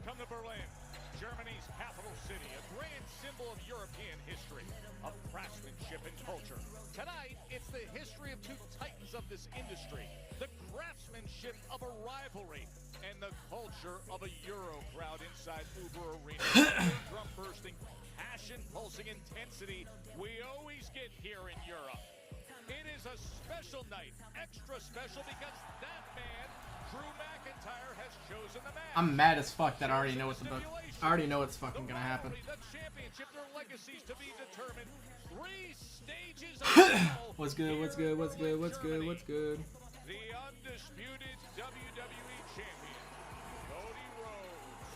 Welcome to Berlin, Germany's capital city, a grand symbol of European history, of craftsmanship and culture. Tonight, it's the history of two titans of this industry, the craftsmanship of a rivalry, and the culture of a Euro crowd inside Uber Arena. Drum bursting, passion pulsing intensity we always get here in Europe. It is a special night, extra special because that man, Drew McIntyre, has chosen the match. I'm mad as fuck that I already know what the book. I already know what's fucking gonna happen. The championship, their legacies to be determined. 3 stages of What's good? What's good? What's good? What's good? What's good? The undisputed WWE champion, Cody Rhodes,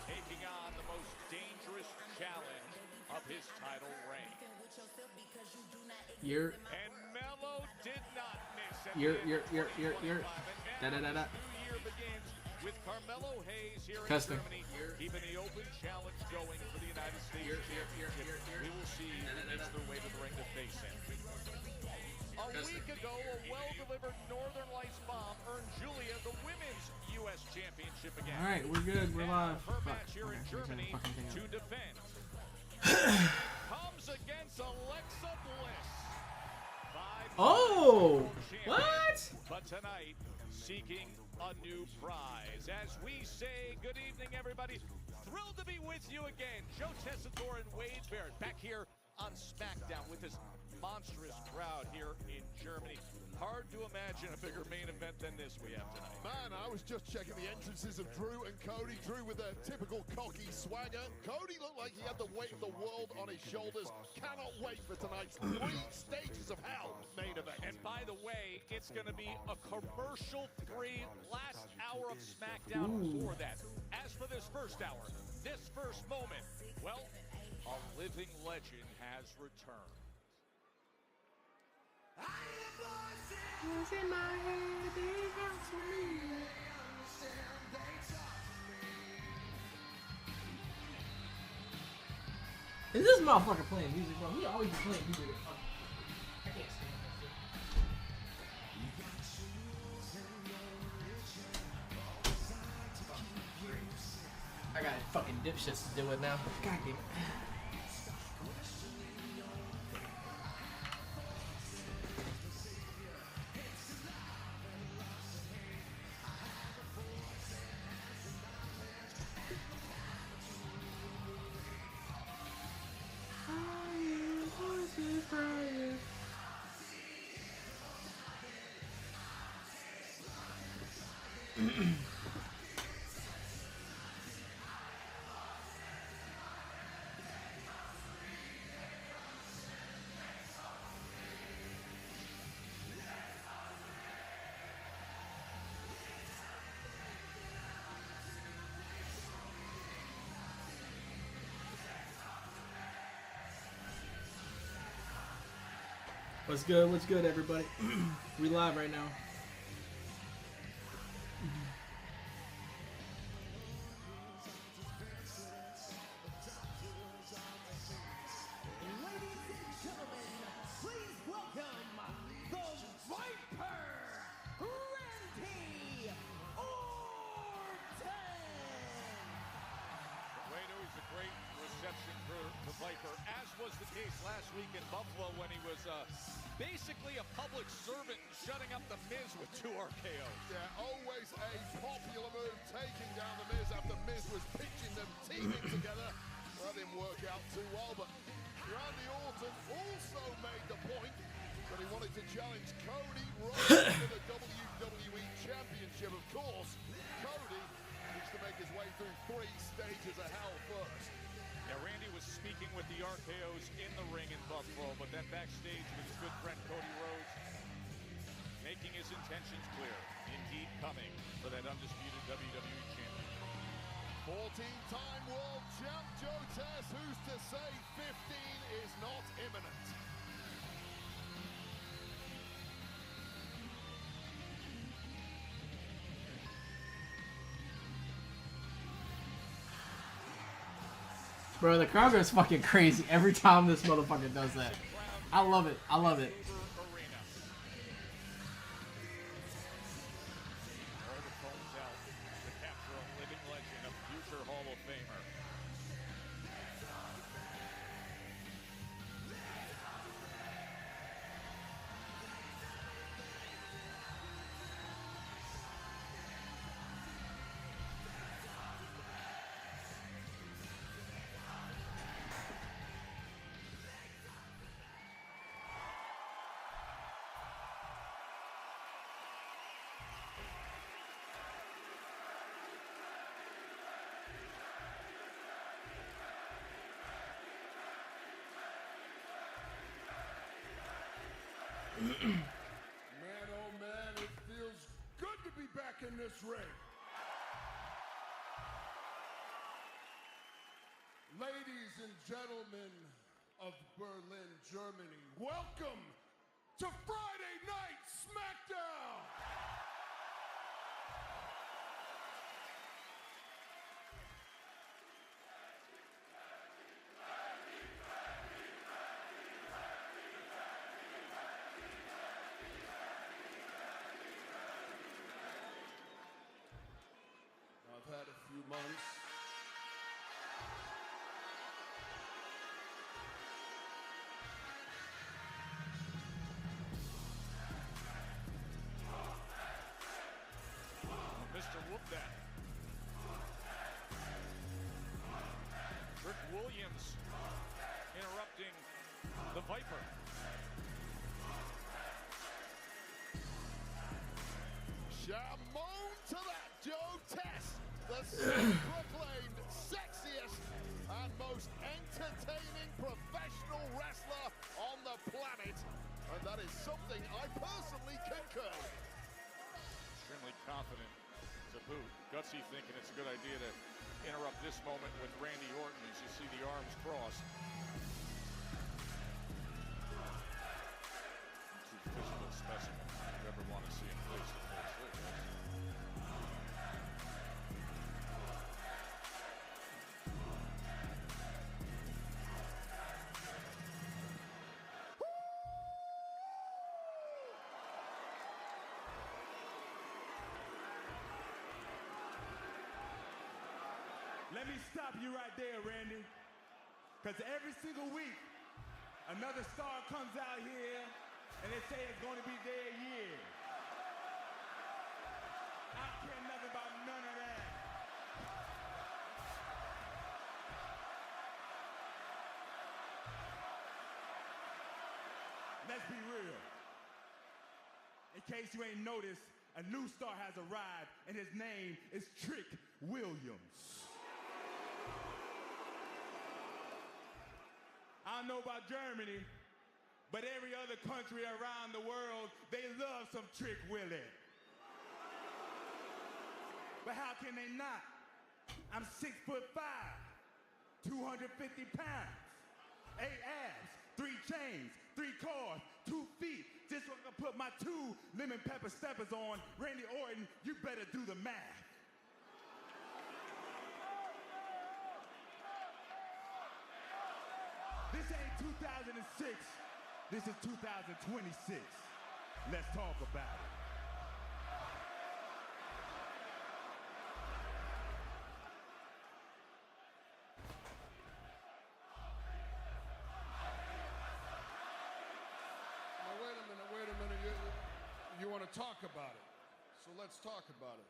taking on the most dangerous challenge of his title reign. And Melo did not miss. Da da da da. New year begins with Carmelo Hayes here Testing. in Germany, keeping the open challenge going for the United States Championship. We will see who makes their way to the ring to face him. A week ago, a well-delivered Northern Lights bomb earned Julia the Women's U.S. Championship again. All right, we're good. We're live. Her Fuck. match here in Okay, Germany fucking thing to up. defend comes against Alexa Bliss. Oh, what? But tonight, seeking a new prize. As we say, good evening, everybody. Thrilled to be with you again. Joe Tessitore and Wade Barrett back here on Smackdown with this monstrous crowd here in Germany. Hard to imagine a bigger main event than this we have tonight. Man, I was just checking the entrances of Drew and Cody. Drew with a typical cocky swagger. Cody looked like he had the weight of the world on his shoulders. Cannot wait for tonight's 3 stages of hell main event. And by the way, it's going to be a commercial-free last hour of SmackDown before that. As for this first hour, this first moment, well, a living legend has returned. In my head, they counsel me. Is this motherfucker playing music, bro? He always be playing music. I can't stand that shit. I got fucking dipshits to do it now. God damn it. What's good? What's good, everybody? We live right now. Last week in Buffalo when he was basically a public servant shutting up The Miz with 2 RKOs. Yeah, always a popular move, taking down The Miz after Miz was pitching them, teaming together. That didn't work out too well, but Randy Orton also made the point that he wanted to challenge Cody Rhodes for the WWE Championship. Of course, Cody needs to make his way through 3 stages of hell first. Yeah, Randy was speaking with the RKOs in the ring in Buffalo, but then backstage with his good friend Cody Rhodes, making his intentions clear. Indeed coming for that undisputed WWE champion. 14-time world champ Joe Tess, who's to say 15 is not imminent? Bro, the crowd goes fucking crazy every time this motherfucker does that. I love it. I love it. Hall Man, oh man, it feels good to be back in this ring. Ladies and gentlemen of Berlin, Germany, welcome to Friday Night Smackdown! I've had a few months. Mr. Whoop-That. Rick Williams interrupting the Viper. Shamon to that, Joe Test, the self-proclaimed sexiest and most entertaining professional wrestler on the planet. And that is something I personally concur. Extremely confident to boot. Gutsy thinking it's a good idea to interrupt this moment with Randy Orton as you see the arms crossed. Two physical specimens if you ever want to see him face to face. Look at this. Let me stop you right there, Randy. Because every single week, another star comes out here and they say it's going to be their year. I care nothing about none of that. Let's be real. In case you ain't noticed, a new star has arrived and his name is Trick Williams. I don't know about Germany, but every other country around the world, they love some Trick Willie. But how can they not? I'm 6'5", 250 pounds, 8 abs, 3 chains, 3 cars, 2 feet. Just so I can put my 2 lemon pepper steppers on, Randy Orton, you better do the math. This ain't 2006, this is 2026. Let's talk about it. Now, wait a minute. You want to talk about it. So let's talk about it.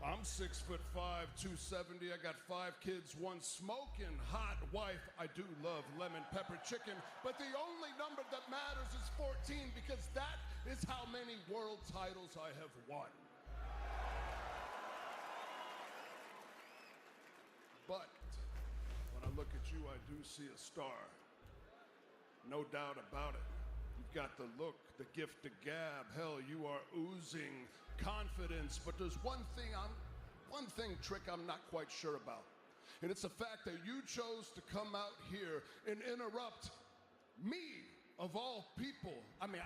I'm 6'5", 270. I got 5 kids, 1 smoking hot wife. I do love lemon pepper chicken, but the only number that matters is 14 because that is how many world titles I have won. But when I look at you, I do see a star. No doubt about it. You've got the look, the gift of gab. Hell, you are oozing confidence. But there's one thing, Trick, I'm not quite sure about. And it's the fact that you chose to come out here and interrupt me, of all people. I mean,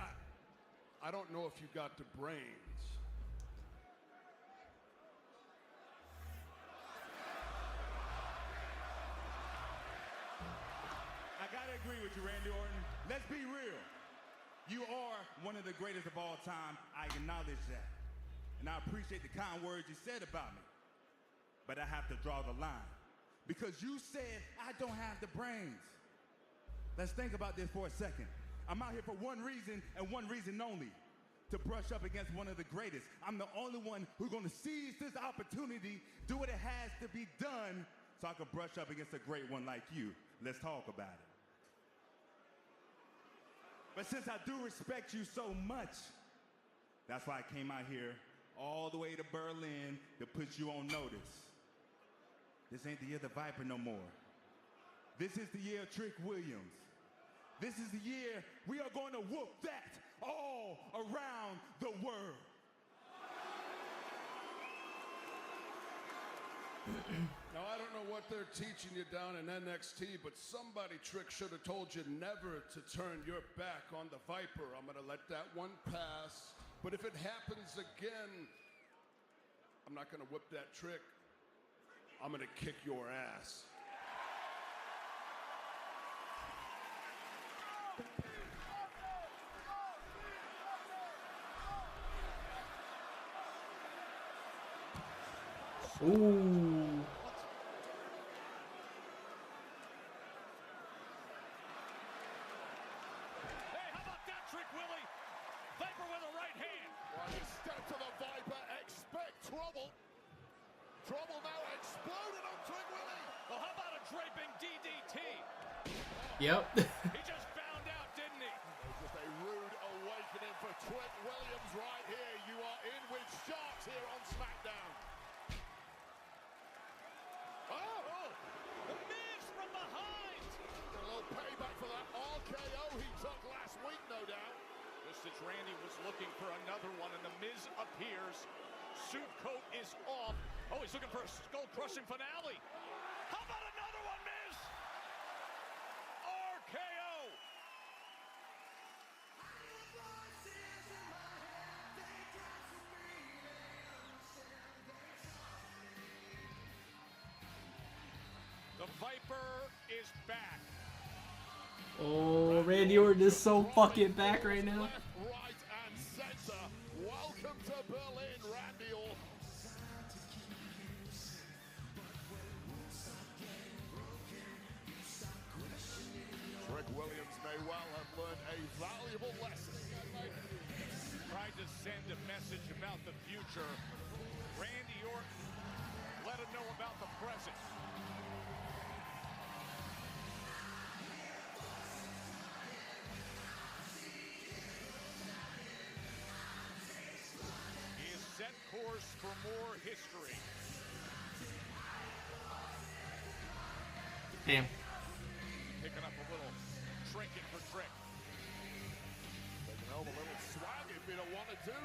I don't know if you got the brains. I gotta agree with you, Randy Orton. Let's be real. You are one of the greatest of all time. I acknowledge that. And I appreciate the kind words you said about me. But I have to draw the line. Because you said I don't have the brains. Let's think about this for a second. I'm out here for one reason and one reason only. To brush up against one of the greatest. I'm the only one who's gonna seize this opportunity, do what it has to be done, so I can brush up against a great one like you. Let's talk about it. But since I do respect you so much, that's why I came out here all the way to Berlin to put you on notice. This ain't the year of the Viper no more. This is the year of Trick Williams. This is the year we are going to whoop that all around the world. Now, I don't know what they're teaching you down in NXT, but somebody, Trick, should have told you never to turn your back on the Viper. I'm going to let that one pass. But if it happens again, I'm not going to whip that trick. I'm going to kick your ass. Ooh. Hey, how about that trick, Willie? Viper with a right hand. While you step to the Viper, expect trouble. Trouble now exploded on Trick Willie. Well, how about a draping DDT? Yep. He just found out, didn't he? Just a rude awakening for Trick Williams right here. You are in with sharks here on Smackdown. Oh, the Miz from behind. A little payback for that RKO he took last week, no doubt. Just as Randy was looking for another one, and the Miz appears. Suit coat is off. Oh, he's looking for a skull-crushing finale. How about another one, Miz? RKO. The Viper is back. Oh, Randy Orton is so fucking back right now. Left, right, and center. Welcome to Berlin, Randy Orton. Trick Williams may well have learned a valuable lesson. Tried to send a message about the future. Randy Orton let him know about the present. He is set course for more history. Damn. Picking up a little trinket for Trick. Taking home a little swag if you don't want to do.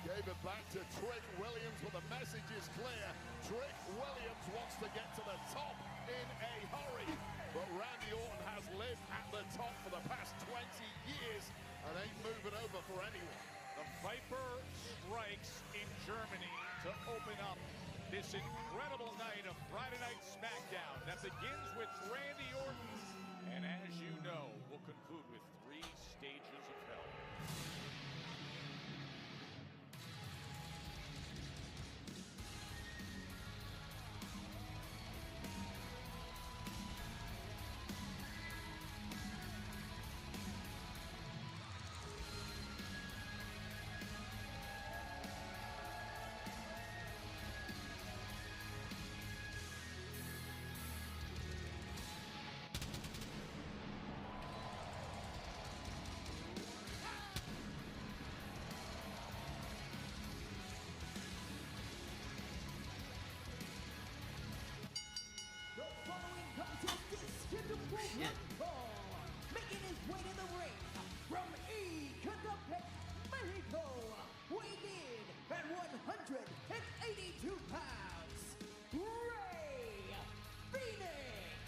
Gave it back to Trick Williams, but the message is clear. Trick Williams wants to get to the top in a hurry. But Randy Orton has lived at the top for the past 20 years and ain't moving over for anyone. The Viper strikes in Germany to open up this incredible night of Friday Night Smackdown that begins with Randy Orton, and as you know, will conclude with 3 stages of hell. Shit. Making his way to the ring from Ecatepec, Mexico, weighing in at 182 pounds, Ray Phoenix.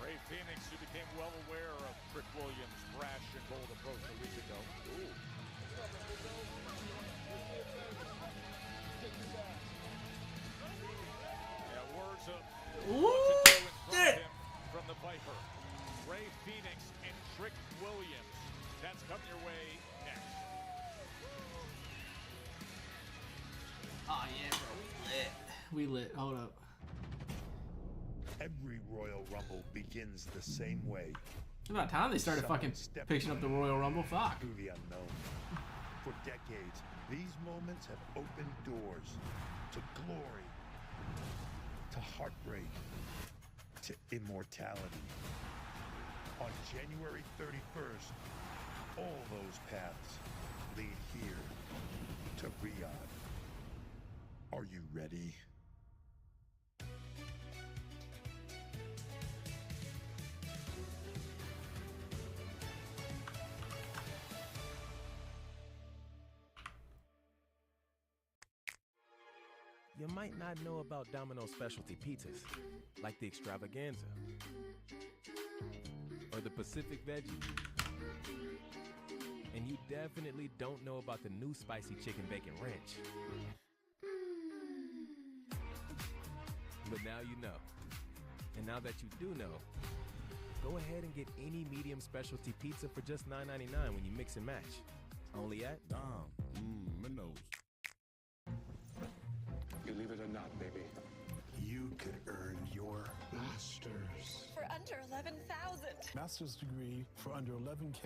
Ray Phoenix, who became well aware of Trick Williams' brash and bold approach a week ago. Yeah, words of Ooh, what to do in front shit. of him from the Viper. Ray Phoenix and Trick Williams. That's coming your way next. Oh yeah, bro. We lit. We lit. Hold up. Every Royal Rumble begins the same way, It's about time they started fucking picking up the Royal Rumble. Fuck. through the unknown. For decades, these moments have opened doors to glory, to heartbreak, to immortality. On January 31st, all those paths lead here to Riyadh. Are you ready? you might not know about Domino's specialty pizzas, like the Extravaganza or the Pacific Veggie. And you definitely don't know about the new spicy chicken bacon ranch. But now you know. And now that you do know, go ahead and get any medium specialty pizza for just $9.99 when you mix and match. Only at Domino's. Believe it or not, baby, you could earn your master's. For under 11,000. Master's degree for under 11K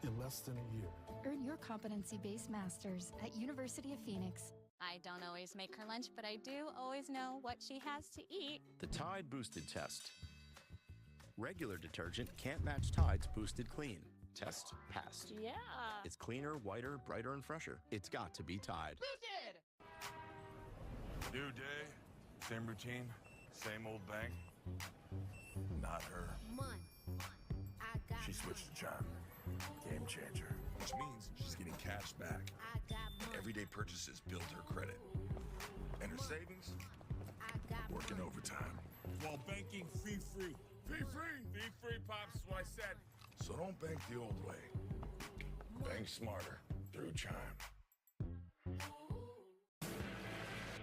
in less than a year. Earn your competency-based master's at University of Phoenix. I don't always make her lunch, but I do always know what she has to eat. The Tide Boosted Test. Regular detergent can't match Tide's Boosted Clean. Test passed. Yeah. It's cleaner, whiter, brighter, and fresher. It's got to be Tide. Boosted! New day, same routine, same old bank. Not her. She switched to Chime. Game changer. Which means she's getting cash back. And everyday purchases build her credit. And her savings, working overtime. While banking fee-free. Fee-free! Fee-free, Pops, is what I said. So don't bank the old way. Bank smarter through Chime.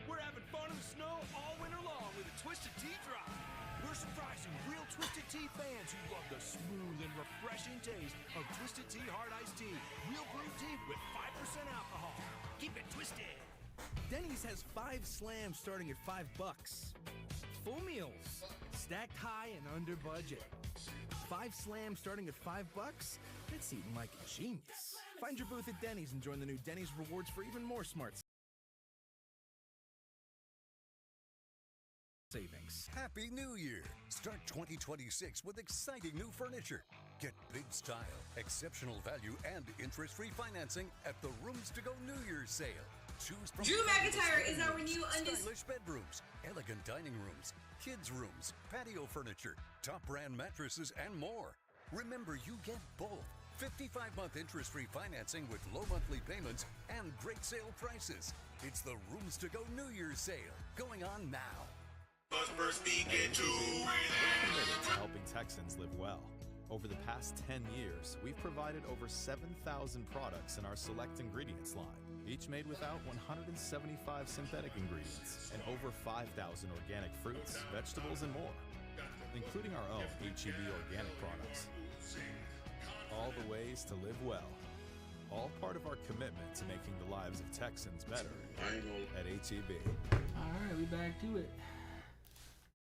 We're having fun in the snow all winter long with a Twisted Tea drop. We're surprising real Twisted Tea fans who love the smooth and refreshing taste of Twisted Tea Hard Iced Tea. Real brewed tea with 5% alcohol. Keep it twisted. Denny's has 5 slams starting at $5. Full meals, stacked high and under budget. 5 slams starting at $5? That's eating like a genius. Find your booth at Denny's and join the new Denny's Rewards for even more smart savings. Happy New Year! Start 2026 with exciting new furniture. Get big style, exceptional value, and interest-free financing at the Rooms to Go New Year's sale. Choose from Drew McIntyre is our new stylish bedrooms, elegant dining rooms, kids' rooms, patio furniture, top brand mattresses, and more. Remember, you get both 55-month interest-free financing with low monthly payments and great sale prices. It's the Rooms to Go New Year's sale going on now. Committed to helping Texans live well. Over the past 10 years, we've provided over 7,000 products in our select ingredients line, each made without 175 synthetic ingredients and over 5,000 organic fruits, vegetables, and more, including our own HEB organic products. All the ways to live well. All part of our commitment to making the lives of Texans better at HEB. All right, we back to it.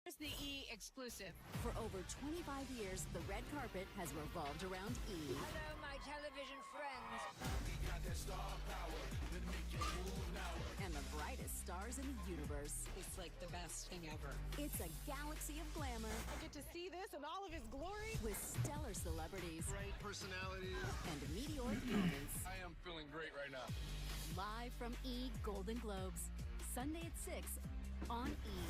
Here's the E exclusive. For over 25 years, the red carpet has revolved around E. Hello, my television friends. We got that star power that make you move now. And the brightest stars in the universe. It's like the best thing ever. It's a galaxy of glamour. I get to see this in all of its glory. With stellar celebrities. Great personalities. And meteoric moments. I am feeling great right now. Live from E! Golden Globes. Sunday at 6 on E!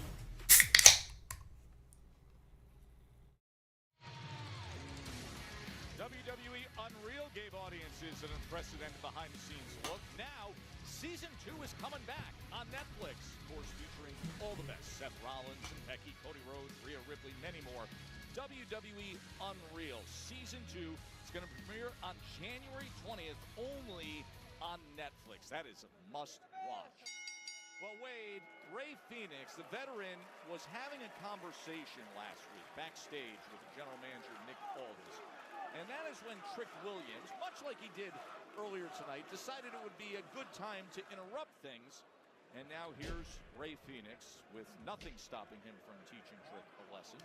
WWE Unreal gave audiences an unprecedented behind-the-scenes look. Now, Season 2 is coming back on Netflix. Of course, featuring all the best. Seth Rollins and Becky, Cody Rhodes, Rhea Ripley, many more. WWE Unreal Season 2 is going to premiere on January 20th only on Netflix. That is a must-watch. Well, Wade, Ray Phoenix, the veteran, was having a conversation last week backstage with the general manager, Nick Aldis. And that is when Trick Williams, much like he did earlier tonight, decided it would be a good time to interrupt things. And now here's Ray Phoenix with nothing stopping him from teaching Trick a lesson.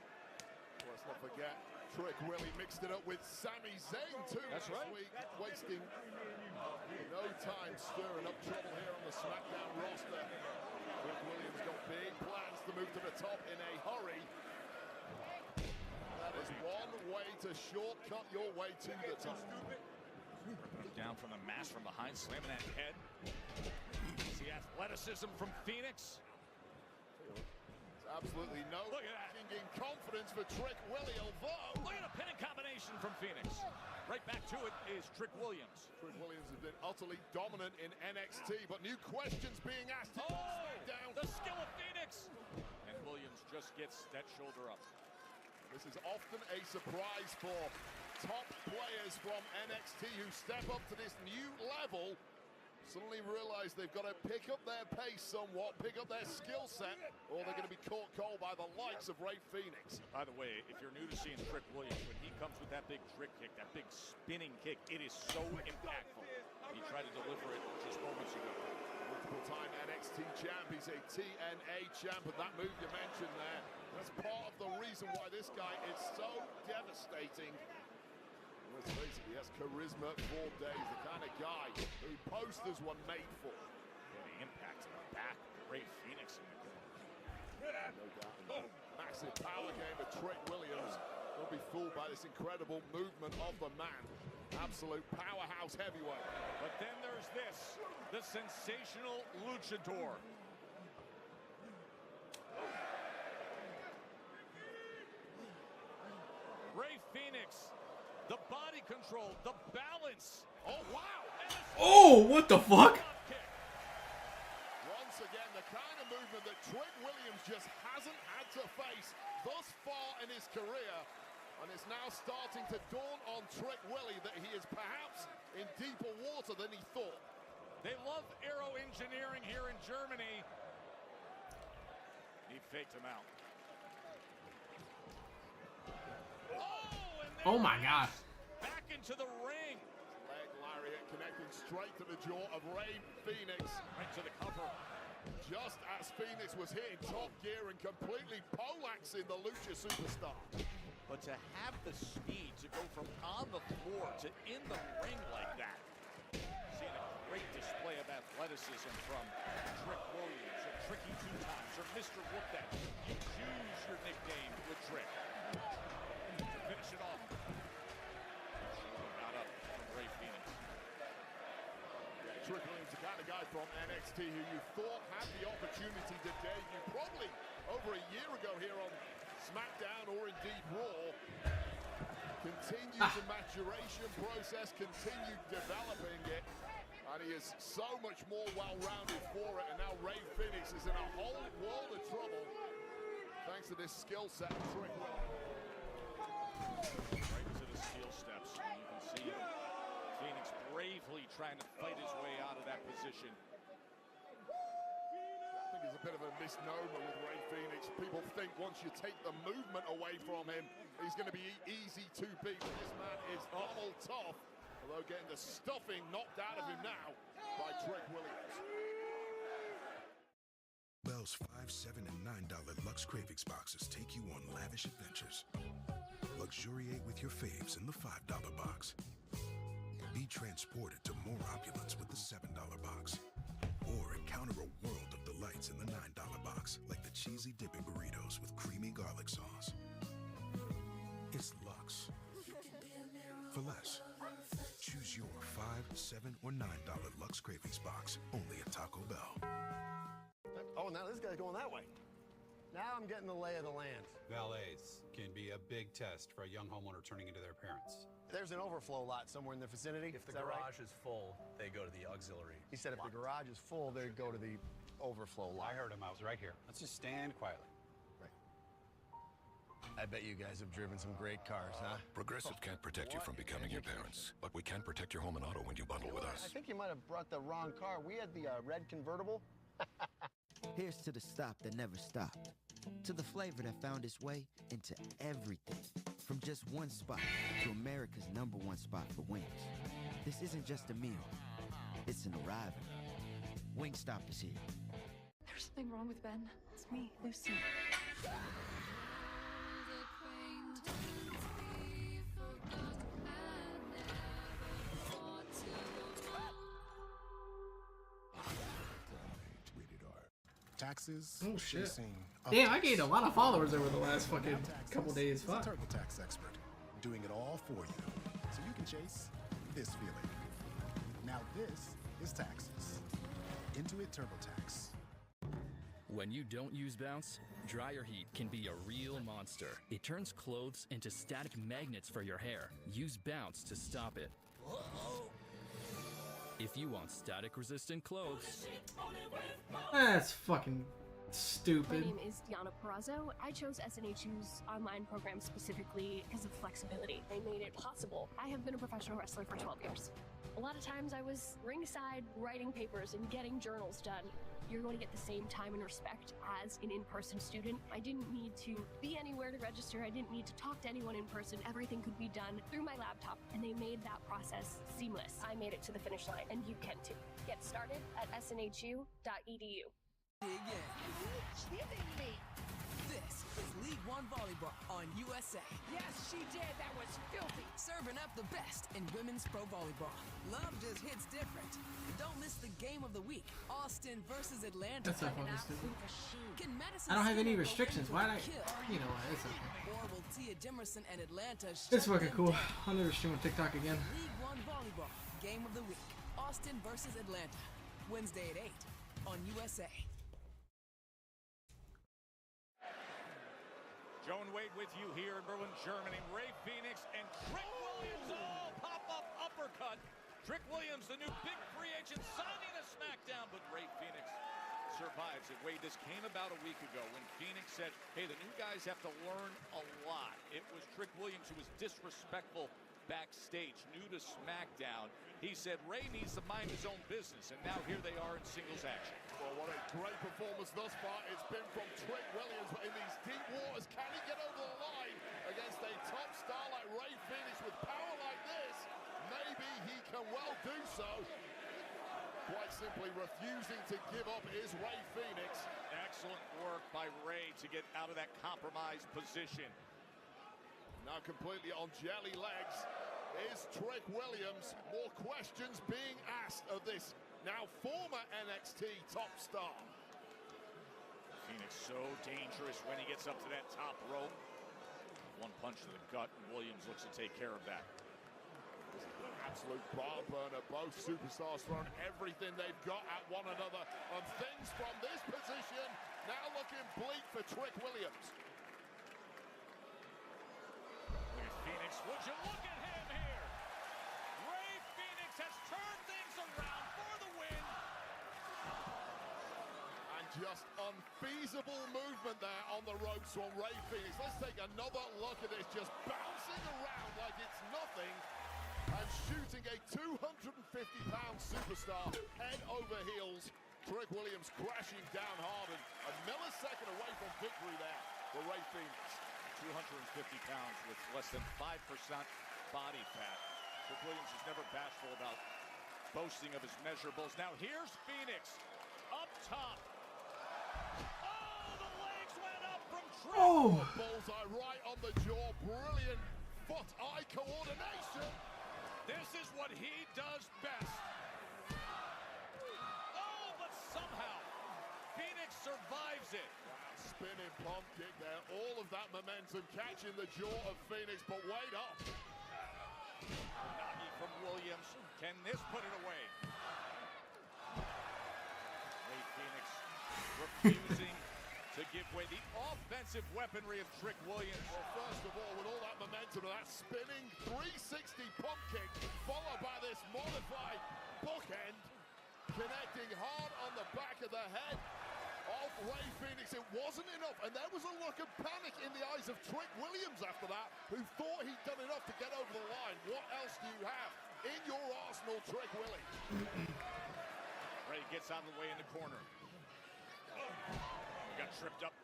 Well, let's not forget, Trick Willie mixed it up with Sami Zayn too last week, wasting no time stirring up trouble here on the Smackdown roster. Trick Williams got big plans to move to the top in a hurry. That is one way to shortcut your way to the top. Down from the mask from behind, slamming that head. See athleticism from Phoenix. There's absolutely no look at that. bringing confidence for Trick Willie, although... Look at a pinning combination from Phoenix. Right back to it is Trick Williams. Trick Williams has been utterly dominant in NXT, but new questions being asked in SmackDown. The skill of Phoenix. And Williams just gets that shoulder up. This is often a surprise for top players from NXT who step up to this new level. Suddenly realize they've got to pick up their pace somewhat, pick up their skill set, or they're going to be caught cold by the likes of Rey Fenix. By the way, if you're new to seeing Trick Williams, when he comes with that big trick kick, that big spinning kick, it is so impactful. He tried to deliver it just moments ago. Multiple-time NXT champ, he's a TNA champ, and that move you mentioned there, that's part of the reason why this guy is so devastating. Let's face it, he has charisma for days, the kind of guy who posters were made for. The impact in the back, Rey Fenix in the corner. No doubt. Massive power game of Trick Williams. Don't be fooled by this incredible movement of the man. Absolute powerhouse heavyweight. But then there's this, the sensational luchador. Rey Fenix, the body control, the balance. Oh, wow. Oh, what the fuck? Once again, the kind of movement that Trick Williams just hasn't had to face thus far in his career. And it's now starting to dawn on Trick Willie that he is perhaps in deeper water than he thought. They love aero engineering here in Germany. He faked him out. Oh my gosh. Back into the ring. Leg lariat connecting straight to the jaw of Rey Fenix. Right to the cover. Just as Phoenix was hitting top gear and completely poleaxing the Lucha superstar. But to have the speed to go from on the floor to in the ring like that. Seeing a great display of athleticism from Trick Williams, or Tricky Two Times, or Mr. Whoop-That. You choose your nickname with Trick. To finish it off. Not up from Rey Fenix. Trick Williams, the kind of guy from NXT who you thought had the opportunity to debut probably over a year ago here on Smackdown or indeed Raw. Continued the maturation process, continued developing it, and he is so much more well-rounded for it. And now Rey Fenix is in a whole world of trouble thanks to this skill set of Trick Williams. Right into the steel steps. And you can see Phoenix bravely trying to fight his way out of that position. I think it's a bit of a misnomer with Rey Fenix. People think once you take the movement away from him, he's going to be easy to beat. But this man is all tough, although getting the stuffing knocked out of him now by Trick Williams. Bell's $5, $7, and $9 Lux Cravings boxes take you on lavish adventures. Luxuriate with your faves in the $5 box. Be transported to more opulence with the $7 box. Or encounter a world of delights in the $9 box, like the cheesy dipping burritos with creamy garlic sauce. It's Lux. For less. Choose your $5, $7, or $9 Lux Cravings box, only at Taco Bell. Oh, now this guy's going that way. Now I'm getting the lay of the land. Valets can be a big test for a young homeowner turning into their parents. There's an overflow lot somewhere in the vicinity. If the garage is full, they go to the auxiliary. He said if the garage is full, they'd go to the overflow lot. I heard him. I was right here. Let's just stand quietly. I bet you guys have driven some great cars, huh? Progressive can't protect you from becoming your parents, but we can protect your home and auto when you bundle with us. I think you might have brought the wrong car. We had the red convertible. Here's to the stop that never stopped. To the flavor that found its way into everything. From just one spot to America's #1 spot for wings. This isn't just a meal. It's an arrival. Wingstop is here. There's something wrong with Ben. It's me, Lucy. Taxes. Oh shit! Chasing Damn, I gained a lot of followers over the last fucking couple days. Fuck. TurboTax expert, doing it all for you, so you can chase this feeling. Now this is taxes. Intuit TurboTax. When you don't use bounce, dryer heat can be a real monster. It turns clothes into static magnets for your hair. Use bounce to stop it. If you want static-resistant clothes... That's fucking stupid. My name is Diana Perazzo. I chose SNHU's online program specifically because of flexibility. They made it possible. I have been a professional wrestler for 12 years. A lot of times I was ringside writing papers and getting journals done. You're going to get the same time and respect as an in-person student. I didn't need to be anywhere to register. I didn't need to talk to anyone in person. Everything could be done through my laptop, and they made that process seamless. I made it to the finish line, and you can too. Get started at snhu.edu. Are you kidding me? This is League One Volleyball on USA. Yes, she did. That was filthy. Serving up the best in women's pro volleyball. Love just hits different. Don't miss the game of the week. Austin versus Atlanta. That's so fucking stupid. Can Madison I don't have any Skinner go restrictions. into Why a did I? kill? You know what? It's okay. Or will Tia Jimerson and Atlanta It's shut fucking them cool. down? I'll never stream on TikTok again. League One Volleyball. Game of the week. Austin versus Atlanta. Wednesday at 8 on USA. Joan Wade with you here in Berlin, Germany. Ray Phoenix and Trick Williams. Oh, pop-up uppercut. Trick Williams, the new big free agent, signing a Smackdown, but Ray Phoenix survives it. Wade, this came about a week ago when Phoenix said, hey, the new guys have to learn a lot. It was Trick Williams who was disrespectful backstage, new to SmackDown. He said Ray needs to mind his own business, and now here they are in singles action. Well, what a great performance thus far it's been from Trick Williams, but in these deep waters, can he get over the line against a top star like Ray Phoenix with power like this? Maybe he can well do so. Quite simply refusing to give up is Ray Phoenix. Excellent work by Ray to get out of that compromised position. Now completely on jelly legs is Trick Williams. More questions being asked of this now former NXT top star. Phoenix so dangerous when he gets up to that top rope. One punch to the gut, and Williams looks to take care of that. This is an absolute bar burner. Both superstars throwing everything they've got at one another. And things from this position now looking bleak for Trick Williams. Look at Phoenix. Would you look at him here? Ray Phoenix has turned things around for the win. And just unfeasible movement there on the ropes from Ray Phoenix. Let's take another look at this. Just bouncing around like it's nothing. And shooting a 250-pound superstar head over heels. Trick Williams crashing down hard and a millisecond away from victory there for Ray Phoenix. 250 pounds with less than 5% body fat. Trick Williams is never bashful about boasting of his measurables. Now here's Phoenix up top. Oh, the legs went up from Trick. Oh! Bullseye right on the jaw. Brilliant foot-eye coordination. This is what he does best. Oh, but somehow Phoenix survives it. Spinning pump kick there. All of that momentum catching the jaw of Phoenix, but wait up. Nagi from Williams. Can this put it away? Ray Phoenix refusing to give way. The offensive weaponry of Trick Williams. Well, first of all, with all that momentum of that spinning 360 pump kick, followed by this modified bookend, connecting hard on the back of the head of Ray Phoenix. It wasn't enough, and there was a look of panic in the eyes of Trick Williams after that, who thought he'd done enough to get over the line. What else do you have in your arsenal, Trick Willie? Ray gets out of the way in the corner. He got tripped up.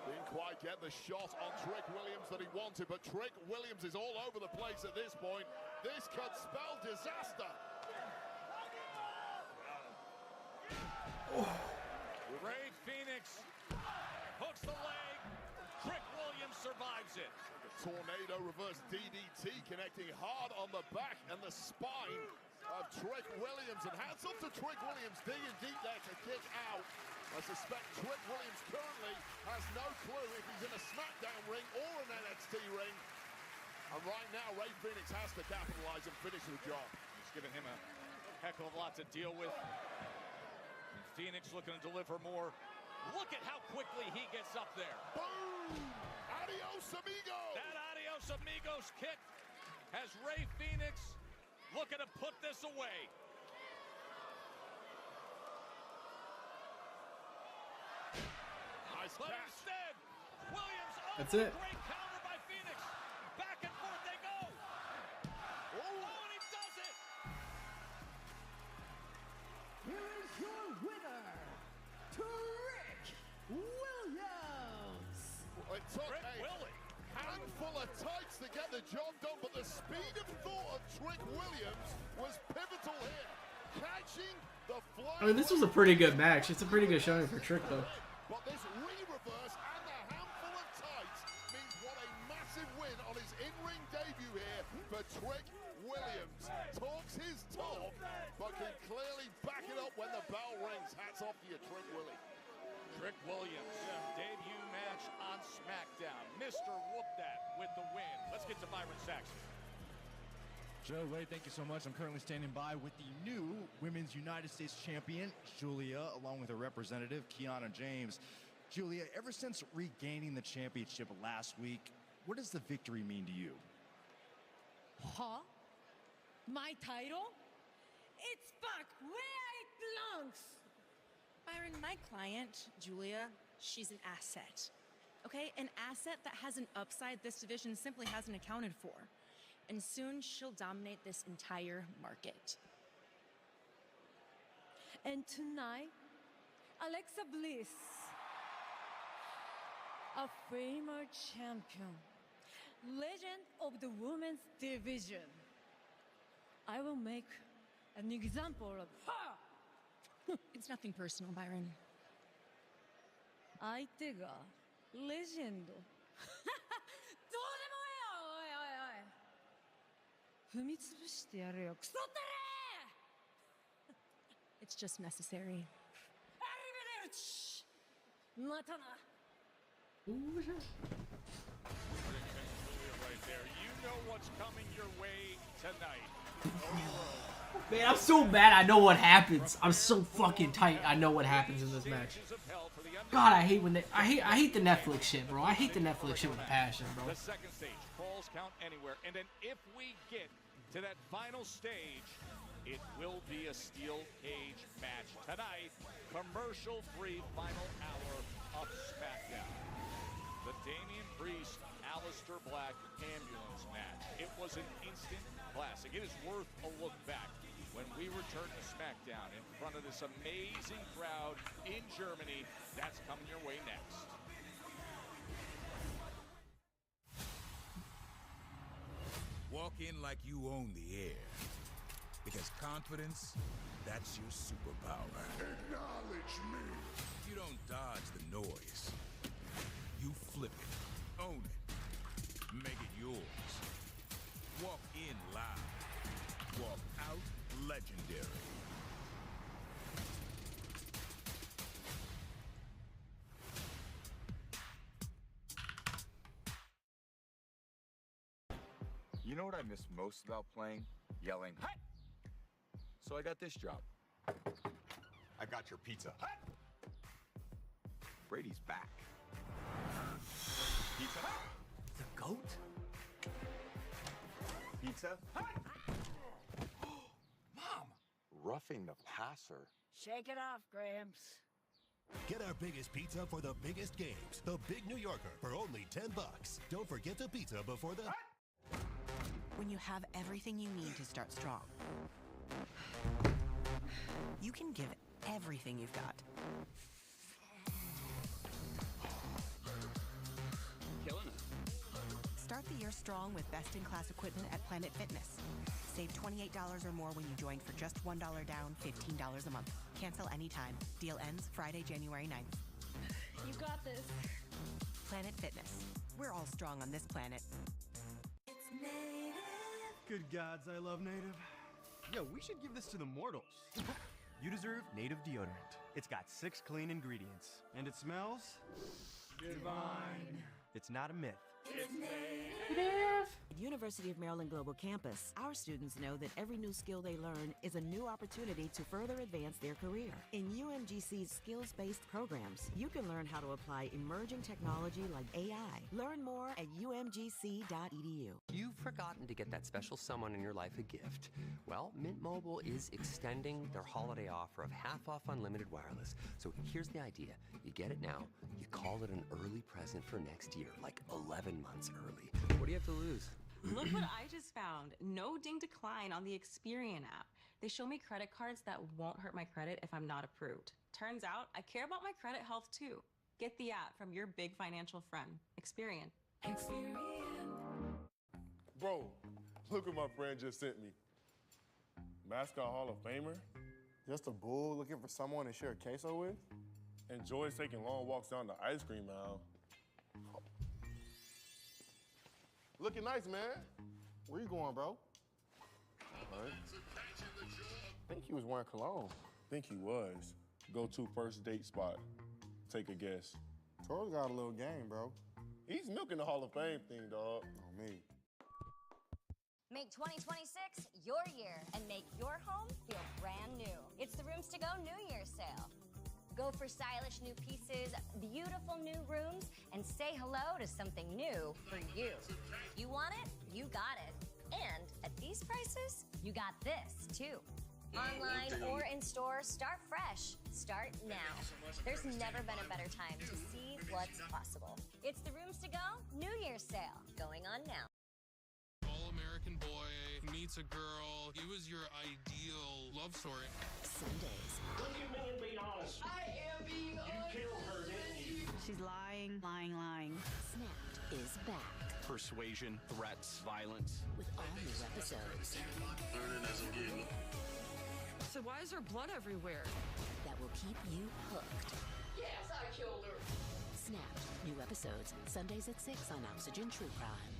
Didn't quite get the shot on Trick Williams that he wanted, but Trick Williams is all over the place at this point. This could spell disaster. Oh. Ray Phoenix hooks the leg. Trick Williams survives it. The tornado reverse DDT connecting hard on the back and the spine of Trick Williams. And hands up to Trick Williams, digging deep there to kick out. I suspect Trick Williams currently has no clue if he's in a SmackDown ring or an NXT ring. And right now, Ray Phoenix has to capitalize and finish the job. It's given him a heck of a lot to deal with. And Phoenix looking to deliver more Look at how quickly he gets up there. Boom! Adios, amigo! That adios amigos kick has Rey Fenix looking to put this away. Nice But catch. instead, Williams, That's it. Great counter by Phoenix. Back and forth they go. Oh, and he does it. Here is your winner, Trick Williams. It took Trick a Willie. handful of tights to get the job done, but the speed of thought of Trick Williams was pivotal here. Catching the fly. I mean, this was a pretty good match. It's a pretty good showing for Trick, though. But this re-reverse and the handful of tights means what a massive win on his in-ring debut here for Trick Williams. Talks his talk, but can clearly back it up when the bell rings. Hats off to you, Trick Willie. Trick Williams, debut match on SmackDown. Mr. Whoop That with the win. Let's get to Byron Saxton. Joe, Ray, thank you so much. I'm currently standing by with the new Women's United States Champion, Julia, along with her representative, Kiana James. Julia, ever since regaining the championship last week, what does the victory mean to you? Huh? My title? It's back where it belongs. Byron, my client, Julia, she's an asset. Okay? An asset that has an upside this division simply hasn't accounted for. And soon she'll dominate this entire market. And tonight, Alexa Bliss, a former champion, legend of the women's division. I will make an example of her. It's nothing personal, Byron. 相手がレジェンド。どうでもええよ、おいおいおい。踏みつぶしてやるよ、クソったれ。 It's just necessary. Arrivederci. またな。 Right there. You know what's coming your way tonight. Man, I'm so mad I know what happens. I'm so fucking tight I know what happens in this match. God, I hate when they I hate the Netflix shit, bro. I hate the Netflix shit with a passion, bro. The second stage, crawls count anywhere. And then if we get to that final stage, it will be a steel cage match tonight. Commercial-free final hour of SmackDown. The Damian Priest, Aleister Black ambulance match. It was an instant classic. It is worth a look back when we return to SmackDown in front of this amazing crowd in Germany. That's coming your way next. Walk in like you own the air. Because confidence, that's your superpower. Acknowledge me. You don't dodge the noise. You flip it, own it, make it yours. Walk in loud. Walk out legendary. You know what I miss most about playing? Yelling, "Hut!" So I got this job. I got your pizza. Hut! Brady's back. Pizza Hut! The GOAT? Pizza Hut! Mom! Roughing the passer. Shake it off, Gramps. Get our biggest pizza for the biggest games. The Big New Yorker for only $10. Don't forget the pizza before the... When you have everything you need to start strong, you can give everything you've got. Killing it. Start the year strong with best-in-class equipment at Planet Fitness. Save $28 or more when you join for just $1 down, $15 a month. Cancel anytime. Deal ends Friday, January 9th. You got this. Planet Fitness. We're all strong on this planet. Good gods, I love Native. Yo, we should give this to the mortals. You deserve Native deodorant. It's got 6 clean ingredients, and it smells divine. It's not a myth. At University of Maryland Global Campus, our students know that every new skill they learn is a new opportunity to further advance their career. In UMGC's skills-based programs, you can learn how to apply emerging technology like AI. Learn more at umgc.edu. You've forgotten to get that special someone in your life a gift. Well, Mint Mobile is extending their holiday offer of half off unlimited wireless. So here's the idea. You get it now, you call it an early present for next year, like 11 months early. What do you have to lose? Look what I just found. No ding decline on the Experian app. They show me credit cards that won't hurt my credit if I'm not approved. Turns out I care about my credit health too. Get the app from your big financial friend. Experian. Bro, look what my friend just sent me. Mascot Hall of Famer? Just a bull looking for someone to share a queso with? Enjoys taking long walks down the ice cream aisle. Looking nice, man. Where you going, bro? Right. Think he was wearing cologne. Think he was. Go-to first date spot. Take a guess. Toro's got a little game, bro. He's milking the Hall of Fame thing, dog. On me. Make 2026 your year and make your home feel brand new. It's the Rooms to Go New Year's sale. Go for stylish new pieces, beautiful new rooms, and say hello to something new for you. You want it? You got it. And at these prices, you got this too. Online or in store, start fresh. Start now. There's never been a better time to see what's possible. It's the Rooms to Go New Year's sale going on now. All-American boy meets a girl. He was your ideal love story. Sundays. Look at me and being honest. I am being honest. You killed her, didn't you? She's lying. Snapped is back. Persuasion, threats, violence. With all new episodes. Learning as I'm getting. So why is there blood everywhere? That will keep you hooked. Yes, I killed her. Snapped. New episodes. Sundays at 6 on Oxygen True Crime.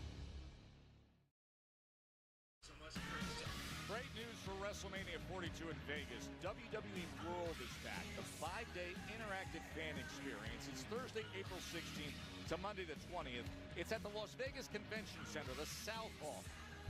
Great news for WrestleMania 42 in Vegas. WWE World is back. The 5-day interactive fan experience. It's Thursday, April 16th to Monday the 20th. It's at the Las Vegas Convention Center, the South Hall.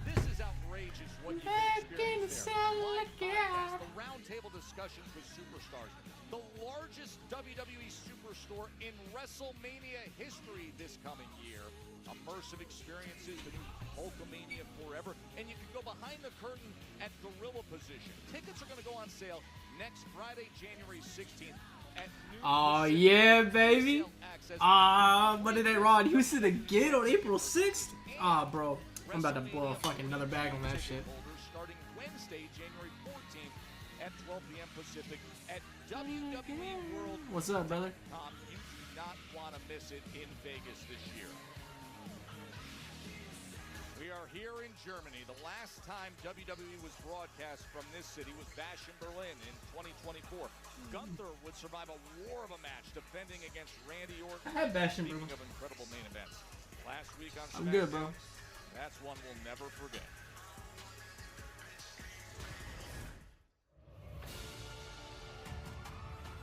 This is outrageous what you can experience there. Live podcasts, the roundtable discussions with superstars. The largest WWE superstore in WrestleMania history this coming year. Immersive experiences, the new Hulkamania Forever, and you can go behind the curtain at Gorilla Position. Tickets are going to go on sale next Friday, January 16th at noon. Oh yeah, baby. Monday Night Raw in Houston again on April 6th. Bro, I'm about to blow a fucking another bag on that shit. Starting Wednesday, January 14th at 12 p.m. Pacific at WWE World. What's up, brother? You do not want to miss it in Vegas this year. We are here in Germany. The last time WWE was broadcast from this city was Bash in Berlin in 2024. Gunther would survive a war of a match defending against Randy Orton. I had Bash in Berlin. Speaking of incredible main events, last week on I'm good, bro. That's one we'll never forget.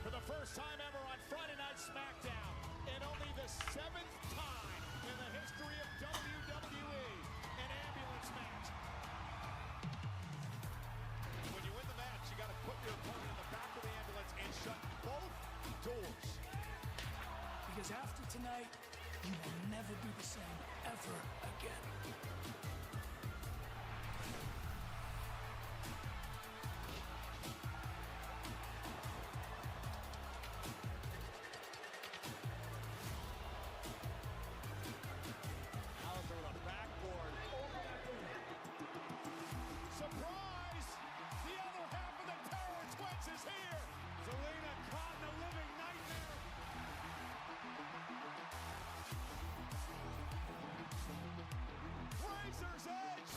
For the first time ever on Friday Night Smackdown, and only the 7th time in the history of WWE, an ambulance match. When you win the match, you got to put your opponent in the back of the ambulance and shut both doors. Because after tonight, you will never be the same ever again. Surprise! The other half of the Terror Twins is here! Zelina caught in a living nightmare! Razor's Edge!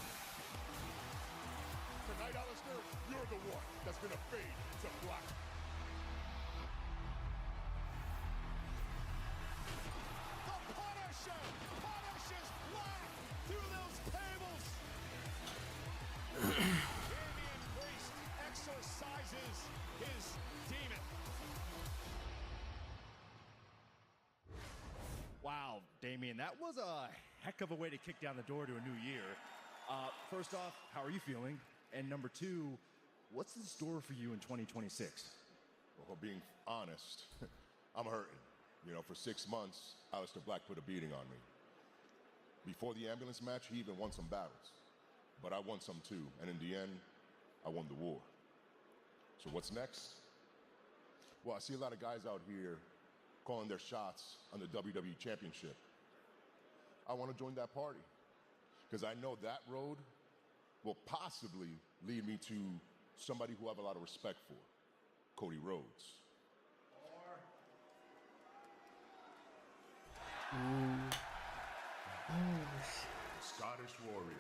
Tonight, Alistair, you're the one that's gonna fade to black. The Punisher punishes black through those tables! Damian Priest exorcises his demon. Wow, Damian Damien. That was a heck of a way to kick down the door to a new year. First off, how are you feeling? And number two, what's in store for you in 2026? Well, being honest, I'm hurting. You know, for 6 months, Aleister Black put a beating on me. Before the ambulance match, he even won some battles. But I won some too, and in the end, I won the war. So what's next? Well, I see a lot of guys out here calling their shots on the WWE Championship. I want to join that party, because I know that road will possibly lead me to somebody who I have a lot of respect for, Cody Rhodes. Scottish Warrior.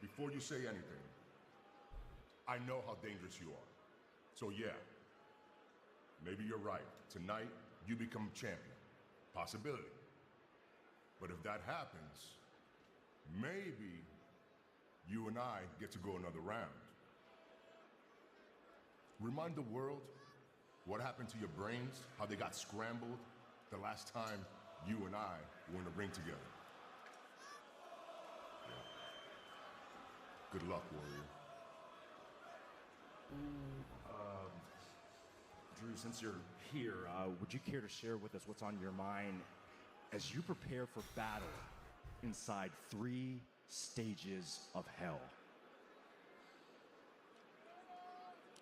Before you say anything, I know how dangerous you are. So yeah, maybe you're right. Tonight, you become champion. Possibility. But if that happens, maybe you and I get to go another round. Remind the world what happened to your brains, how they got scrambled the last time you and I were in the ring together. Yeah. Good luck, Warrior. Drew, since you're here, would you care to share with us what's on your mind as you prepare for battle inside 3 stages of hell?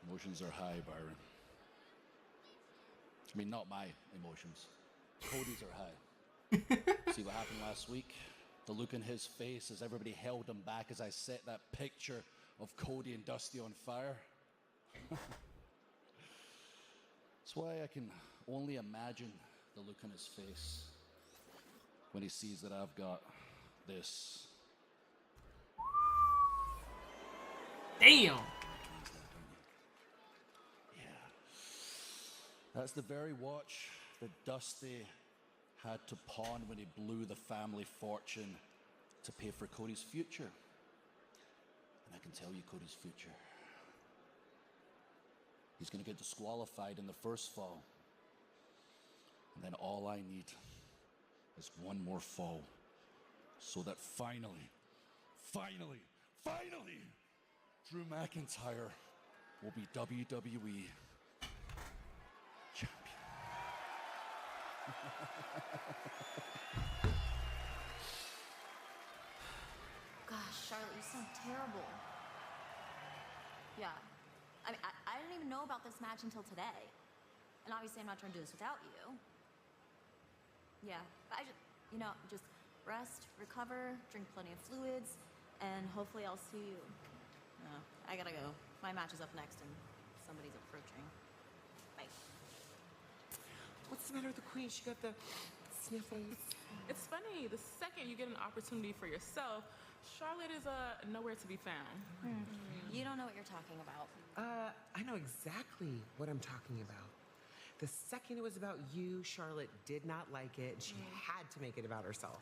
Emotions are high, Byron. I mean, not my emotions. Cody's are high. See what happened last week? The look in his face as everybody held him back as I set that picture of Cody and Dusty on fire. That's why I can only imagine the look in his face when he sees that I've got this. Damn! That's the very watch that Dusty had to pawn when he blew the family fortune to pay for Cody's future. And I can tell you Cody's future. He's going to get disqualified in the first fall. And then all I need is one more fall. So that finally, Drew McIntyre will be WWE champion. Gosh, Charlotte, you sound terrible. Yeah. I mean, I didn't even know about this match until today. And obviously I'm not trying to do this without you. Yeah, I just, just rest, recover, drink plenty of fluids, and hopefully I'll see you. No, I gotta go. My match is up next and somebody's approaching. Bye. What's the matter with the queen? She got the sniffles. It's funny. The second you get an opportunity for yourself, Charlotte is nowhere to be found. You don't know what you're talking about. I know exactly what I'm talking about. The second it was about you, Charlotte did not like it. She had to make it about herself.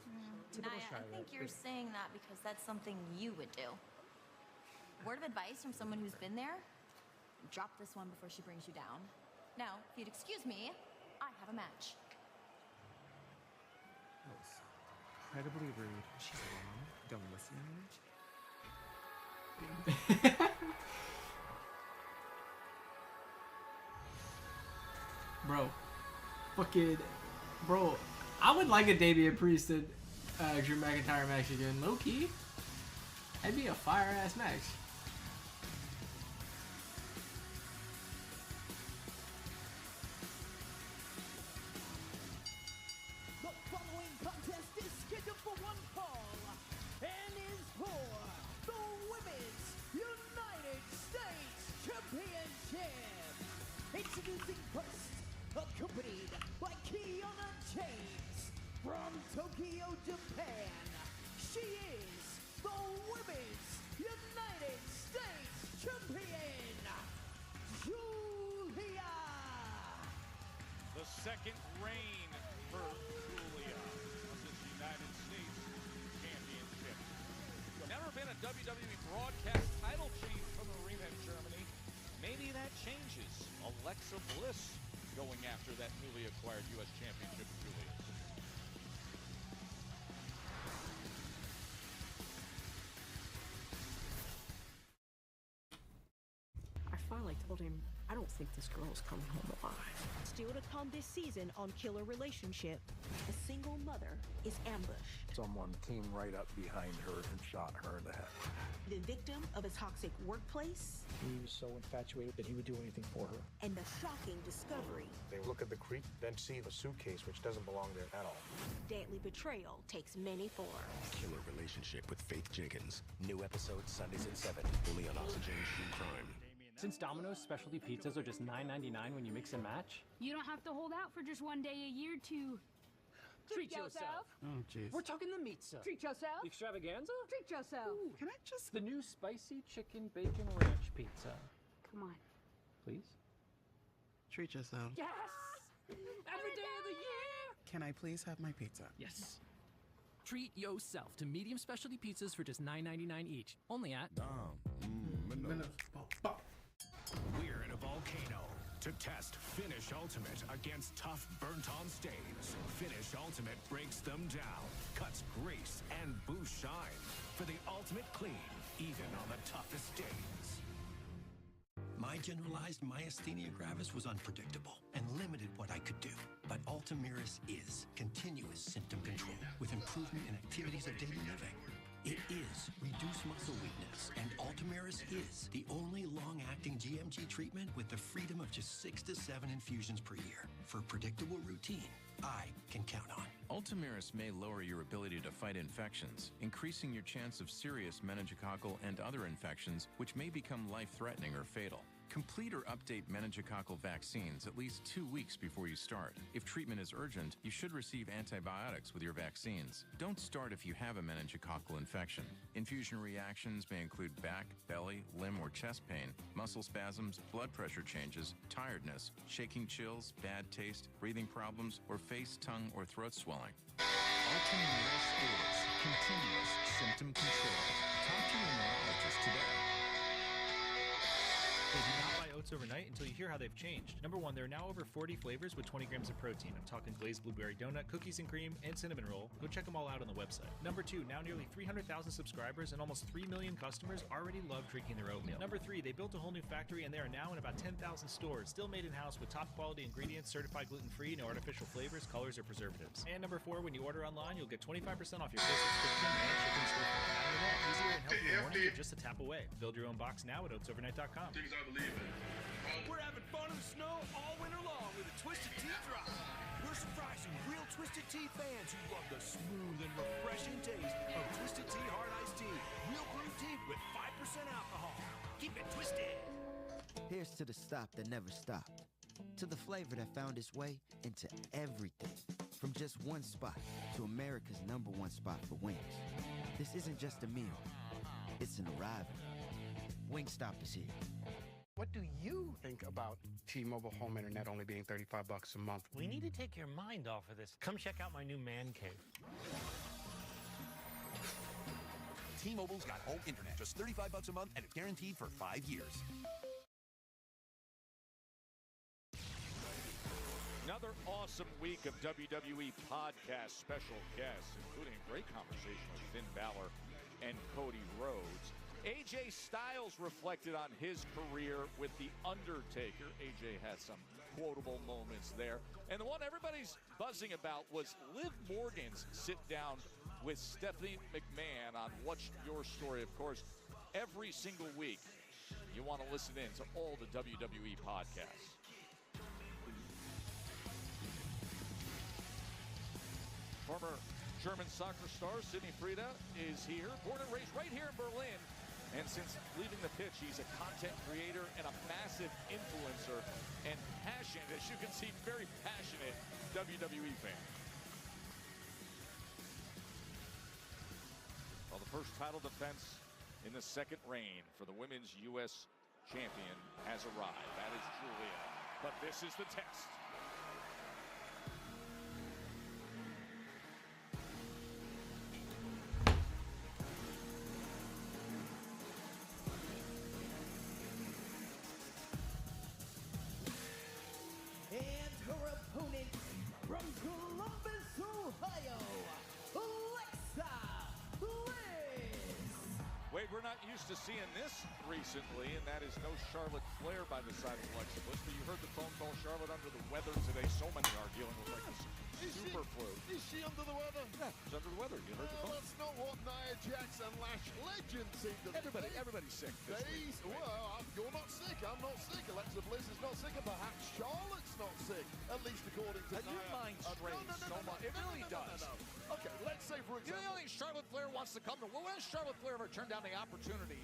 Typical Naya, Charlotte. I think you're saying that because that's something you would do. Word of advice from someone who's been there, drop this one before she brings you down. Now, if you'd excuse me, I have a match. That was incredibly rude. She's wrong. Don't listen to her. Bro, I would like a Damian Priest and Drew McIntyre match again, low key. That'd be a fire ass match. The following contest is scheduled for one fall and is for the Women's United States Championship. Introducing first, accompanied by Kiana James from Tokyo, Japan. She is the Women's United States Champion, Julia. The second reign for Julia of this United States Championship. Never been a WWE broadcast title change from Arena in Germany. Maybe that changes. Alexa Bliss going after that newly acquired U.S. Championship, Julia. I told him, I don't think this girl's coming home alive. Still to come this season on Killer Relationship, a single mother is ambushed. Someone came right up behind her and shot her in the head. The victim of a toxic workplace. He was so infatuated that he would do anything for her. And the shocking discovery. They look at the creek, then see the suitcase, which doesn't belong there at all. Deadly betrayal takes many forms. Killer Relationship with Faith Jenkins. New episode Sundays at 7, only on Oxygen True Crime. Since Domino's specialty pizzas are just $9.99 when you mix and match, you don't have to hold out for just one day a year to treat yourself. Oh, jeez. We're talking the pizza. Treat yourself. The extravaganza? Treat yourself. Ooh, can I just... The new spicy chicken bacon ranch pizza. Come on. Please? Treat yourself. Yes! Every day of the year! Can I please have my pizza? Yes. Treat yourself to medium specialty pizzas for just $9.99 each. Only at We're in a volcano to test Finish Ultimate against tough burnt-on stains. Finish Ultimate breaks them down, cuts grease, and boosts shine for the ultimate clean, even on the toughest stains. My generalized myasthenia gravis was unpredictable and limited what I could do. But Ultomiris is continuous symptom control with improvement in activities of daily living. It is reduced muscle weakness, and Ultomiris is the only long-acting GMG treatment with the freedom of just 6 to 7 infusions per year for a predictable routine I can count on. Ultomiris may lower your ability to fight infections, increasing your chance of serious meningococcal and other infections, which may become life-threatening or fatal. Complete or update meningococcal vaccines at least 2 weeks before you start. If treatment is urgent, you should receive antibiotics with your vaccines. Don't start if you have a meningococcal infection. Infusion reactions may include back, belly, limb, or chest pain, muscle spasms, blood pressure changes, tiredness, shaking chills, bad taste, breathing problems, or face, tongue, or throat swelling. Ultomiris is continuous symptom control. Talk to your neurologist today. They do not buy oats overnight until you hear how they've changed. Number 1, there are now over 40 flavors with 20 grams of protein. I'm talking glazed blueberry donut, cookies and cream, and cinnamon roll. Go check them all out on the website. Number 2, now nearly 300,000 subscribers and almost 3 million customers already love drinking their oatmeal. Number 3, they built a whole new factory and they are now in about 10,000 stores, still made in-house with top quality ingredients, certified gluten-free, no artificial flavors, colors, or preservatives. And number 4, when you order online, you'll get 25% off your first subscription and shipping store. Now you know, easier and healthier morning with just a tap away. Build your own box now at oatsovernight.com. Things I believe in. We're having fun in the snow all winter long with a Twisted Tea drop. We're surprising real Twisted Tea fans who love the smooth and refreshing taste of Twisted Tea Hard Iced Tea. Real brewed tea with 5% alcohol. Keep it twisted. Here's to the stop that never stopped. To the flavor that found its way into everything. From just one spot to America's #1 spot for wings. This isn't just a meal. It's an arrival. Wingstop is here. What do you think about T-Mobile Home Internet only being $35 a month? We need to take your mind off of this. Come check out my new man cave. T-Mobile's got home internet, just $35 a month, and it's guaranteed for 5 years. Another awesome week of WWE podcast special guests, including a great conversation with Finn Balor and Cody Rhodes. AJ Styles reflected on his career with The Undertaker. AJ had some quotable moments there. And the one everybody's buzzing about was Liv Morgan's sit-down with Stephanie McMahon on What's Your Story. Of course, every single week, you want to listen in to all the WWE podcasts. Former German soccer star Sidney Frida is here, born and raised right here in Berlin. And since leaving the pitch, he's a content creator and a massive influencer and passionate, as you can see, very passionate WWE fan. Well, the first title defense in the second reign for the women's U.S. champion has arrived. That is Julia. But this is the test. And her opponent from Columbus, Ohio, Alexa Bliss. Wade, we're not used to seeing this recently, and that is no Charlotte Flair by the side of Alexa Bliss, but you heard the phone call. Charlotte under the weather today. So many are dealing with like this super flu. Is she under the weather? Yeah, she's under the weather. You heard the phone. That's not what Nia Jax and Lash Legend seem to be. Everybody's sick this week. Well, you're not sick. I'm not sick. Alexa Bliss is not sick, and perhaps Charlotte's not sick, at least according to Nia. Your mind strains so much. It really does. Okay, let's say for example. You don't think Charlotte Flair wants to come to? Well, when has Charlotte Flair ever turned down the opportunity?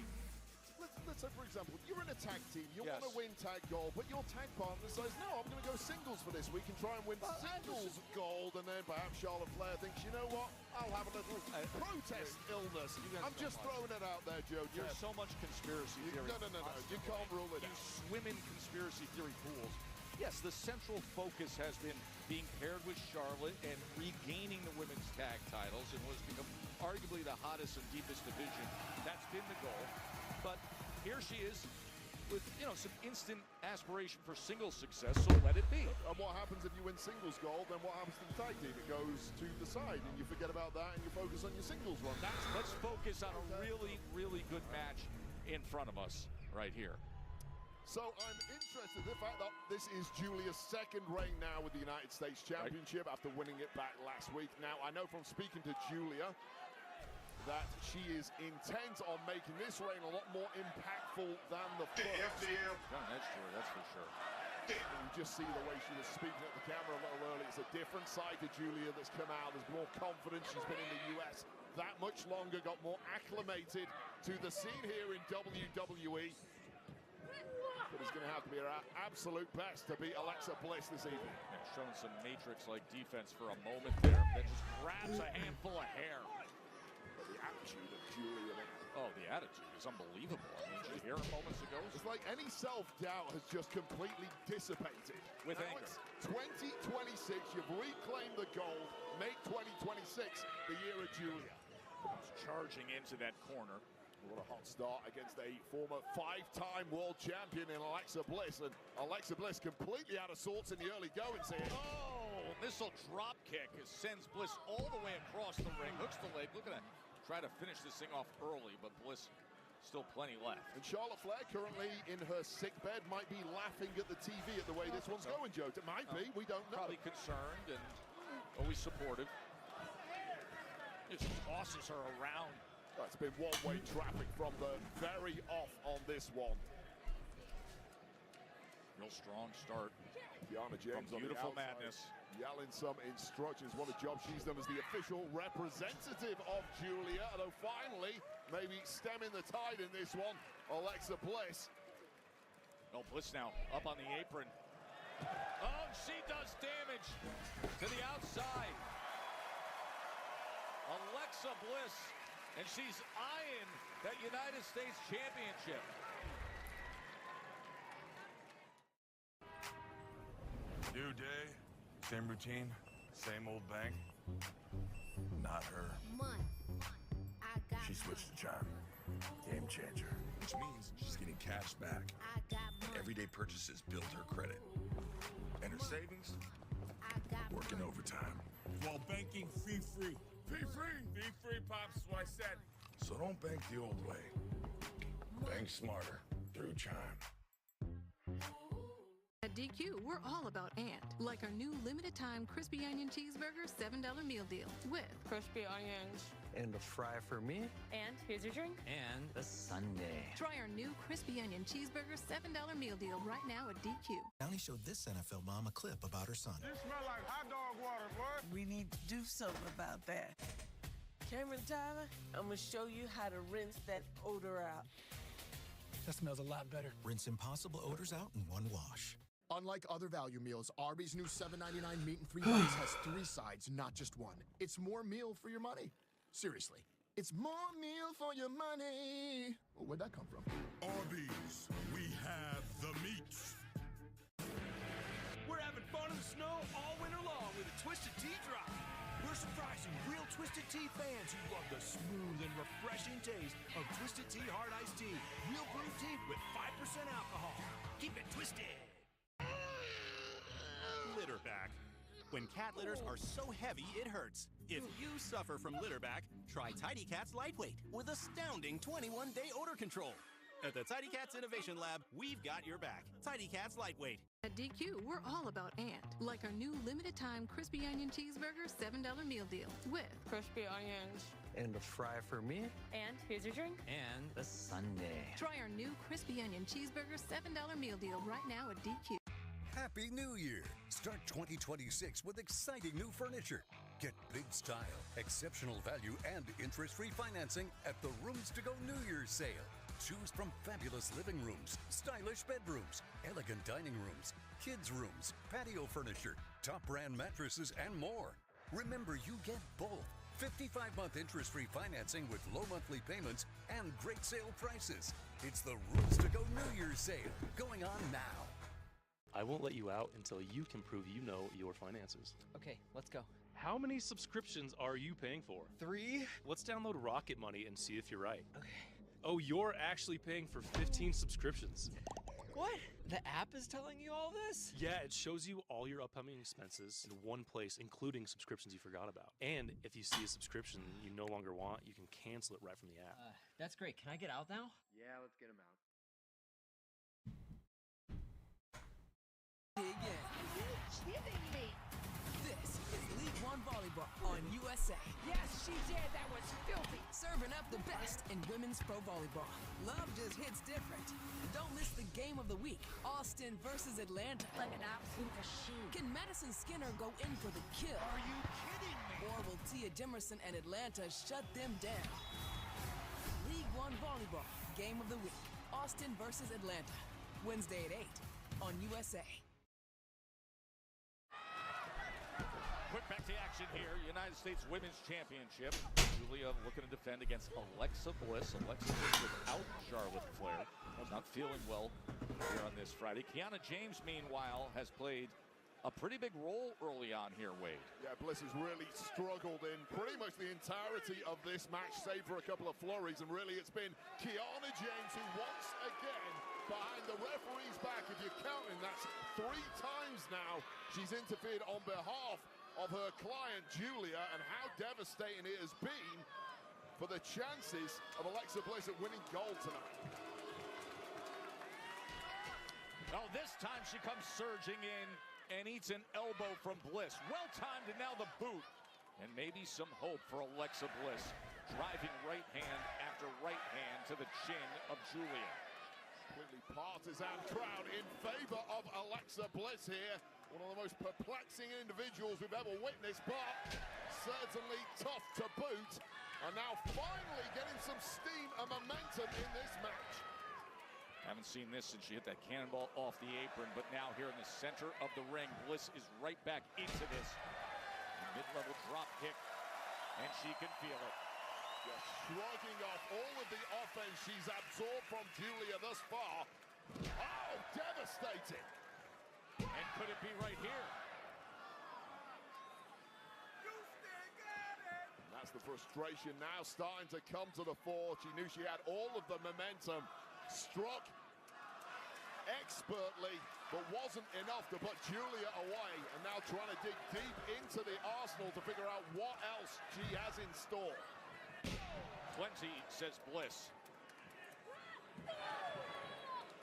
Let's say, for example, you're in a tag team, you want to win tag gold, but your tag partner says, no, I'm going to go singles for this week and try and win singles gold, and then perhaps Charlotte Flair thinks, you know what, I'll have a little protest illness. I'm just throwing it out there, Joe. There's so much conspiracy theory. No, you can't rule it out. You swim in conspiracy theory pools. Yes, the central focus has been being paired with Charlotte and regaining the women's tag titles in what's become arguably the hottest and deepest division. That's been the goal. But here she is with, some instant aspiration for singles success, so let it be. And what happens if you win singles gold, then what happens to the tag team? It goes to the side, and you forget about that, and you focus on your singles run. Let's focus on a really, really good match in front of us right here. So I'm interested in the fact that this is Julia's second reign now with the United States Championship after winning it back last week. Now, I know from speaking to Julia that she is intent on making this reign a lot more impactful than the first. That's true, that's for sure. You just see the way she was speaking at the camera a little earlier. It's a different side to Julia that's come out. There's more confidence. She's been in the US that much longer, got more acclimated to the scene here in WWE. But it's going to have to be her absolute best to beat Alexa Bliss this evening. And showing some Matrix-like defense for a moment there. That just grabs a handful of hair. But the attitude of Julia. Oh, the attitude is unbelievable. I mean, did you hear it moments ago? It's like any self-doubt has just completely dissipated. With now anger. It's 2026. You've reclaimed the gold. Make 2026 the year of Julia. Charging into that corner. What a hot start against a former 5-time world champion in Alexa Bliss. And Alexa Bliss completely out of sorts in the early goings here. Oh, missile drop kick sends Bliss all the way across the ring. Hooks the leg. Look at that. Try to finish this thing off early, but Bliss still plenty left. And Charlotte Flair currently in her sick bed might be laughing at the TV at the way this one's going, Joe. It might be. We don't know. Probably concerned and always supportive. Just tosses her around. It's been one-way traffic from the very off on this one. Real strong start. Kiana James from Beautiful Madness. Yelling some instructions. What a job she's done as the official representative of Julia. Although finally, maybe stemming the tide in this one, Alexa Bliss. Oh, Bliss now up on the apron. Oh, she does damage to the outside. Alexa Bliss. And she's eyeing that United States Championship. New day, same routine, same old bank. Not her. She switched to Chime. Game changer. Which means she's getting cash back. Everyday purchases build her credit. And her savings? Working overtime. While banking fee-free. Fee-free! Fee-free, Pops, is what I said. So don't bank the old way. Bank smarter through Chime. At DQ, we're all about and. Like our new limited-time crispy onion cheeseburger $7 meal deal with crispy onions. And a fry for me. And here's your drink. And a sundae. Try our new crispy onion cheeseburger $7 meal deal right now at DQ. Downey showed this NFL mom a clip about her son. You smell like hot dog water, boy. We need to do something about that. Cameron Tyler, I'm going to show you how to rinse that odor out. That smells a lot better. Rinse impossible odors out in one wash. Unlike other value meals, Arby's new $7.99 meat and 3 bites has 3 sides, not just one. It's more meal for your money. Seriously, it's more meal for your money. Well, where'd that come from? Arby's, we have the meats. We're having fun in the snow all winter long with a Twisted Tea drop. We're surprising real Twisted Tea fans who love the smooth and refreshing taste of Twisted Tea Hard Iced Tea. Real brewed tea with 5% alcohol. Keep it twisted. Litter back. When cat litters are so heavy, it hurts. If you suffer from litter back, try Tidy Cat's Lightweight with astounding 21-day odor control. At the Tidy Cats Innovation Lab, we've got your back. Tidy Cats Lightweight. At DQ, we're all about and, like our new limited-time crispy onion cheeseburger $7 meal deal with crispy onions. And a fry for me. And here's your drink. And the sundae. Try our new crispy onion cheeseburger $7 meal deal right now at DQ. Happy New Year! Start 2026 with exciting new furniture. Get big style, exceptional value, and interest-free financing at the Rooms to Go New Year's sale. Choose from fabulous living rooms, stylish bedrooms, elegant dining rooms, kids' rooms, patio furniture, top brand mattresses, and more. Remember, you get both 55-month interest-free financing with low monthly payments and great sale prices. It's the Rooms to Go New Year's sale going on now. I won't let you out until you can prove you know your finances. Okay, let's go. How many subscriptions are you paying for? 3. Let's download Rocket Money and see if you're right. Okay. Oh, you're actually paying for 15 subscriptions. What? The app is telling you all this? Yeah, it shows you all your upcoming expenses in one place, including subscriptions you forgot about. And if you see a subscription you no longer want, you can cancel it right from the app. That's great. Can I get out now? Yeah, let's get him out. Again. Are you kidding me? This is League One Volleyball on USA. Yes, she did. That was filthy. Serving up the best in women's pro volleyball. Love just hits different. Don't miss the game of the week. Austin versus Atlanta. Like an absolute machine. Can Madison Skinner go in for the kill? Are you kidding me? Or will Tia Dimerson and Atlanta shut them down? League One Volleyball. Game of the week. Austin versus Atlanta. Wednesday at 8 on USA. Quick back to action here. United States Women's Championship. Julia looking to defend against Alexa Bliss. Alexa Bliss without Charlotte Flair. Not feeling well here on this Friday. Kiana James, meanwhile, has played a pretty big role early on here, Wade. Yeah, Bliss has really struggled in pretty much the entirety of this match, save for a couple of flurries. And really, it's been Kiana James who once again behind the referee's back. If you're counting, that's 3 times now she's interfered on behalf of her client Julia, and how devastating it has been for the chances of Alexa Bliss at winning gold tonight. Oh, this time she comes surging in and eats an elbow from Bliss. Well timed, and now the boot. And maybe some hope for Alexa Bliss. Driving right hand after right hand to the chin of Julia. Completely partisan crowd in favor of Alexa Bliss here. One of the most perplexing individuals we've ever witnessed, but certainly tough to boot. And now finally getting some steam and momentum in this match. Haven't seen this since she hit that cannonball off the apron, but now here in the center of the ring, Bliss is right back into this. Mid-level drop kick, and she can feel it. Just shrugging off all of the offense she's absorbed from Julia thus far. Oh, devastating. And could it be right here? And that's the frustration now starting to come to the fore. She knew she had all of the momentum. Struck expertly, but wasn't enough to put Julia away. And now trying to dig deep into the arsenal to figure out what else she has in store. 20, says Bliss.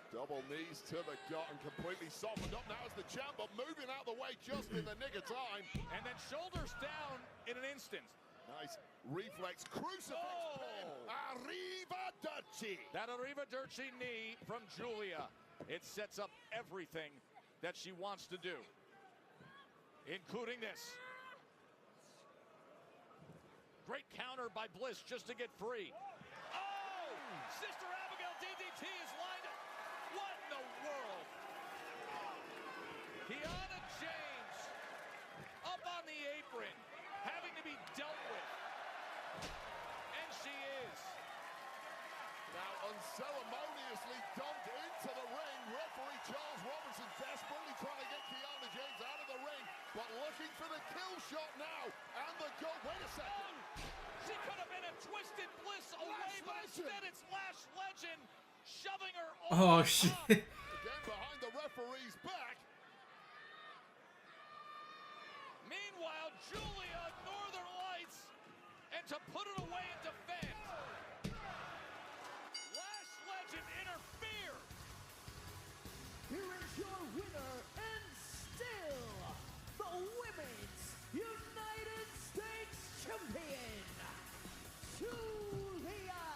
Double knees to the gut and completely softened up now as the champ, but moving out the way just in the nick of time. And then shoulders down in an instant. Nice reflex crucifix pin. Arrivederci. That Arrivederci knee from Julia. It sets up everything that she wants to do, including this. Great counter by Bliss just to get free. Oh! Sister Abigail DDT is lined up. What in the world? Kiana James up on the apron, having to be dealt with. And she is. Now unceremoniously dumped into the ring. Referee Charles Robinson desperately trying to get Kiana James out of the ring, but looking for the kill shot now. And the goal. Wait a second. She could have been a Twisted Bliss away, but instead it's Lash Legend shoving her Oh shit. Again behind the referee's back. Meanwhile, Julia, Northern Lights, and to put it away and defend. Lash Legend in her here is your winner and still the Women's United States Champion, Julia.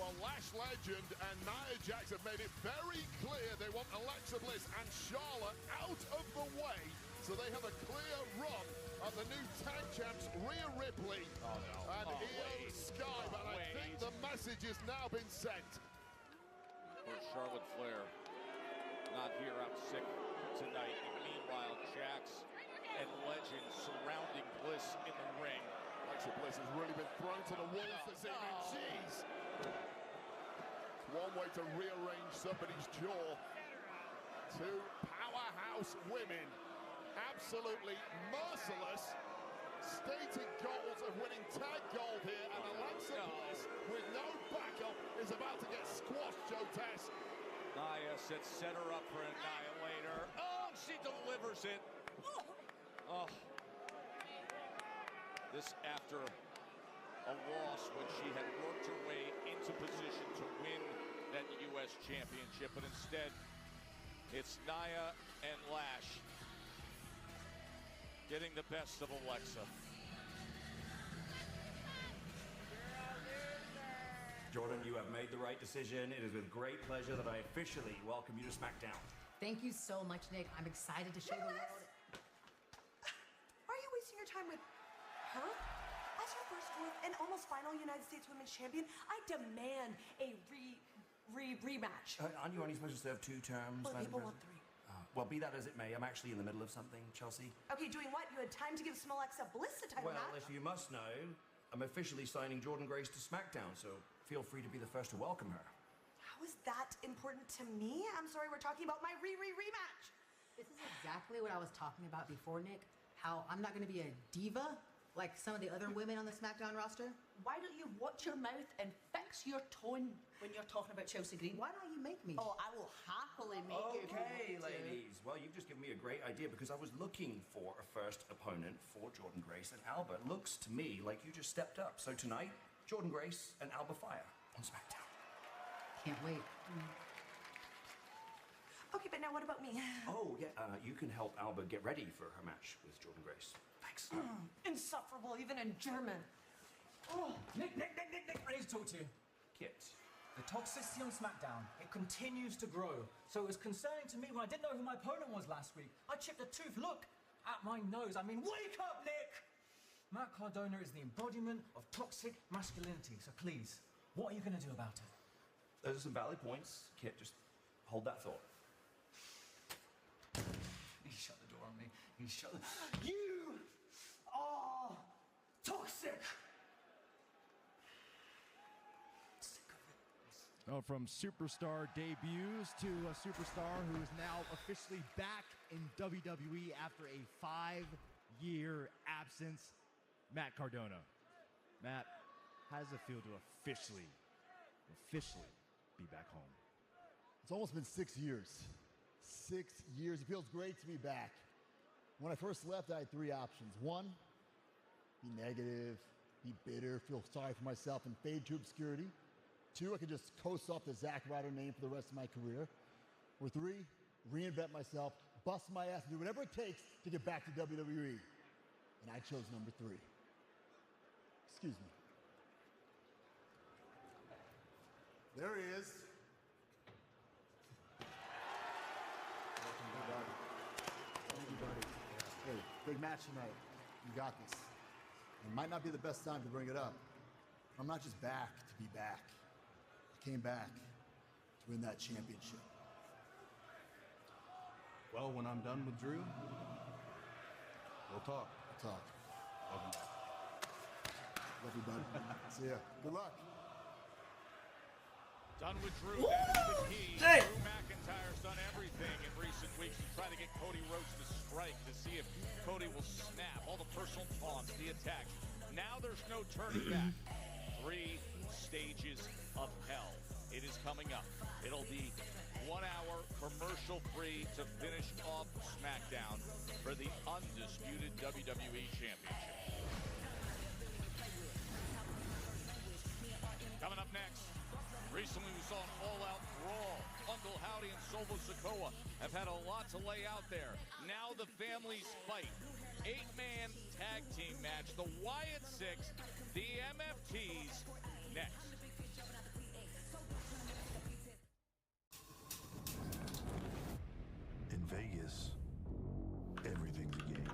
Well, Lash legend and Nia Jax have made it very clear they want Alexa Bliss and Charlotte out of the way, so they have a clear run at the new tag champs, Rhea Ripley and Io Sky. But I think the message has now been sent. For Charlotte Flair, not here, out sick tonight. And meanwhile, Jax and Legend surrounding Bliss in the ring. Alexa Bliss has really been thrown to the wolves this evening. Jeez. It's one way to rearrange somebody's jaw. Two powerhouse women, absolutely merciless, stated goals of winning tag gold here, and Alexa Bliss, with no backup, is about to get squashed, Joe Tess. Nia set her up for an annihilator. Oh, she delivers it. Oh. This after a loss when she had worked her way into position to win that U.S. championship, but instead, it's Nia and Lash getting the best of Alexa. Jordan, you have made the right decision. It is with great pleasure that I officially welcome you to Smackdown. Thank you so much, Nick. I'm excited to show the world. Are you wasting your time with her? As your first fourth and almost final United States Women's Champion, I demand a rematch. Aren't you only supposed to serve 2 terms? Well, people want 3. Well, be that as it may, I'm actually in the middle of something, Chelsea. Okay, doing what? You had time to give some Alexa Bliss a title Well, match? if you must know, I'm officially signing Jordan Grace to Smackdown, so feel free to be the first to welcome her. How is that important to me? I'm sorry, we're talking about my rematch. This is exactly what I was talking about before, Nick. How I'm not going to be a diva like some of the other women on the SmackDown roster. Why don't you watch your mouth and fix your tone when you're talking about Chelsea Green? Why don't you make me? Oh, I will happily make you. Okay, ladies. Well, you've just given me a great idea because I was looking for a first opponent for Jordan Grace and Alba. Looks to me like you just stepped up. So tonight, Jordan Grace and Alba Fire on SmackDown. Can't wait. Okay, but now what about me? Oh, yeah, you can help Alba get ready for her match with Jordan Grace. Thanks. Insufferable, even in German. Oh, Nick, I need to talk to you. Kit. The toxicity on SmackDown, it continues to grow. So it was concerning to me when I didn't know who my opponent was last week. I chipped a tooth. Look at my nose. I mean, wake up, Nick! Matt Cardona is the embodiment of toxic masculinity. So please, what are you going to do about it? Those are some valid points. Kit, just hold that thought. He shut the door on me. He shut the... You are toxic! Oh, from superstar debuts to a superstar who is now officially back in WWE after a 5-year absence, Matt Cardona. Matt, how does it feel to officially be back home? It's almost been 6 years. 6 years. It feels great to be back. When I first left, I had 3 options. 1, be negative, be bitter, feel sorry for myself, and fade to obscurity. 2, I could just coast off the Zack Ryder name for the rest of my career. Or 3, reinvent myself, bust my ass, and do whatever it takes to get back to WWE. And I chose number 3. Excuse me. There he is. Thank you, buddy. Hey, big match tonight. You got this. It might not be the best time to bring it up. I'm not just back to be back. I came back to win that championship. Well, when I'm done with Drew, we'll talk. We'll talk. Welcome back. Love you, buddy. See ya. Good luck. Done with Drew, that is the key. Drew McIntyre's done everything in recent weeks to try to get Cody Rhodes to strike, to see if Cody will snap. All the personal taunts, the attacks. Now there's no turning back. 3 stages of hell. It is coming up. It'll be 1 hour commercial-free to finish off SmackDown for the undisputed WWE Championship. Coming up next, recently we saw an all-out brawl Uncle Howdy and Solo Sikoa have had a lot to lay out there. Now the families fight. 8-man tag team match. The Wyatt Six, the MFTs, next. In Vegas, everything's a game.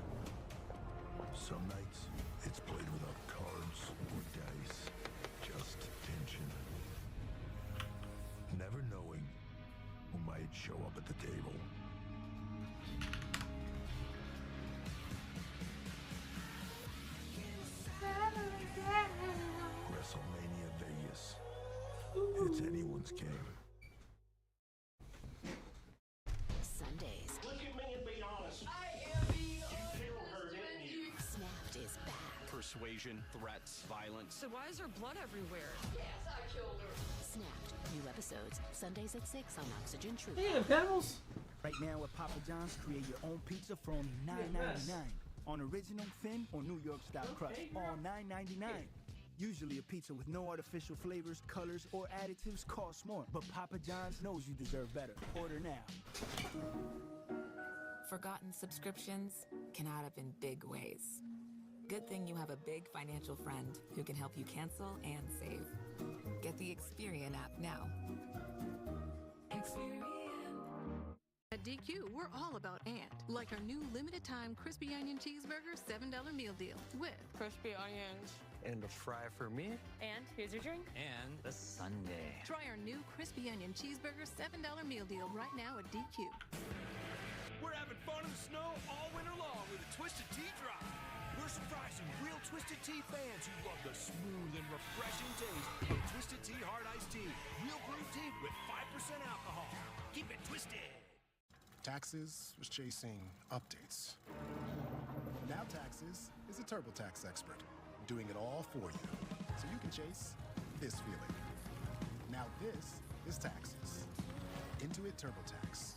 Some nights, it's played without cards or dice, just tension. Never knowing who might show up at the table. WrestleMania Vegas. It's anyone's game. Sundays. Look at me and be honest. I am the Snapped is back. Persuasion, threats, violence. So why is there blood everywhere? Yes, I killed her. Snapped. New episodes Sundays at 6 on Oxygen Truth. Hey, Pebbles. Right now at Papa John's, create your own pizza for only $9.99. On original, thin, or New York style crust, all $9.99. Usually a pizza with no artificial flavors, colors, or additives costs more. But Papa John's knows you deserve better. Order now. Forgotten subscriptions can add up in big ways. Good thing you have a big financial friend who can help you cancel and save. Get the Experian app now. Experian. At DQ, we're all about and. Like our new limited-time crispy onion cheeseburger $7 meal deal with crispy onions. And a fry for me. And here's your drink. And the sundae. Try our new crispy onion cheeseburger $7 meal deal right now at DQ. We're having fun in the snow all winter long with a Twisted Tea drop. We're surprising real Twisted Tea fans who love the smooth and refreshing taste of Twisted Tea Hard Iced Tea. Real brewed tea with 5% alcohol. Keep it twisted. Taxes was chasing updates. Now Taxes is a TurboTax expert, doing it all for you, so you can chase this feeling. Now this is Taxes. Intuit TurboTax.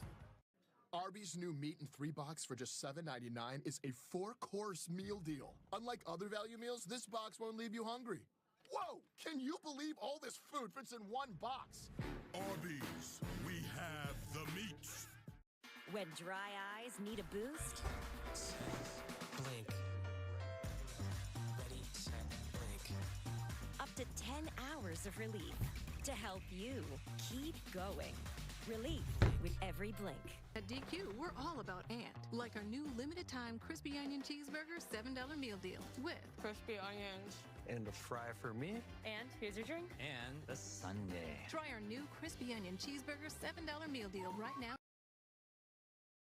Arby's new meat and 3-box for just $7.99 is a 4-course meal deal. Unlike other value meals, this box won't leave you hungry. Whoa! Can you believe all this food fits in one box? Arby's, we have the meat. When dry eyes need a boost, Blink. Ready, set, blink. up to 10 hours of relief to help you keep going. Relief with every blink. At DQ, we're all about and. Like our new limited-time crispy onion cheeseburger $7 meal deal with crispy onions. And a fry for me. And here's your drink. And the sundae. Try our new crispy onion cheeseburger $7 meal deal right now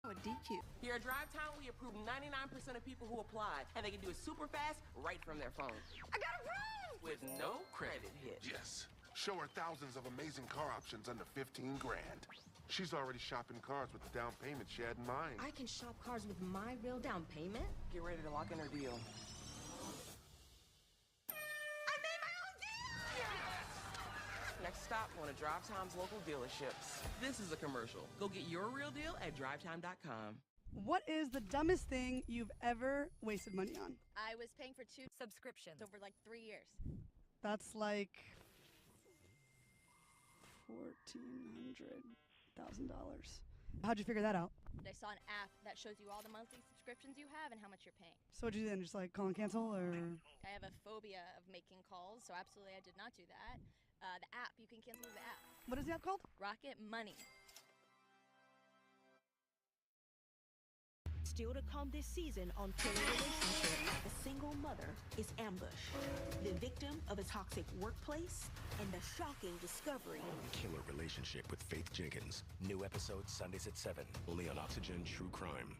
at DQ. Here at Drive Time, we approve 99% of people who apply, and they can do it super fast right from their phone. I got approved! With no credit hit. Yes. Show her thousands of amazing car options under 15 grand. She's already shopping cars with the down payment she had in mind. I can shop cars with my real down payment? Get ready to lock in her deal. I made my own deal! Yes! Next stop, one of Drive Time's local dealerships. This is a commercial. Go get your real deal at drivetime.com. What is the dumbest thing you've ever wasted money on? I was paying for 2 subscriptions over like 3 years. That's like $1,000. How'd you figure that out? I saw an app that shows you all the monthly subscriptions you have and how much you're paying. So what'd you do then? Just like call and cancel, or? I have a phobia of making calls, so absolutely I did not do that. The app, you can cancel the app. What is the app called? Rocket Money. Still to come this season on Killer Relationship, a single mother is ambushed, the victim of a toxic workplace, and the shocking discovery. Killer Relationship with Faith Jenkins. New episode Sundays at 7, only on Oxygen True Crime.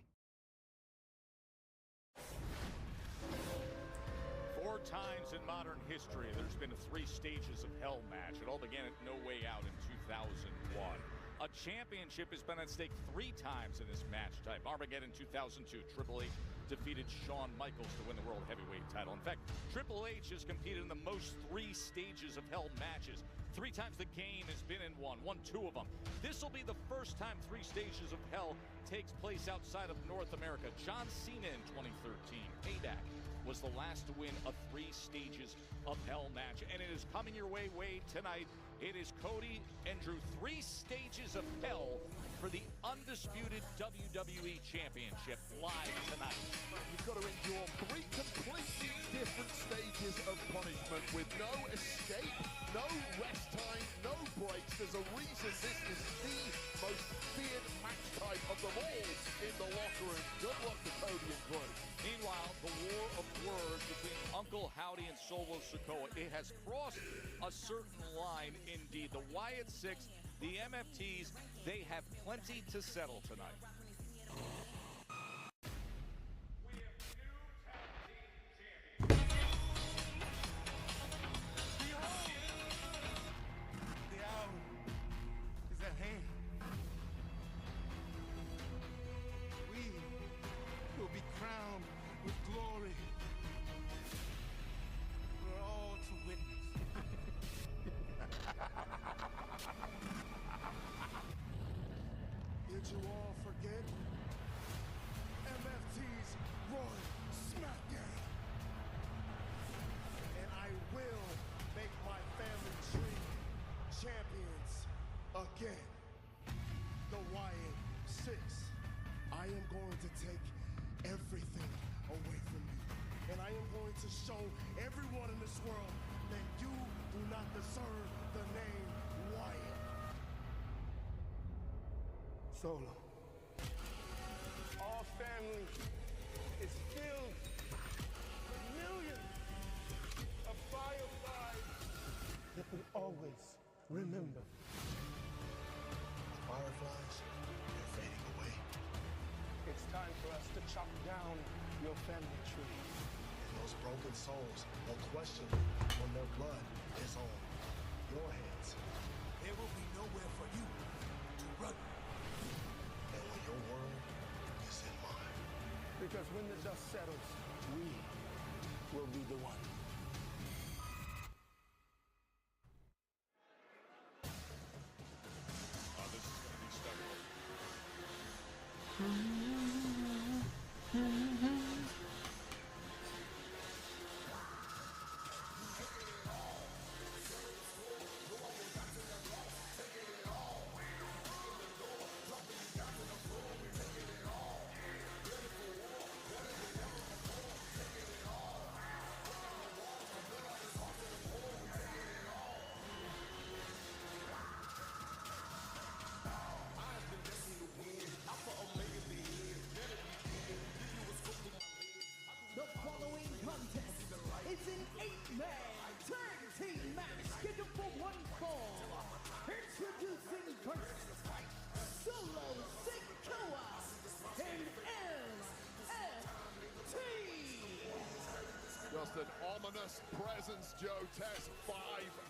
4 times in modern history, there's been a 3 stages of hell match. It all began at No Way Out in 2001. A championship has been at stake 3 times in this match type. Armageddon 2002, Triple H defeated Shawn Michaels to win the World Heavyweight title. In fact, Triple H has competed in the most 3 stages of hell matches. 3 times the game has been in one, won 2 of them. This will be the first time 3 stages of hell takes place outside of North America. John Cena in 2013, Payback, was the last to win a 3 stages of hell match. And it is coming your way tonight It is Cody and Drew. 3 stages of hell for the undisputed WWE Championship live tonight. You've got to endure 3 completely different stages of punishment with no escape, no rest time, no breaks. There's a reason this is the most feared match type of them all in the locker room. Good luck to Cody and Drew. Meanwhile, the war of words between Uncle Howdy and Solo Sikoa, it has crossed a certain line indeed. The Wyatt Six, the MFTs, they have plenty to settle tonight. Did you all forget? MFT's Royal Smackdown. And I will make my family tree champions again. The Wyatt Six. I am going to take everything away from you. And I am going to show everyone in this world that you do not deserve the name Wyatt. Solo. Our family is filled with millions of fireflies that will always remember. Fireflies, they're fading away. It's time for us to chop down your family tree. And those broken souls will question when their blood is on your hands. There will be nowhere for you to run. And when your world is in mine. Because when the dust settles, we will be the one. This is going to be special. The following contest is an 8-man tag team match scheduled for 1 fall. Introducing first, Solo Sikoa and MFT. Just an ominous presence, Joe Tess. 5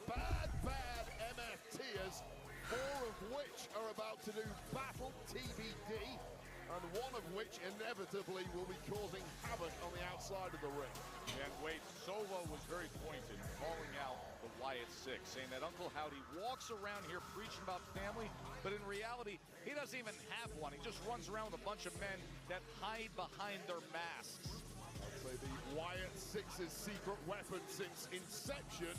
bad MFTers, 4 of which are about to do Battle TBD, and 1 of which inevitably will be causing havoc on the outside of the ring. And wait, Solo was very pointed, calling out the Wyatt Six, saying that Uncle Howdy walks around here preaching about family, but in reality, he doesn't even have one. He just runs around with a bunch of men that hide behind their masks. I'd say the Wyatt Six's secret weapon since inception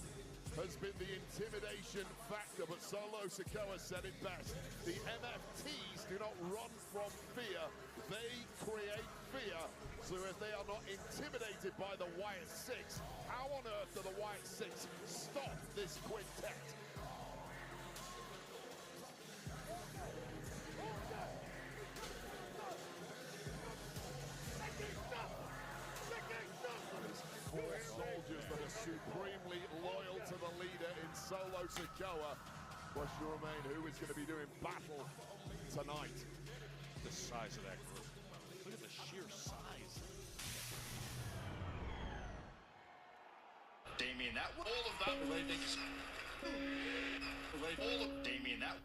has been the intimidation factor, but Solo Sikoa said it best. The MFTs do not run from fear, they create fear. So if they are not intimidated by the Wyatt Six, how on earth do the Wyatt Six stop this quintet? Four soldiers that are supremely loyal to the leader in Solo Sikoa. Question remain, who is going to be doing battle tonight? The size of that group. Look at the sheer size. Damien, that all of that related. All of Damien, that.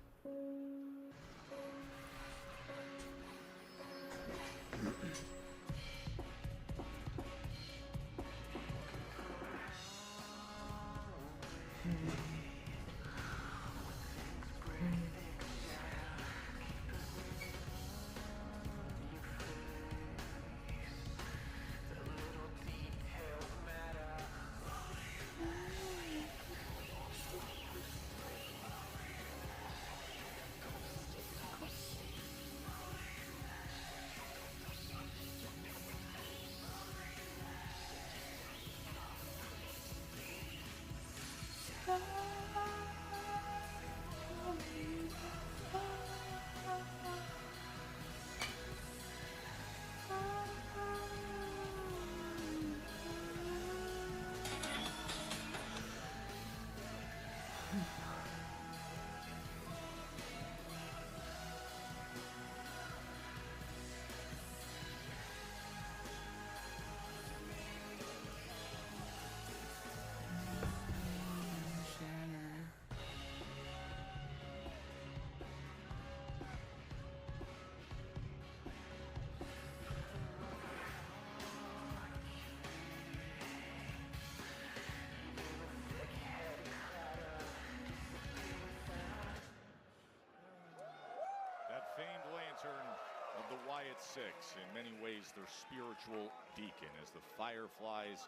Six, in many ways their spiritual deacon, as the Fireflies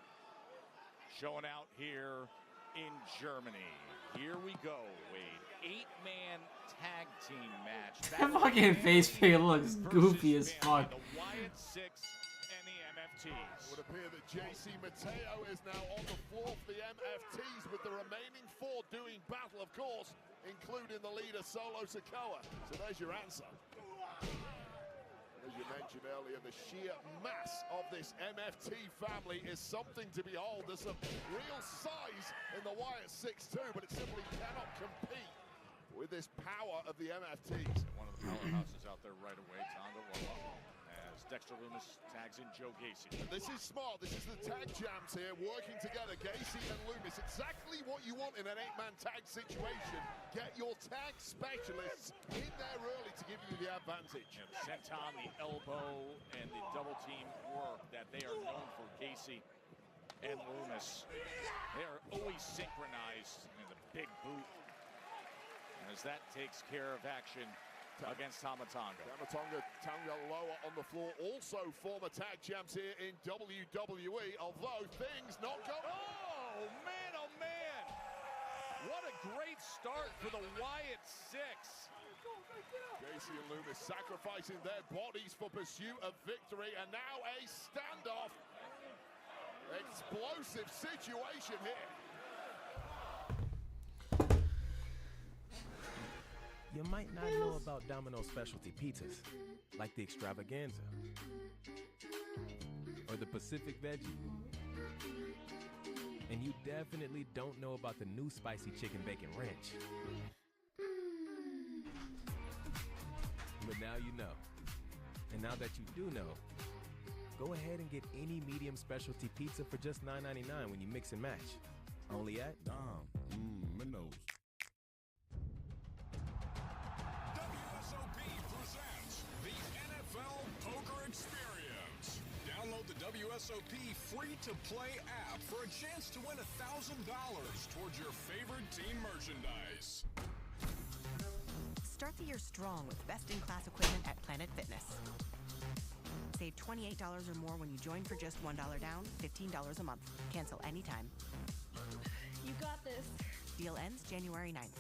showing out here in Germany. Here we go, Wade. 8-man tag team match. That fucking face paint looks goofy as fuck. The Wyatt Six and the MFTs. It would appear that JC Mateo is now on the floor for the MFTs, with the remaining 4 doing battle, of course, including the leader Solo Sikoa. So there's your answer. As you mentioned earlier, the sheer mass of this MFT family is something to behold. There's some real size in the Wyatt 6-2, but it simply cannot compete with this power of the MFTs. One of the powerhouses out there right away, Tonga Loa, as Dexter Lumis tags in Joe Gacy. This is smart. This is the tag jams here, working together, Gacy and Lumis. Exactly what you want in an 8-man tag situation. Get your tag specialists in there early to give you the advantage. Yeah, the senton, the elbow, and the double team work that they are known for, Gacy and Lumis. They are always synchronized in the big boot, as that takes care of action against Tama Tonga. Tonga Loa on the floor, also former tag champs here in WWE, although things not going. Oh man, what a great start for the Wyatt Six. Gacy and Lumis sacrificing their bodies for pursuit of victory, and now a standoff. Explosive situation here. You might not know about Domino's specialty pizzas, like the Extravaganza or the Pacific Veggie. And you definitely don't know about the new spicy chicken bacon ranch. But now you know. And now that you do know, go ahead and get any medium specialty pizza for just $9.99 when you mix and match. Only at Dom. Minos. Poker Experience. Download the WSOP free-to-play app for a chance to win $1,000 towards your favorite team merchandise. Start the year strong with best-in-class equipment at Planet Fitness. Save $28 or more when you join for just $1 down, $15 a month. Cancel anytime. You got this. Deal ends January 9th.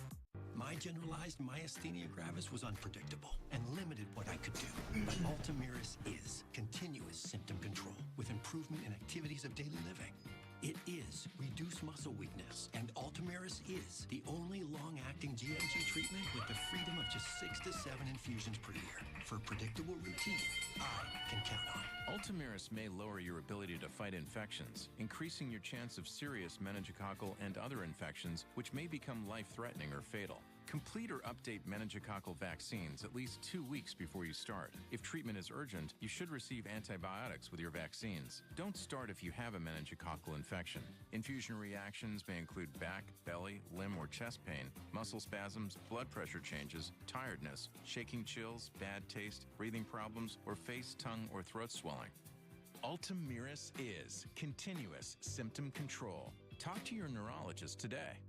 My generalized myasthenia gravis was unpredictable and limited what I could do. But Ultomiris is continuous symptom control with improvement in activities of daily living. It is reduced muscle weakness, and Ultomiris is the only long-acting GMG treatment with the freedom of just 6 to 7 infusions per year. For a predictable routine, I can count on. Ultomiris may lower your ability to fight infections, increasing your chance of serious meningococcal and other infections, which may become life-threatening or fatal. Complete or update meningococcal vaccines at least 2 weeks before you start. If treatment is urgent, you should receive antibiotics with your vaccines. Don't start if you have a meningococcal infection. Infusion reactions may include back, belly, limb, or chest pain, muscle spasms, blood pressure changes, tiredness, shaking chills, bad taste, breathing problems, or face, tongue, or throat swelling. Ultomiris is continuous symptom control. Talk to your neurologist today.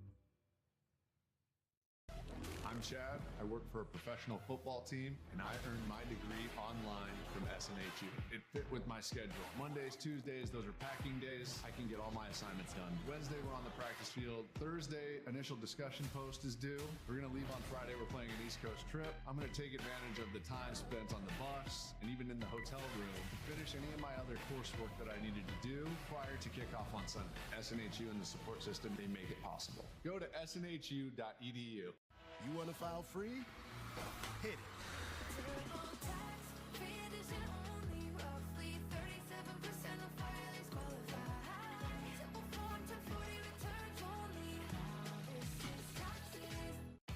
I'm Chad. I work for a professional football team, and I earned my degree online from SNHU. It fit with my schedule. Mondays, Tuesdays, those are packing days. I can get all my assignments done. Wednesday, we're on the practice field. Thursday, initial discussion post is due. We're going to leave on Friday. We're playing an East Coast trip. I'm going to take advantage of the time spent on the bus and even in the hotel room to finish any of my other coursework that I needed to do prior to kickoff on Sunday. SNHU and the support system, they make it possible. Go to snhu.edu. You want to file free? Hit it.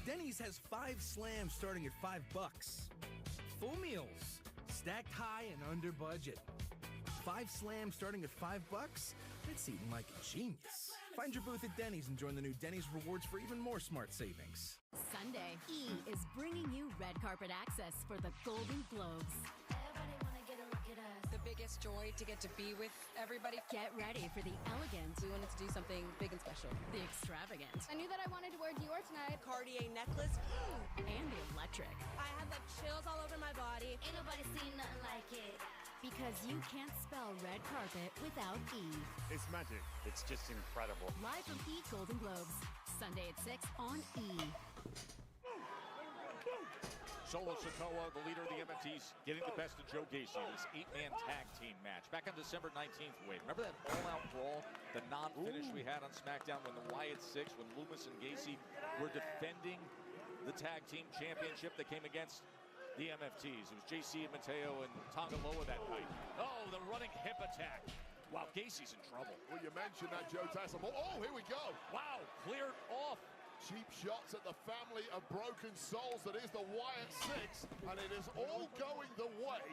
Denny's has 5 slams starting at $5. Full meals, stacked high and under budget. 5 slams starting at $5? That's eating like a genius. Find your booth at Denny's and join the new Denny's Rewards for even more smart savings. Sunday, E is bringing you red carpet access for the Golden Globes. Everybody wanna get a look at us. The big biggest joy to get to be with everybody. Get ready for the elegant. We wanted to do something big and special. The extravagant. I knew that I wanted to wear Dior tonight. Cartier necklace. And the electric. I had like chills all over my body. Ain't nobody seen nothing like it. Because you can't spell red carpet without E. It's magic. It's just incredible. Live from E! Golden Globes. Sunday at 6 on E! Solo Sikoa, the leader of the MFTs, getting the best of Joe Gacy in this 8-man tag team match. Back on December 19th, Wade. Remember that all-out brawl, the non-finish we had on Smackdown when the Wyatt Six, when Loomis and Gacy were defending the tag team championship that came against the MFTs. It was JC and Mateo and Tonga Loa that night. Oh, the running hip attack. Wow, Gacy's in trouble. Well, you mentioned that, Joe Tassim. Oh, here we go. Wow, cleared off. Cheap shots at the family of broken souls that is the Wyatt Six, and it is all going the way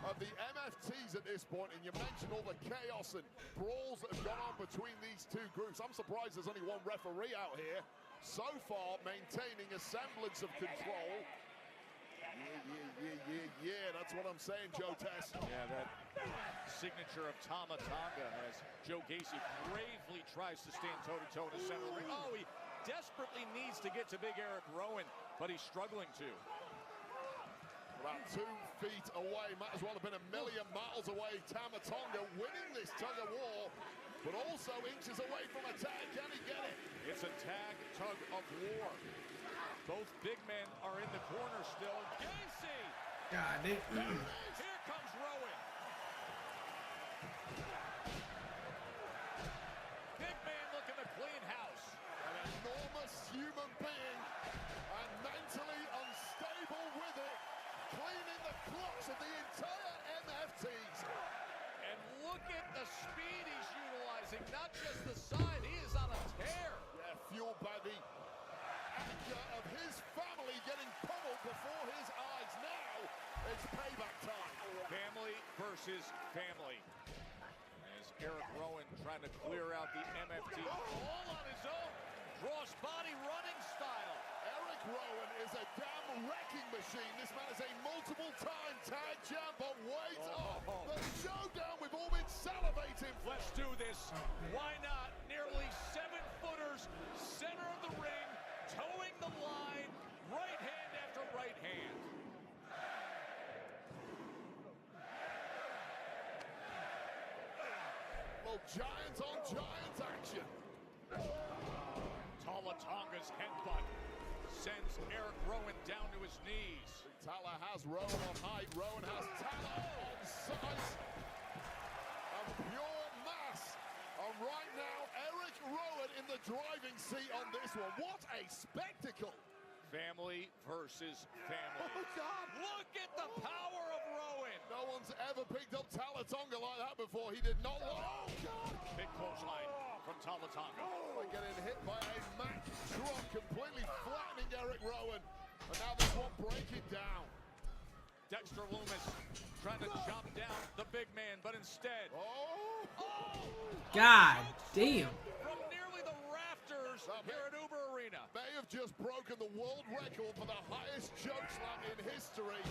of the MFTs at this point. And you mentioned all the chaos and brawls that have gone on between these two groups. I'm surprised there's only one referee out here so far, maintaining a semblance of control. Yeah, that's what I'm saying, Joe Tess. Yeah, that signature of Tama Tonga as Joe Gacy bravely tries to stand toe-to-toe in the center of the ring. Oh, he desperately needs to get to Big Eric Rowan, but he's struggling to. About 2 feet away, might as well have been a million miles away. Tama Tonga winning this tug-of-war, but also inches away from a tag. Can he get it? It's a tag tug-of-war. Both big men are in the corner still. Gacy! God, Here comes Rowan. Big man looking to clean house. An enormous human being and mentally unstable with it, cleaning the clocks of the entire MFTs. And look at the speed he's utilizing, not just the side, he is on a tear. Yeah, fueled by the anger of his family getting pummeled before his eyes. Now it's payback time. Family versus family. As Eric Rowan trying to clear out the MFT all on his own. Crossbody running style. Eric Rowan is a damn wrecking machine. This man is a multiple-time tag champ, but wait up. The showdown we've all been salivating for. Let's do this. Why not? Nearly 7-footers, center of the ring, towing the line, right hand after right hand. Well, giants on giants action. Tala Tonga's headbutt sends Eric Rowan down to his knees. Tala has Rowan on height. Rowan has Tala on size. And pure mass. And right now, Eric Rowan in the driving seat on this one. What a spectacle. Family versus family. Oh, God. Look at the power of Rowan. No one's ever picked up Tala Tonga like that before. He did not want. Oh, God. Big clothesline from Tala Tonga. Oh, getting hit by a Mack truck, completely flattening Eric Rowan. And now this one breaking down. Dexter Loomis trying to chop down the big man, but instead. God damn. From nearly the rafters here at Uber Arena. May have just broken the world record for the highest choke slam in history.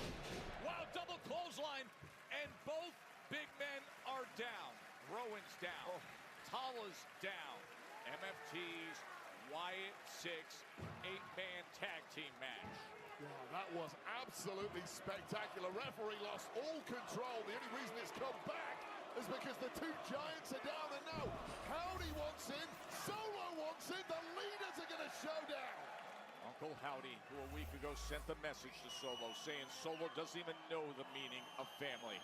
Wow, double clothesline, and both big men are down. Rowan's down. Tala's down. MFT's Wyatt Six 8-man tag team match. Wow, that was absolutely spectacular. Referee lost all control. The only reason it's come back is because the two giants are down. And now Howdy wants in, Solo wants in. The leaders are going to show down. Uncle Howdy, who a week ago sent the message to Solo saying Solo doesn't even know the meaning of family.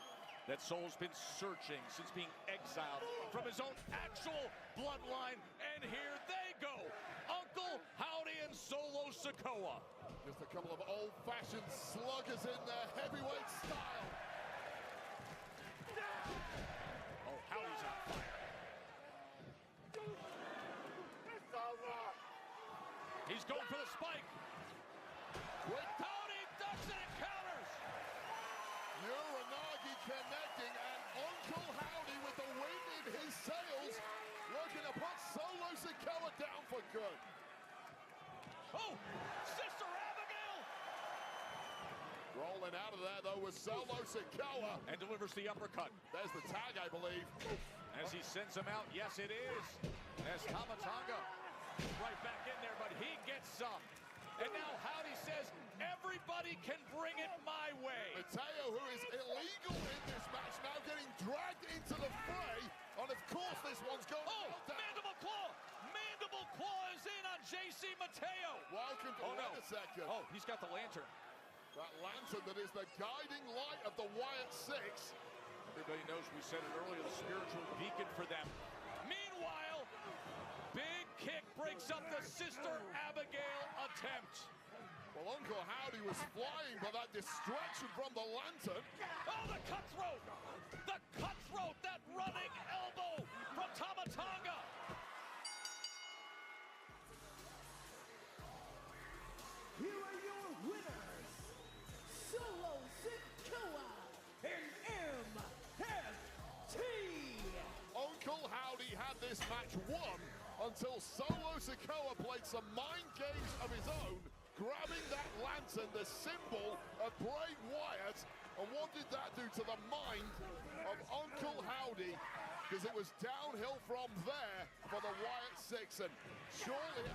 That Solo's been searching since being exiled from his own actual bloodline. And here they go. Uncle Howdy and Solo Sikoa. Just a couple of old-fashioned sluggers in their heavyweight style. Oh, Howdy's on fire. He's going for the spike. Quick. Howdy ducks it and counters. Uranagi connecting, and Uncle Howdy with the wind in his sails, looking to put Solo Sikoa down for good. Oh, Sister Abigail! Rolling out of there, though, was Solo Sikoa. And delivers the uppercut. There's the tag, I believe. As he sends him out, yes, it is. As Tama Tonga right back in there, but he gets some. And now Howdy says, everybody can bring it my way. Mateo, who is illegal in this match, now getting dragged into the fray. And of course, this one's going down. Mandible claw! Mandible claw is in on JC Mateo. Welcome to wait a second. Oh, he's got the lantern. That lantern that is the guiding light of the Wyatt Six. Everybody knows we said it earlier, the spiritual beacon for them. Meanwhile, big kick breaks up the Sister Abigail attempt. Well, Uncle Howdy was flying, but that distraction from the lantern. Oh, the cutthroat! The cutthroat, that running elbow from Tama Tonga. Here are your winners, Solo Sikoa and MFT. Uncle Howdy had this match won until Solo Sikoa played some mind games of his own, grabbing that lantern, the symbol of Bray Wyatt. And what did that do to the mind of Uncle Howdy? Because it was downhill from there for the Wyatt Six. And surely,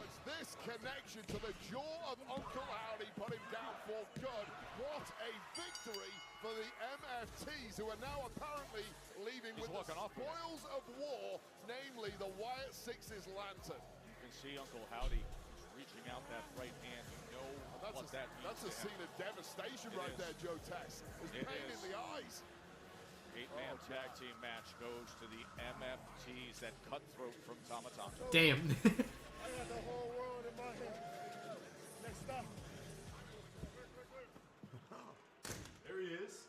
it's this connection to the jaw of Uncle Howdy put him down for good. What a victory for the MFTs, who are now apparently leaving with the spoils of war, namely the Wyatt Six's lantern. You can see Uncle Howdy reaching out that right hand. You know what that means. That's a scene of devastation right there, Joe Tex. There's pain in the eyes. 8-man tag team match goes to the MFTs. That cutthroat from Tama Tonga. Damn. I got the whole world in my hand. Next up. There he is.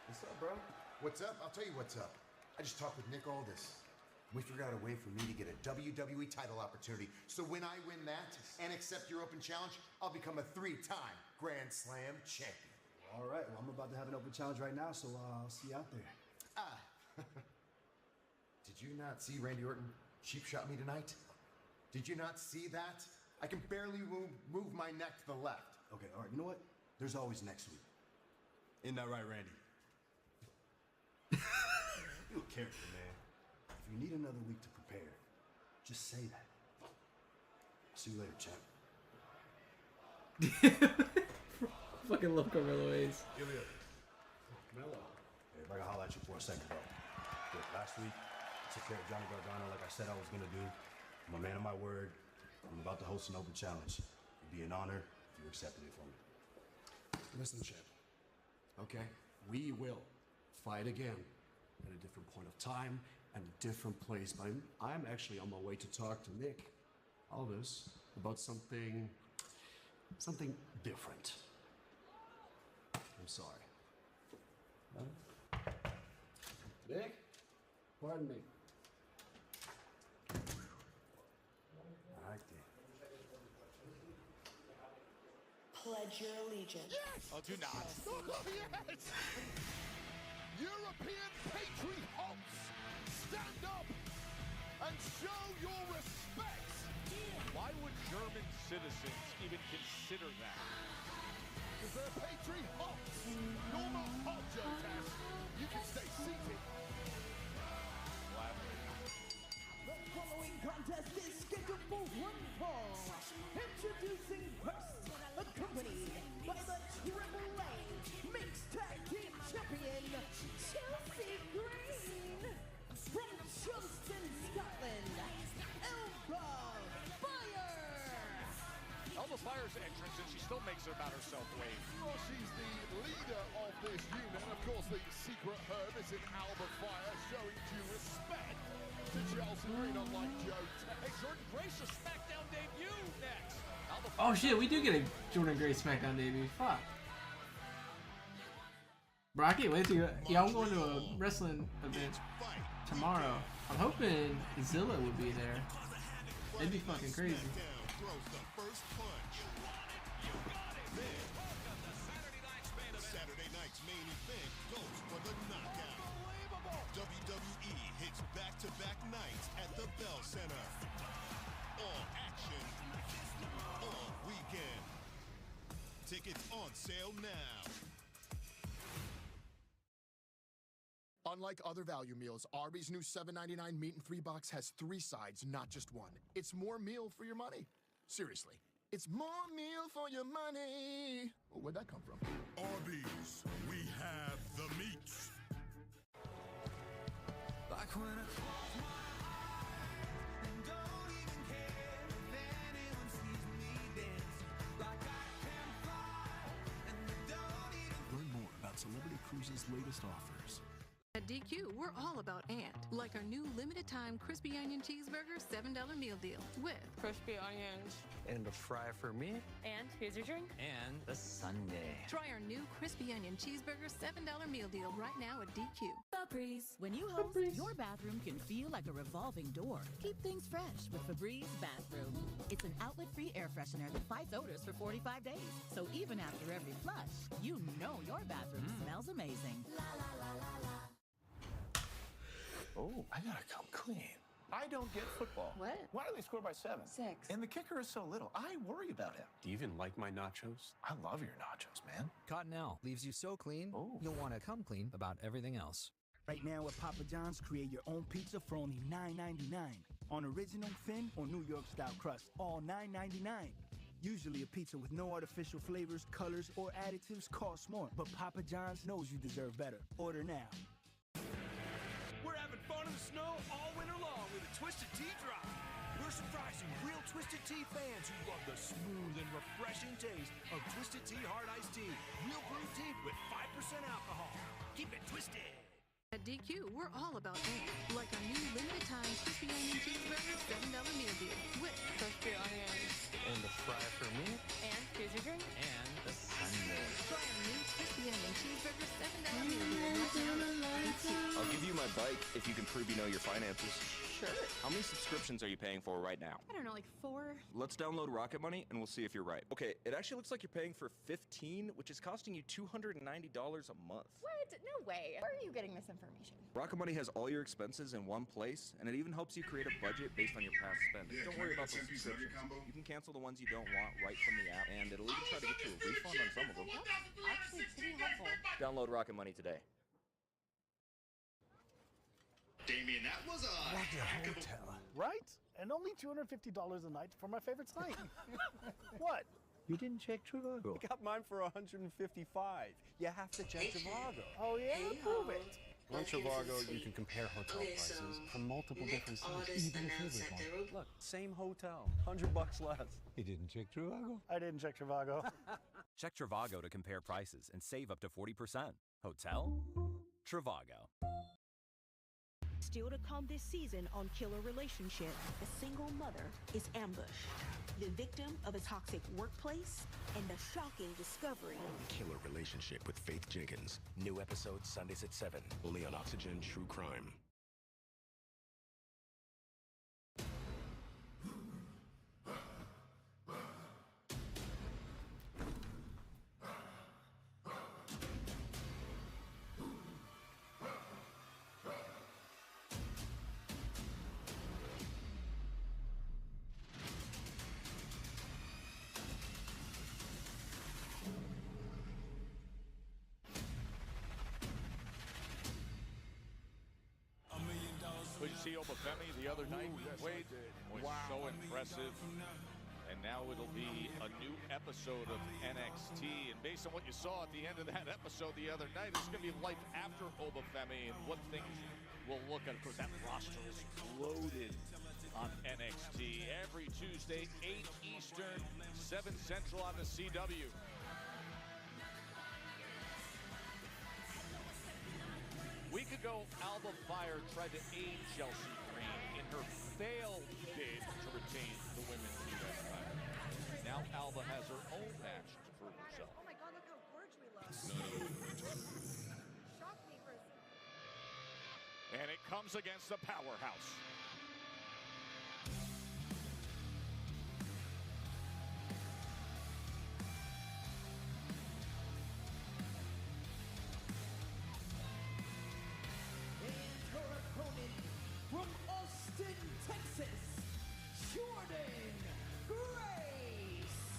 What's up, bro? What's up? I'll tell you what's up. I just talked with Nick Aldis. We figured out a way for me to get a WWE title opportunity. So when I win that and accept your open challenge, I'll become a 3-time Grand Slam champion. All right, well, I'm about to have an open challenge right now, so I'll see you out there. Did you not see Randy Orton cheap shot me tonight? Did you not see that? I can barely move my neck to the left. Okay, all right, you know what? There's always next week. Isn't that right, Randy? You're a character, man. If you need another week to prepare, just say that. See you later, champ. Fucking love Carmelo Hayes. Give me a Mello. Hey, if I can holler at you for a second, bro. Look, last week, I took care of Johnny Gargano like I said I was gonna do. I'm a man of my word. I'm about to host an open challenge. It'd be an honor if you accepted it for me. Listen, champ. Okay, we will fight again at a different point of time and a different place. But I'm actually on my way to talk to Nick Aldis about something different. I'm sorry. Nick? Pardon me. All right, then. Pledge your allegiance. Yes! Oh, do not. Oh, yes! European patriots, stand up and show your respect. Why would German citizens even consider that? Because they're patriots. You're not hot, Joe Tess. You can stay seated. The following contest is scheduled for one fall. Introducing first, accompanied by the Triple A Mixed Tag Team Champion, Chelsea Green. From Johnston, Scotland, Elba Fire. Elba Fire's entrance, and she still makes it about herself, Wade. Well, she's the leader of this unit. Of course, the secret herb is in Alba Fire, showing due respect to Chelsea Green, unlike Joe Tex. Hey, Jordan Grace, a SmackDown debut next. Alba Oh shit, we do get a Jordan Grace SmackDown debut. Fuck. Bro, I can't wait to go. Yeah, I'm going to a wrestling event tomorrow. I'm hoping Zilla would be there. It'd be fucking crazy. Saturday night's main event goes for the knockout. WWE hits back-to-back nights at the Bell Center. All action, all weekend. tickets on sale now. Unlike other value meals, Arby's new $7.99 meat and 3 box has 3 sides, not just one. It's more meal for your money. Seriously, it's more meal for your money. Well, where'd that come from? Arby's, we have the meats. Like when I close my eyes and don't even care if anyone sees me dancing. Like I can fly and don't even. Learn more about Celebrity Cruises' latest offers. At DQ, we're all about and. Like our new limited-time crispy onion cheeseburger $7 meal deal with crispy onions. And a fry for me. And here's your drink. And a sundae. Try our new crispy onion cheeseburger $7 meal deal right now at DQ. Febreze. When you host, your bathroom can feel like a revolving door. Keep things fresh with Febreze Bathroom. It's an outlet-free air freshener that fights odors for 45 days. So even after every flush, you know your bathroom smells amazing. La la la la la. Oh, I gotta come clean. I don't get football. What? Why do they score by 7? 6. And the kicker is so little. I worry about him. Do you even like my nachos? I love your nachos, man. Cottonelle leaves you so clean, you'll want to come clean about everything else. Right now at Papa John's, create your own pizza for only $9.99. On original, thin, or New York-style crust, all $9.99. Usually a pizza with no artificial flavors, colors, or additives costs more. But Papa John's knows you deserve better. Order now. We're having fun in the snow all winter long with a Twisted Tea Drop. We're surprising real Twisted Tea fans who love the smooth and refreshing taste of Twisted Tea Hard Iced Tea. Real brewed tea with 5% alcohol. Keep it twisted. At DQ, we're all about and. Like our new limited-time crispy onion cheeseburger $7 meal deal with crispy onions. And a fry for me. And here's your drink. And a sundae. Try our new crispy onion cheeseburger $7 meal deal right now at DQ. I'll give you my bike if you can prove you know your finances. Sure. How many subscriptions are you paying for right now? I don't know, like 4. Let's download Rocket Money and we'll see if you're right. Okay, it actually looks like you're paying for 15, which is costing you $290 a month. What? No way. Where are you getting this information? Rocket Money has all your expenses in one place, and it even helps you create a budget based on your past spending. Don't worry about those subscriptions. You can cancel the ones you don't want right from the app, and it'll even try to get you a refund on some of them. That's actually pretty helpful. Download Rocket Money today. Damien, that was a heck of a... Right? And only $250 a night for my favorite site. What? You didn't check Trivago. I got mine for $155. You have to check Trivago. Oh yeah? Prove it. On Trivago, you can compare hotel prices from multiple different sites, even if you live one. Look, same hotel, $100 less. You didn't check Trivago? I didn't check Trivago. Check Trivago to compare prices and save up to 40%. Hotel? Trivago. Still to come this season on Killer Relationship, a single mother is ambushed. The victim of a toxic workplace and the shocking discovery. Killer Relationship with Faith Jenkins. New episode Sundays at 7, only on Oxygen True Crime. Did you see Obafemi the other night? Wade was so impressive. And now it'll be a new episode of NXT. And based on what you saw at the end of that episode the other night, it's going to be life after Obafemi and what things will look at. Of course, that roster is loaded on NXT. Every Tuesday, 8 Eastern, 7 Central on the CW. A week ago, Alba Fire tried to aid Chelsea Green in her failed bid to retain the women's U.S. title. Now Alba has her own match to prove herself. Oh my God, look how gorgeous we look. Shocked me for a second. And it comes against the powerhouse. From Austin, Texas, Jordan Grace.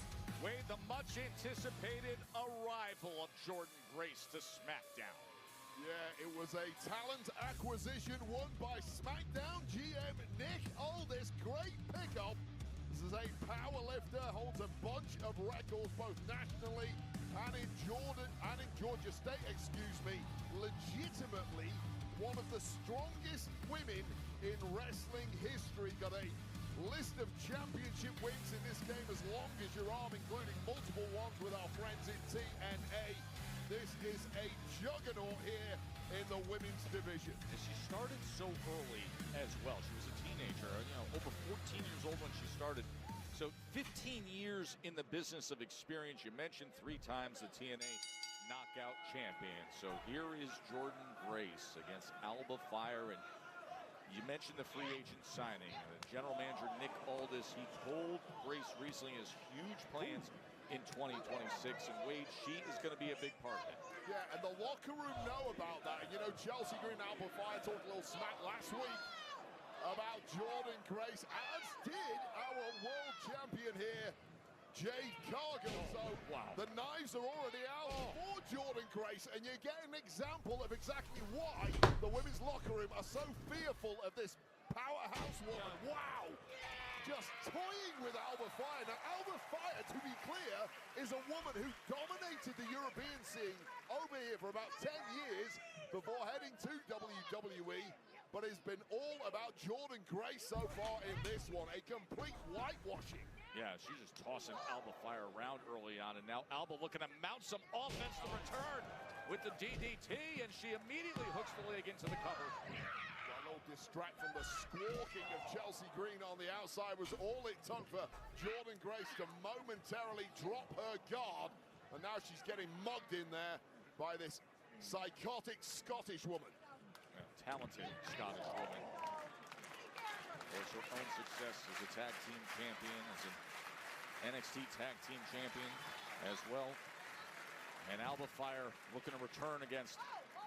Wade, the much-anticipated arrival of Jordan Grace to SmackDown. Yeah, it was a talent acquisition won by SmackDown GM Nick Aldis. Great pickup. This is a powerlifter, holds a bunch of records both nationally and in Georgia State, legitimately one of the strongest women in wrestling history. Got a list of championship wins in this game as long as your arm, including multiple ones with our friends in TNA. This is a juggernaut here in the women's division. And she started so early as well. She was a teenager, over 14 years old when she started. So 15 years in the business of experience. You mentioned 3 times the TNA knockout champion. So here is Jordan Grace against Alba Fire. And you mentioned the free agent signing. General manager Nick Aldis, he told Grace recently his huge plans in 2026. And Wade, she is going to be a big part of it. Yeah, and the locker room know about that. And Chelsea Green and Alba Fire talked a little smack last week about Jordan Grace, as did our world champion here, Jade Cargill. So the knives are already out for Jordan Grace, and you get an example of exactly why the women's locker room are so fearful of this powerhouse woman. Wow! Just toying with Alba Fire. Now, Alba Fire, to be clear, is a woman who dominated the European scene over here for about 10 years before heading to WWE. But it's been all about Jordan Grace so far in this one. A complete whitewashing. Yeah, she's just tossing Alba Fire around early on. And now Alba looking to mount some offense to return with the DDT. And she immediately hooks the leg into the cover. A little distract from the squawking of Chelsea Green on the outside was all it took for Jordan Grace to momentarily drop her guard. And now she's getting mugged in there by this psychotic Scottish woman. Talented Scottish woman. There's her own success as a tag team champion, as an NXT tag team champion as well. And Alba Fire looking to return against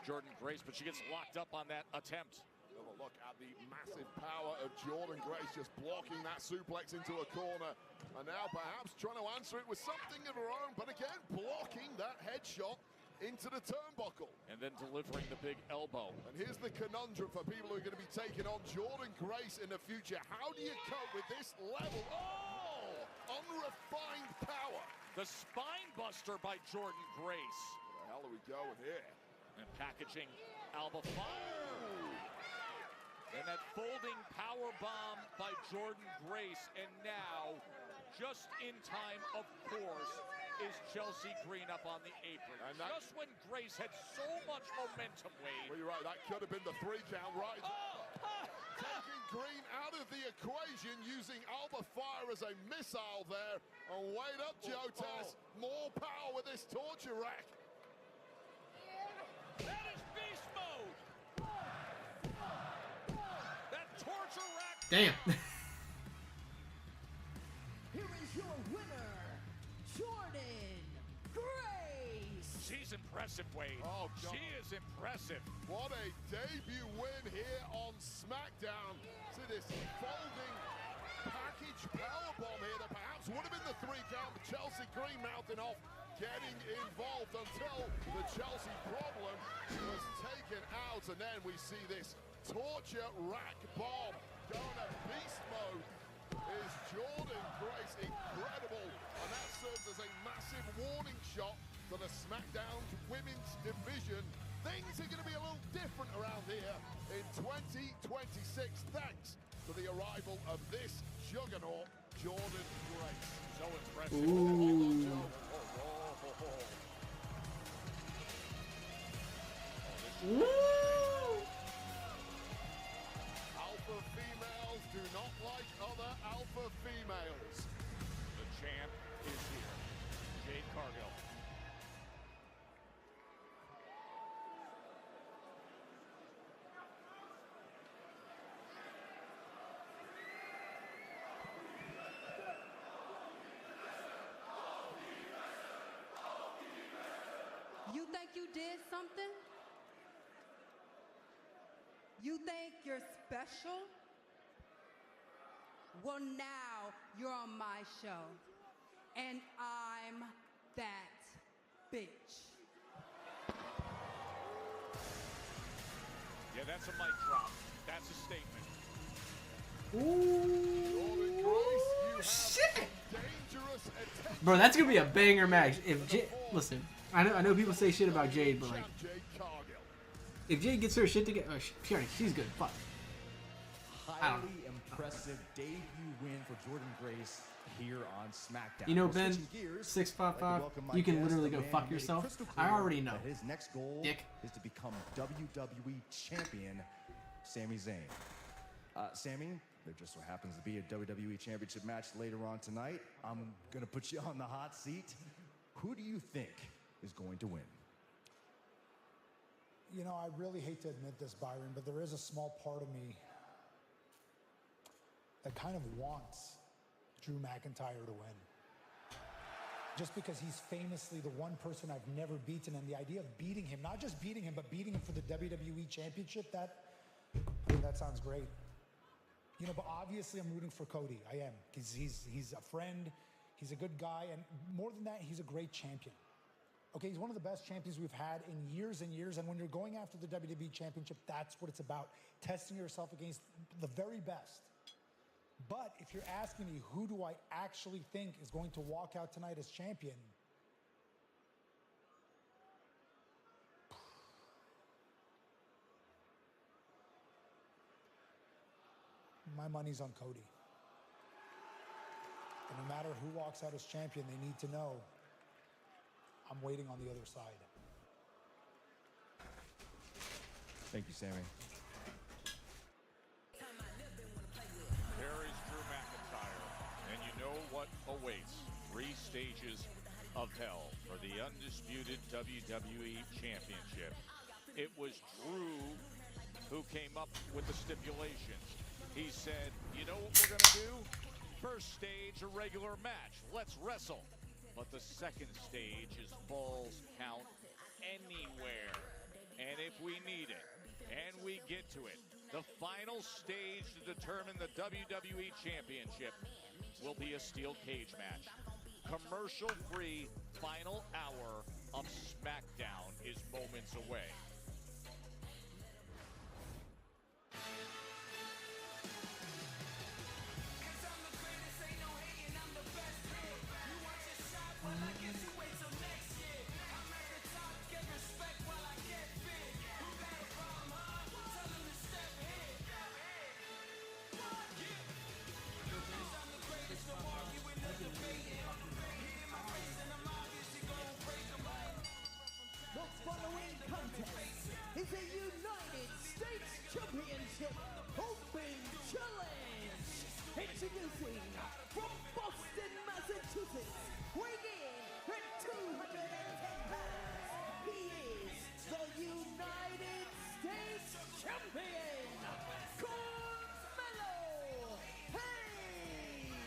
Jordan Grace, but she gets locked up on that attempt. Have a look at the massive power of Jordan Grace, just blocking that suplex into a corner. And now perhaps trying to answer it with something of her own, but again, blocking that headshot into the turnbuckle. And then delivering the big elbow. And here's the conundrum for people who are going to be taking on Jordan Grace in the future. How do you cope with this level? Oh! Unrefined power. The spine buster by Jordan Grace. Where the hell are we going here? And packaging Alba Fire. And that folding power bomb by Jordan Grace. And now, just in time, of course, is Chelsea Green up on the apron. And just when Grace had so much momentum, Wade. Well, you're right, that could have been the 3 count, right? Taking Green out of the equation, using Alba Fire as a missile there. And wait up, Joe Tess. More power with this torture rack. That is beast mode. That torture rack. Damn. Here is your winner, Jordan Grace. She's impressive, Wade. Oh, God. She is impressive. What a debut win here on SmackDown. See this folding package powerbomb here that perhaps would have been the 3 count, but Chelsea Green mouthing off, getting involved until the Chelsea problem was taken out. And then we see this torture rack bomb going to beast mode. Is Jordan Grace incredible, and that serves as a massive warning shot to the SmackDown women's division. Things are going to be a little different around here in 2026 thanks to the arrival of this juggernaut, Jordan Grace. So impressive. Ooh. Woo! Alpha females do not like other alpha females. The champ is here. Jade Cargill. You think you did something? You think you're special? Well, now you're on my show. And I'm that bitch. Yeah, that's a mic drop. That's a statement. Ooh, shit! Bro, that's gonna be a banger match. If listen, I know people say shit about Jade, but like, if Jade gets her shit together, she's good. Fuck. Highly impressive debut win for Jordan Grace here on SmackDown. You know, Ben, 655, you can literally go fuck yourself. I already know. His next goal is to become WWE champion, Sami Zayn. Sami, there just so happens to be a WWE Championship match later on tonight. I'm gonna put you on the hot seat. Who do you think is going to win? You know, I really hate to admit this, Byron, but there is a small part of me that kind of wants Drew McIntyre to win. Just because he's famously the one person I've never beaten, and the idea of beating him, not just beating him, but beating him for the WWE Championship, that sounds great. You know, but obviously I'm rooting for Cody. I am, because he's a friend, he's a good guy, and more than that, he's a great champion. Okay, he's one of the best champions we've had in years and years, and when you're going after the WWE Championship, that's what it's about, testing yourself against the very best. But if you're asking me who do I actually think is going to walk out tonight as champion, my money's on Cody. And no matter who walks out as champion, they need to know I'm waiting on the other side. Thank you, Sami. There is Drew McIntyre, and you know what awaits. 3 stages of hell for the undisputed WWE Championship. It was Drew who came up with the stipulations. He said, you know what we're gonna do? First stage, a regular match. Let's wrestle. But the second stage is Falls Count Anywhere. And if we need it, and we get to it, the final stage to determine the WWE Championship will be a steel cage match. Commercial-free final hour of SmackDown is moments away. The following contest is a United States Championship Open Challenge. Introducing from Boston, Massachusetts, weighing in at 210 pounds, he is the United States Champion, Carmelo Hayes.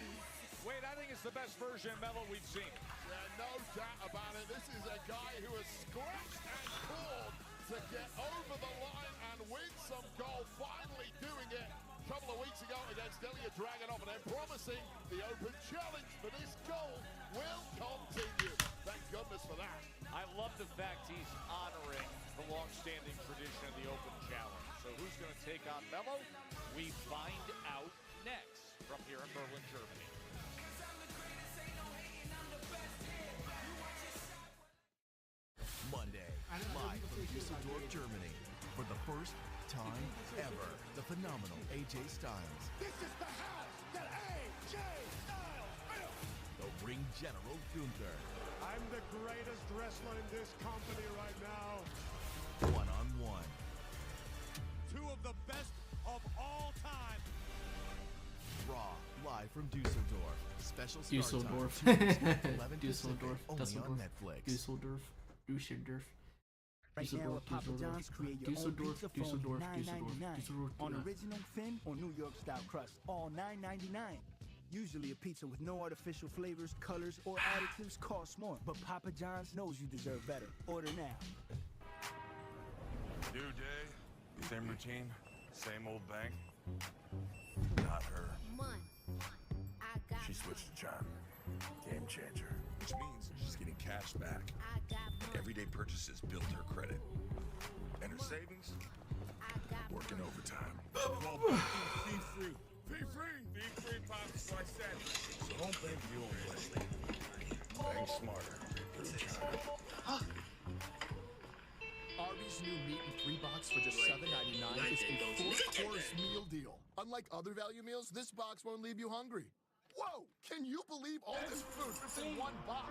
Wait, I think it's the best version of Melo we've seen. Yeah, no doubt about it. This is a guy who has scratched and clawed to get over the line and win some gold. Finally doing it a couple of weeks ago against Ilya Dragunov, and then promising the Open Challenge for this gold will continue. Thank goodness for that. I love the fact he's honoring the long-standing tradition of the Open Challenge. So who's going to take on Melo? We find out next from here in Berlin, Germany. Monday, live from Düsseldorf, Germany. For the first time ever, the phenomenal AJ Styles. This is the house that AJ Styles built. The ring general Gunther. I'm the greatest wrestler in this company right now. One-on-one. 2 of the best of all time. Raw, live from Düsseldorf. Special start Düsseldorf. time Tuesday, 11 Düsseldorf. Pacific, only on Netflix. Düsseldorf. Düsseldorf. Right now at Papa John's, create your own pizza for only $9.99 on original thin or New York style crust, all $9.99. Usually a pizza with no artificial flavors, colors, or additives costs more, but Papa John's knows you deserve better. Order now. New day, same routine, same old bank. Not her. She switched to John. Game changer. cash back. Everyday purchases build her credit. And her savings? Working overtime. Fee free. Fee free. Fee free, Pops. That's what I said. So don't bank your own way. Bank smarter. Arby's new meat and 3 box for just $7.99 is a 4-course meal deal. Unlike other value meals, this box won't leave you hungry. Whoa! Can you believe all this food fits in one box?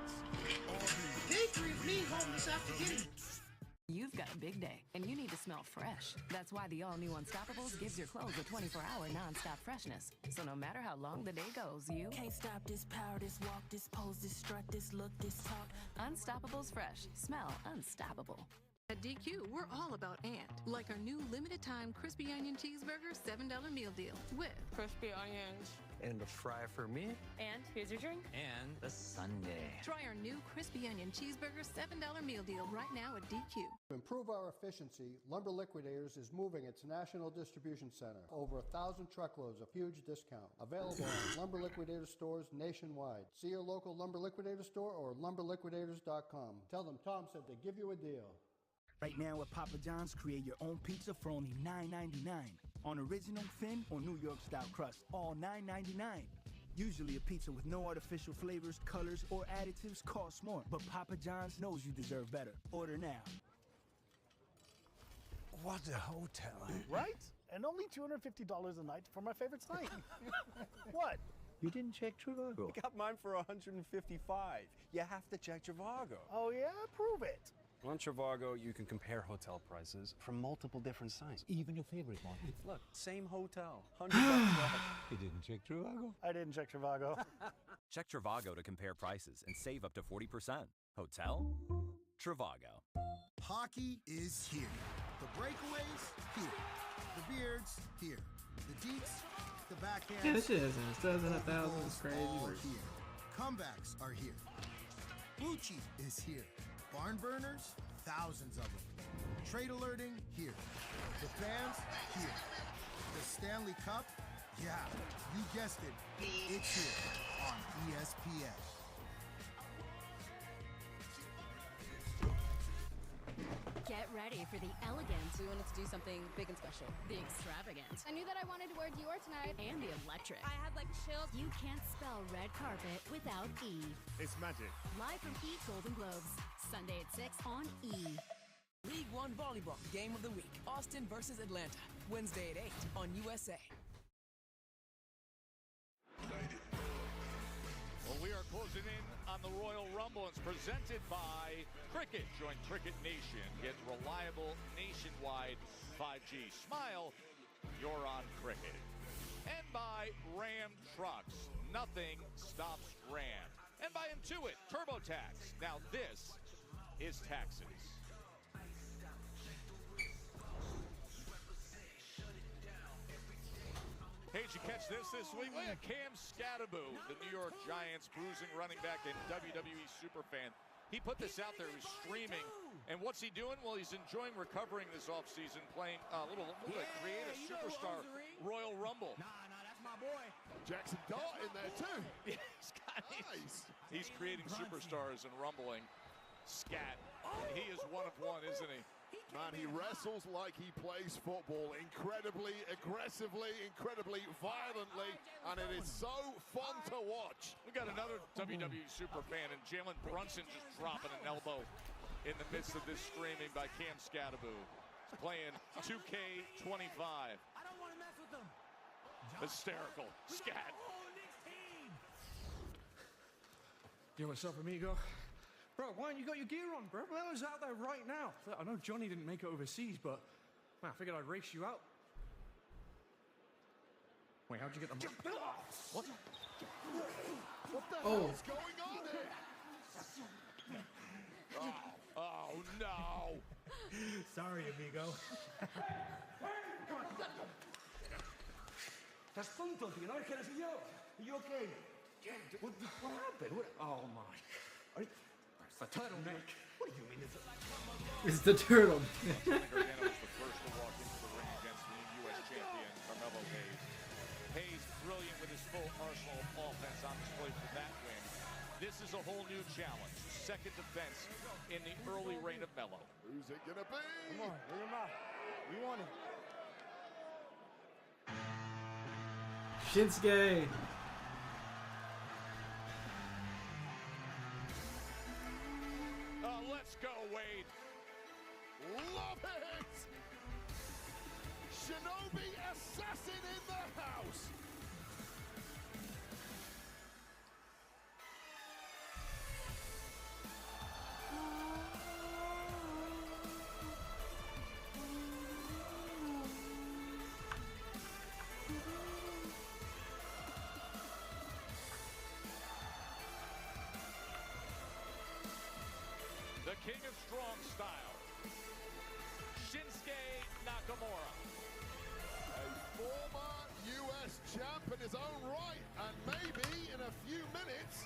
You've got a big day, and you need to smell fresh. That's why the all-new Unstoppables gives your clothes a 24-hour non-stop freshness. So no matter how long the day goes, you can't stop this power, this walk, this pose, this strut, this look, this talk. Unstoppables fresh. Smell unstoppable. At DQ, we're all about and. Like our new limited-time crispy onion cheeseburger $7 meal deal with crispy onions. And a fry for me. And here's your drink. And a sundae. Try our new crispy onion cheeseburger $7 meal deal right now at DQ. To improve our efficiency, Lumber Liquidators is moving its national distribution center. Over 1,000 truckloads of huge discount. Available at Lumber Liquidator stores nationwide. See your local Lumber Liquidator store or lumberliquidators.com. Tell them Tom said to give you a deal. Right now at Papa John's, create your own pizza for only $9.99. On original thin or New York style crust, all $9.99. Usually a pizza with no artificial flavors, colors, or additives costs more, but Papa John's knows you deserve better. Order now. What a hotel. Right? And only $250 a night for my favorite site. What? You didn't check Trivago. I got mine for $155. You have to check Trivago. Oh yeah? Prove it. On Trivago, you can compare hotel prices from multiple different sites. Even your favorite one. Look, same hotel. $100 off. You didn't check Trivago? I didn't check Trivago. Check Trivago to compare prices and save up to 40%. Hotel? Trivago. Hockey is here. The breakaways, here. The beards, here. The deets, the backhands. Yeah, this shit has 1,000. It's crazy. Are here. Comebacks are here. Bucci is here. Barn burners, thousands of them. Trade alerting, here. The fans, here. The Stanley Cup, yeah, you guessed it. It's here on ESPN. Get ready for the elegant. We wanted to do something big and special. The extravagant. I knew that I wanted to wear Dior tonight. And the electric. I had like chills. You can't spell red carpet without E. It's magic. Live from E! Golden Globes. Sunday at 6 on E! League One Volleyball Game of the Week. Austin versus Atlanta. Wednesday at 8 on USA. Well, we are closing in on the Royal Rumble. It's presented by Cricket. Join Cricket Nation. Get reliable nationwide 5G. Smile, you're on Cricket. And by Ram Trucks. Nothing stops Ram. And by Intuit, TurboTax. Now this is taxes. Hey, did you catch this week? Look at Cam Scatterbo, the New York Giants bruising running back and WWE superfan. He put this out there. He was streaming. And what's he doing? Well, he's enjoying recovering this offseason, playing a little creative superstar Royal Rumble. That's my boy. Jackson Dart in there too. Nice. He's creating superstars and rumbling. Scat. He is one of one, isn't he? Man, he wrestles like he plays football, incredibly aggressively, incredibly violently, and it is so fun to watch. We got another WWE superfan, and Jalen Brunson just dropping an elbow in the midst of this streaming by Cam Scatterbo. He's playing 2K25. I don't want to mess with them. Hysterical. Scat. Yo, what's up, amigo? Bro, why haven't you got your gear on, bro? Well, it's out there right now. I know Johnny didn't make it overseas, but man, I figured I'd race you out. Wait, how'd you get the What? What the hell is going on here? Oh no. Sorry, amigo. Estás tonto, tío. No ves que eres yo. Are you okay? What happened? Oh my. It's the turtleneck. What do you mean? It's the turtle. Gargano was the first to walk into the ring against the new U.S. champion, Carmelo Hayes. Hayes, brilliant with his full arsenal of offense on display for that win. This is a whole new challenge. Second defense in the early reign of Melo. Who's it gonna be? Come on, bring him out. You want it. Shinsuke. Let's go, Wade. Love it! Shinobi Assassin in the house. The king of strong style, Shinsuke Nakamura. A former U.S. champ in his own right, and maybe in a few minutes,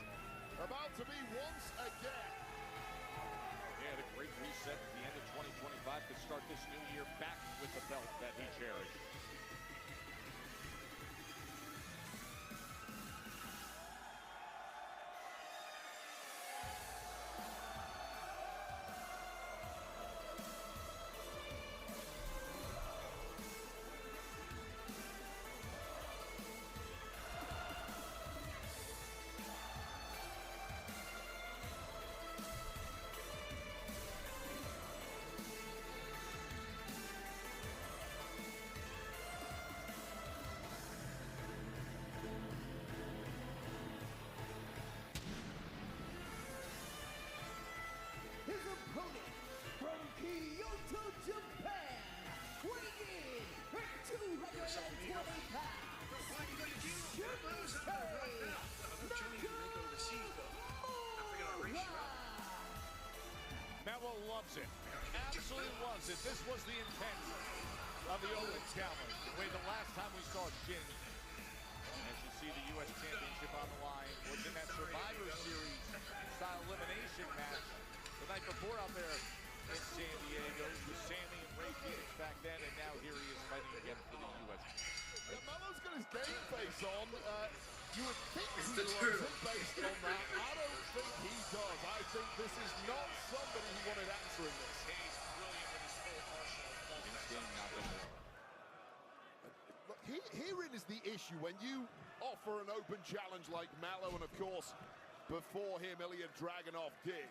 about to be once again. Yeah, the great reset at the end of 2025 to start this new year back with the belt that he cherished. His opponent from Kyoto, Japan, weighing in at 220 pounds, Melo loves it. Absolutely loves it. This was the intent of the Open Challenge. Wait, the last time we saw Shin, as you see the U.S. Championship on the line, was in that Survivor Series style elimination match the night before out there in San Diego with Sammy and Ray Phoenix back then, and now here he is fighting again for the U.S. Yeah, Melo's got his game face on. You would think he loves it based on that. I don't think he does. I think this is not somebody who wanted answering this. He's brilliant with his full arsenal of offense. Look, herein is the issue. When you offer an open challenge like Melo, and of course, before him, Ilya Dragunov did,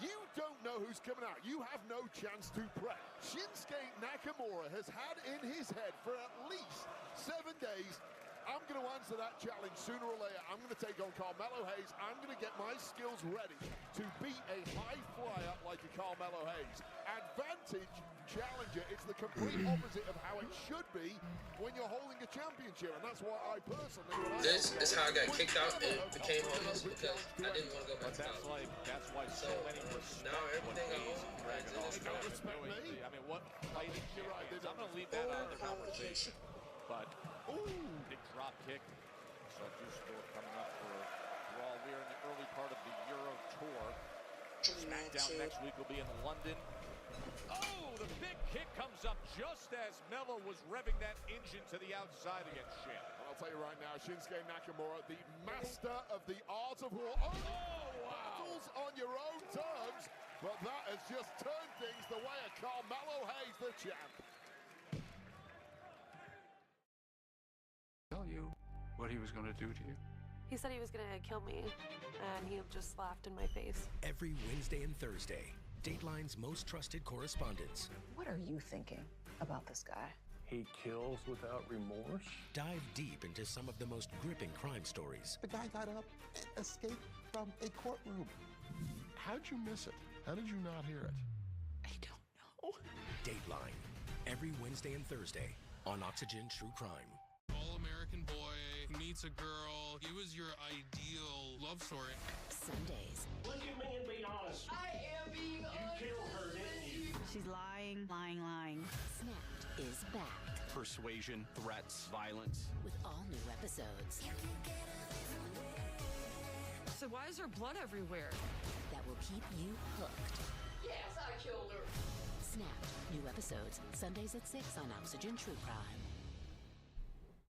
you don't know who's coming out. You have no chance to prep. Shinsuke Nakamura has had in his head for at least 7 days, I'm going to answer that challenge sooner or later. I'm going to take on Carmelo Hayes. I'm going to get my skills ready to beat a high flyer like a Carmelo Hayes. Advantage challenger. It's the complete opposite of how it should be when you're holding a championship, and that's why I personally... This is how I got kicked out and became homeless, because I didn't want to go back to college. That's why so many respect now everything I own is don't respect me. I mean, what fighting champions? I'm going to leave that out of the conversation. But, big drop kick. So Dusseldorf coming up for Raw. We're in the early part of the Euro Tour. Smackdown next week will be in London. Oh, the big kick comes up just as Melo was revving that engine to the outside against Shin. I'll tell you right now, Shinsuke Nakamura, the master of the art of war. Oh, wow! Battles on your own terms, but that has just turned things the way of Carmelo Hayes, the champ. Tell you what he was going to do to you. He said he was going to kill me, and he just laughed in my face. Every Wednesday and Thursday, Dateline's most trusted correspondents. What are you thinking about this guy? He kills without remorse. Dive deep into some of the most gripping crime stories. The guy got up and escaped from a courtroom. How'd you miss it? How did you not hear it? I don't know. Dateline, every Wednesday and Thursday on Oxygen True Crime. All-American boy meets a girl. It was your ideal love story. Sundays. Look at me and be honest. I am being honest. You killed her, didn't you? She's lying. Snapped is back. Persuasion, threats, violence. With all new episodes. So why is there blood everywhere? That will keep you hooked. Yes, I killed her. Snapped. New episodes. Sundays at 6 on Oxygen True Crime.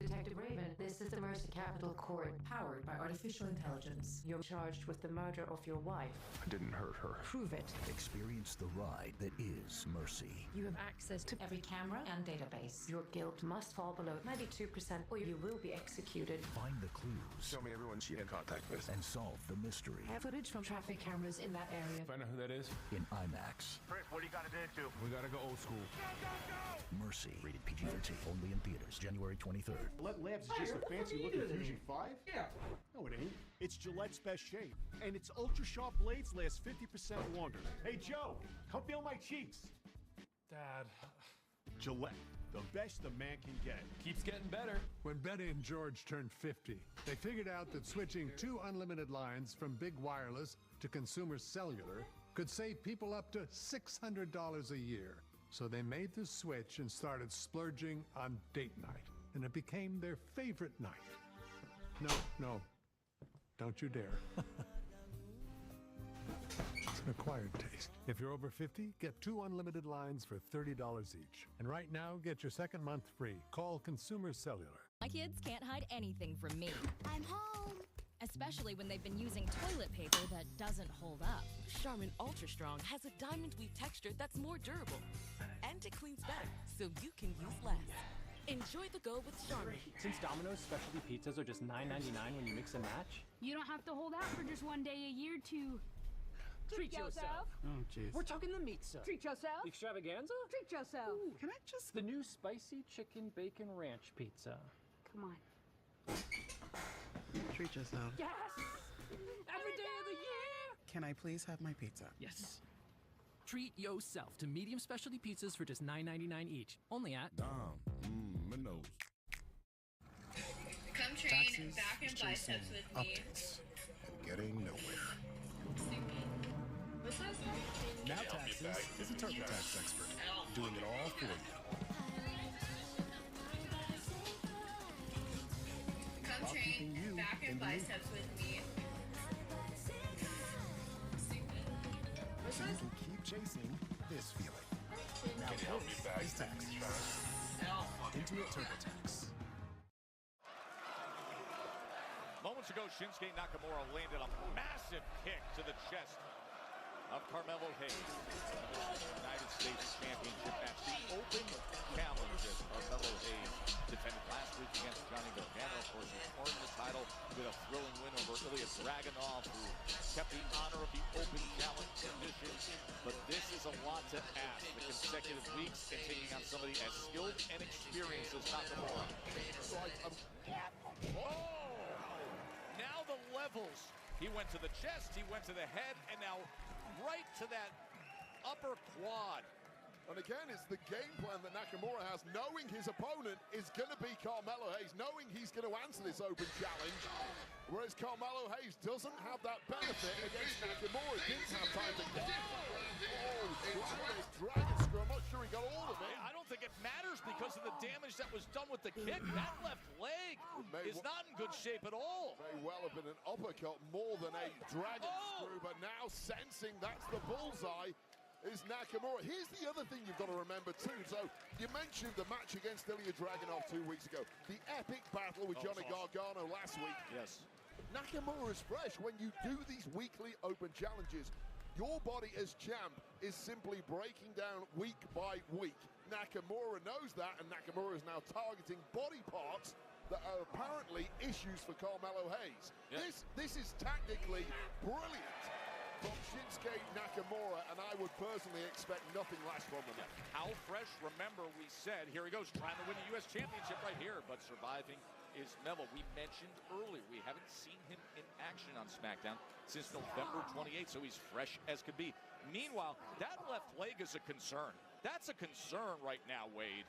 Detective Raven, this This is the Mercy Capital Court, powered by artificial intelligence. You're charged with the murder of your wife. I didn't hurt her. Prove it. Experience the ride that is Mercy. You have access to every camera and database. Your guilt must fall below 92% or you will be executed. Find the clues. Show me everyone she had contact with. And solve the mystery. I have footage from traffic cameras in that area. Find out who that is. In IMAX. Chris, what do you gotta do? We gotta go old school. Go! Mercy. Rated PG-13. Only in theaters. January 23rd. Gillette Labs is just a fancy look at Fusion 5? Yeah. No, it ain't. It's Gillette's best shape. And its ultra-sharp blades last 50% longer. Hey, Joe, come feel my cheeks. Dad. Gillette, the best a man can get. Keeps getting better. When Betty and George turned 50, they figured out that switching 2 unlimited lines from big wireless to consumer cellular could save people up to $600 a year. So they made the switch and started splurging on date night. And it became their favorite night. No, don't you dare. It's an acquired taste. If you're over 50, get 2 unlimited lines for $30 each. And right now, get your second month free. Call Consumer Cellular. My kids can't hide anything from me. I'm home. Especially when they've been using toilet paper that doesn't hold up. Charmin Ultra Strong has a diamond weave texture that's more durable. And it cleans better, so you can use less. Enjoy the go with Charmin. Since Domino's specialty pizzas are just $9.99 when you mix and match, You don't have to hold out for just one day a year to treat yourself. Oh, jeez. We're talking the meat stuff. treat yourself. The extravaganza? Treat yourself. Ooh, can I just... The new spicy chicken bacon ranch pizza. Come on. Treat yourself. Yes! Every day of the year! Can I please have my pizza? Yes. Treat yourself to medium specialty pizzas for just $9.99 each. Only at My nose. Come train back and biceps with me. Optics. And getting nowhere. What's that? Now Taxes is a TurboTax expert, doing it all for you. Come While keeping you train back in and the loop. biceps with me. So you can keep chasing this feeling. Now this is taxes. Intuit TurboTax. Moments ago, Shinsuke Nakamura landed a massive kick to the chest of Carmelo Hayes. United States Championship match. The open challenge as Carmelo Hayes defended last week against Johnny Gargano. Of course, he earned the title with a thrilling win over Ilya Dragunov, who kept the honor of the open challenge position. But this is a lot to ask. The consecutive weeks and taking on somebody as skilled and experienced as Nakamura. Now the levels. He went to the chest, he went to the head, and now right to that upper quad. And again, it's the game plan that Nakamura has, knowing his opponent is going to be Carmelo Hayes, knowing he's going to answer this open challenge, whereas Carmelo Hayes doesn't have that benefit against Nakamura. Didn't have time to get it. Dragon screw. I'm not sure he got all of it. I don't think it matters because of the damage that was done with the kick. That left leg is not in good shape at all. May well have been an uppercut more than a dragon screw, but now sensing that's the bullseye is Nakamura. Here's the other thing you've got to remember too. So you mentioned the match against Ilya Dragunov 2 weeks ago. The epic battle with Johnny Gargano last week. Yes. Nakamura is fresh. When you do these weekly open challenges, your body as champ is simply breaking down week by week. Nakamura knows that, and Nakamura is now targeting body parts that are apparently issues for Carmelo Hayes. Yeah. This is tactically brilliant from Shinsuke Nakamura, and I would personally expect nothing less from him. How fresh, remember we said, here he goes, trying to win the U.S. Championship right here, but surviving is Melo. We mentioned earlier, we haven't seen him in action on SmackDown since November 28th, so he's fresh as could be. Meanwhile, that left leg is a concern. That's a concern right now, Wade.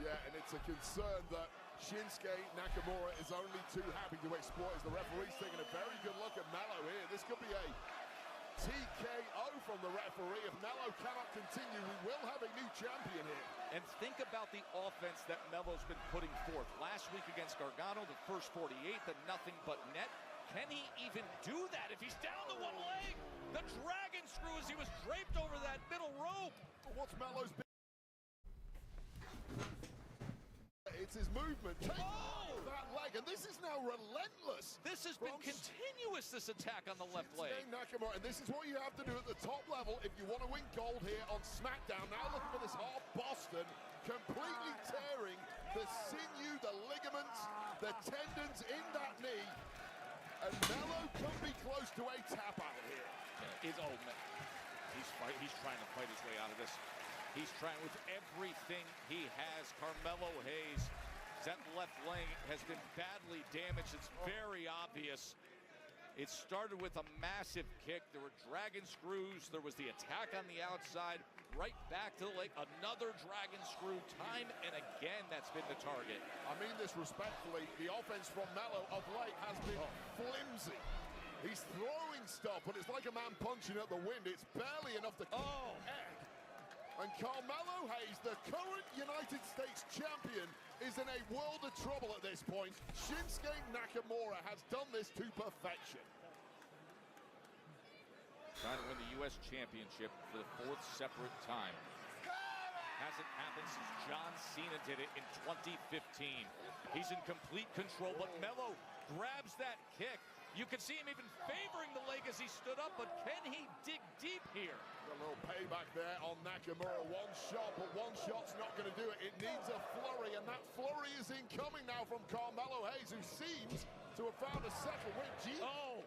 Yeah, and it's a concern that Shinsuke Nakamura is only too happy to exploit as the referee's taking a very good look at Melo here. This could be a TKO from the referee. If Melo cannot continue, we will have a new champion here. And think about the offense that Melo's been putting forth. Last week against Gargano, the first 48, the nothing but net. Can he even do that if he's down to one leg? The dragon screw as he was draped over that middle rope. What's Melo's big? gets his movement. Oh! That leg, and this is now relentless. This has been continuous, this attack on the left leg. Nakamura, and this is what you have to do at the top level if you want to win gold here on Smackdown. Now looking for this half Boston, completely tearing the sinew, the ligaments, the tendons in that knee. And Melo can be close to a tap out here. He's trying to fight his way out of this. He's trying with everything he has. Carmelo Hayes, that left leg has been badly damaged. It's very obvious. It started with a massive kick. There were dragon screws. There was the attack on the outside. Right back to the leg. Another dragon screw. Time and again, that's been the target. I mean this respectfully. The offense from Melo of late has been flimsy. He's throwing stuff, but it's like a man punching at the wind. It's barely enough to egg. And Carmelo Hayes, the current United States champion, is in a world of trouble at this point. Shinsuke Nakamura has done this to perfection. Trying to win the U.S. Championship for the 4th separate time. Hasn't happened since John Cena did it in 2015. He's in complete control, but Melo grabs that kick. You can see him even favoring the leg as he stood up, but can he dig deep here? A little payback there on Nakamura. One shot, but one shot's not going to do it. It needs a flurry, and that flurry is incoming now from Carmelo Hayes, who seems to have found a second win. Oh,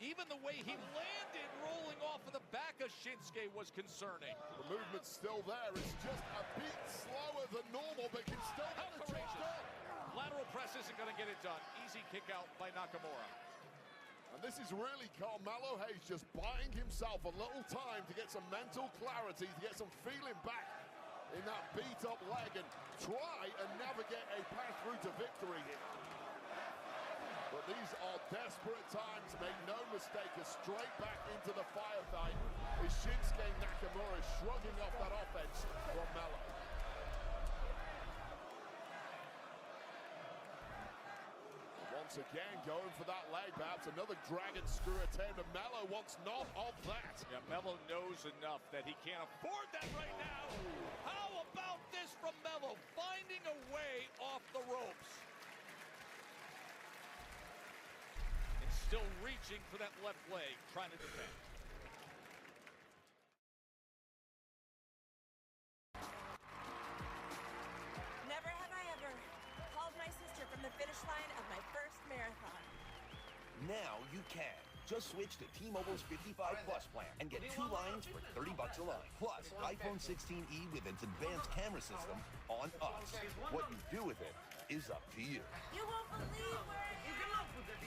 even the way he landed rolling off of the back of Shinsuke was concerning. The movement's still there. It's just a bit slower than normal, but can still get the job done. Lateral press isn't going to get it done. Easy kick out by Nakamura. And this is really Carmelo Hayes just buying himself a little time to get some mental clarity, to get some feeling back in that beat-up leg and try and navigate a path through to victory here. But these are desperate times, make no mistake, a straight back into the firefight is Shinsuke Nakamura shrugging off that offense from Melo. Once again, going for that leg, perhaps another dragon screw attempt, and Melo wants none of that. Yeah, Melo knows enough that he can't afford that right now. How about this from Melo, finding a way off the ropes? And still reaching for that left leg, trying to defend. Never have I ever called my sister from the finish line of my first marathon. Now you can. Just switch to T-Mobile's 55 Plus plan and get 2 lines for $30 a line. Plus, iPhone 16e with its advanced camera system on us. What you do with it is up to you. You won't believe where it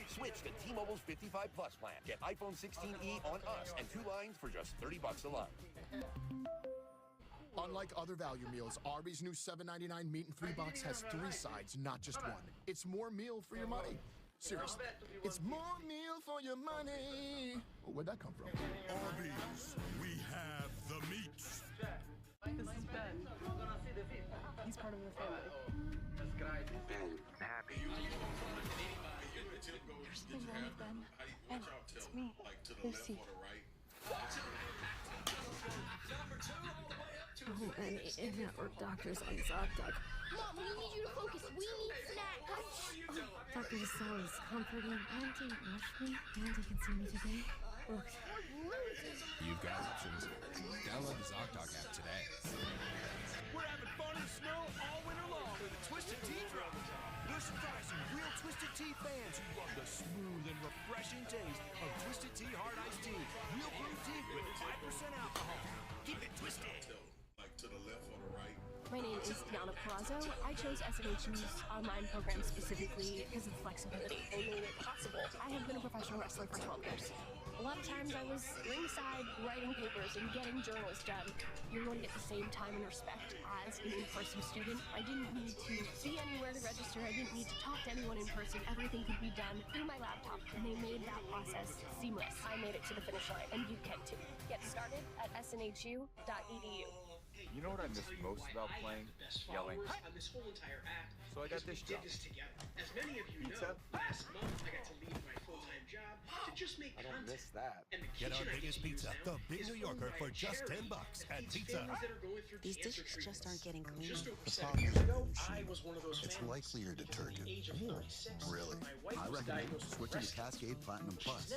is. Switch to T-Mobile's 55 Plus plan. Get iPhone 16e on us and 2 lines for just $30 a line. Unlike other value meals, Arby's new $7.99 meat and 3 box has 3 sides, not just one. It's more meal for your money. Seriously, it's more meal for your money. Where'd that come from? Arby's, we have the meats. This is Ben. He's part of the family. Ben, happy. There's something wrong with Ben. And it's me, Lucy. Oh, and in-network doctors on ZocDoc. Mom, we need you to focus. We need snacks. Dr. Vassell is comforting. Auntie watched me. Auntie can see me today. Look. You've got options. Download the ZocDoc app today. We're having fun in the snow all winter long with a Twisted Tea drop. We're surprising real Twisted Tea fans who love the smooth and refreshing taste of Twisted Tea Hard Iced Tea. Real brewed tea with 5% alcohol. Keep it twisted. Like to the left or the right. My name is Tiana Palazzo. I chose SNHU's online program specifically because of the flexibility. They made it possible. I have been a professional wrestler for 12 years. A lot of times I was ringside writing papers and getting journalists done. You're going to get the same time and respect as an in-person student. I didn't need to be anywhere to register. I didn't need to talk to anyone in person. Everything could be done through my laptop, and they made that process seamless. I made it to the finish line, and you can too. Get started at snhu.edu. You know what I miss most about playing? Yelling. On this whole entire act, So I got this job. As many of you Pizza? know, last month I got to leave my full-time job to I don't miss that. Get our biggest pizza, the Big New Yorker, for just $10 at Pizza. These dishes just aren't getting clean. The problem isn't the machine. It's likelier detergent. Really? I recommend switching to Cascade Platinum Plus.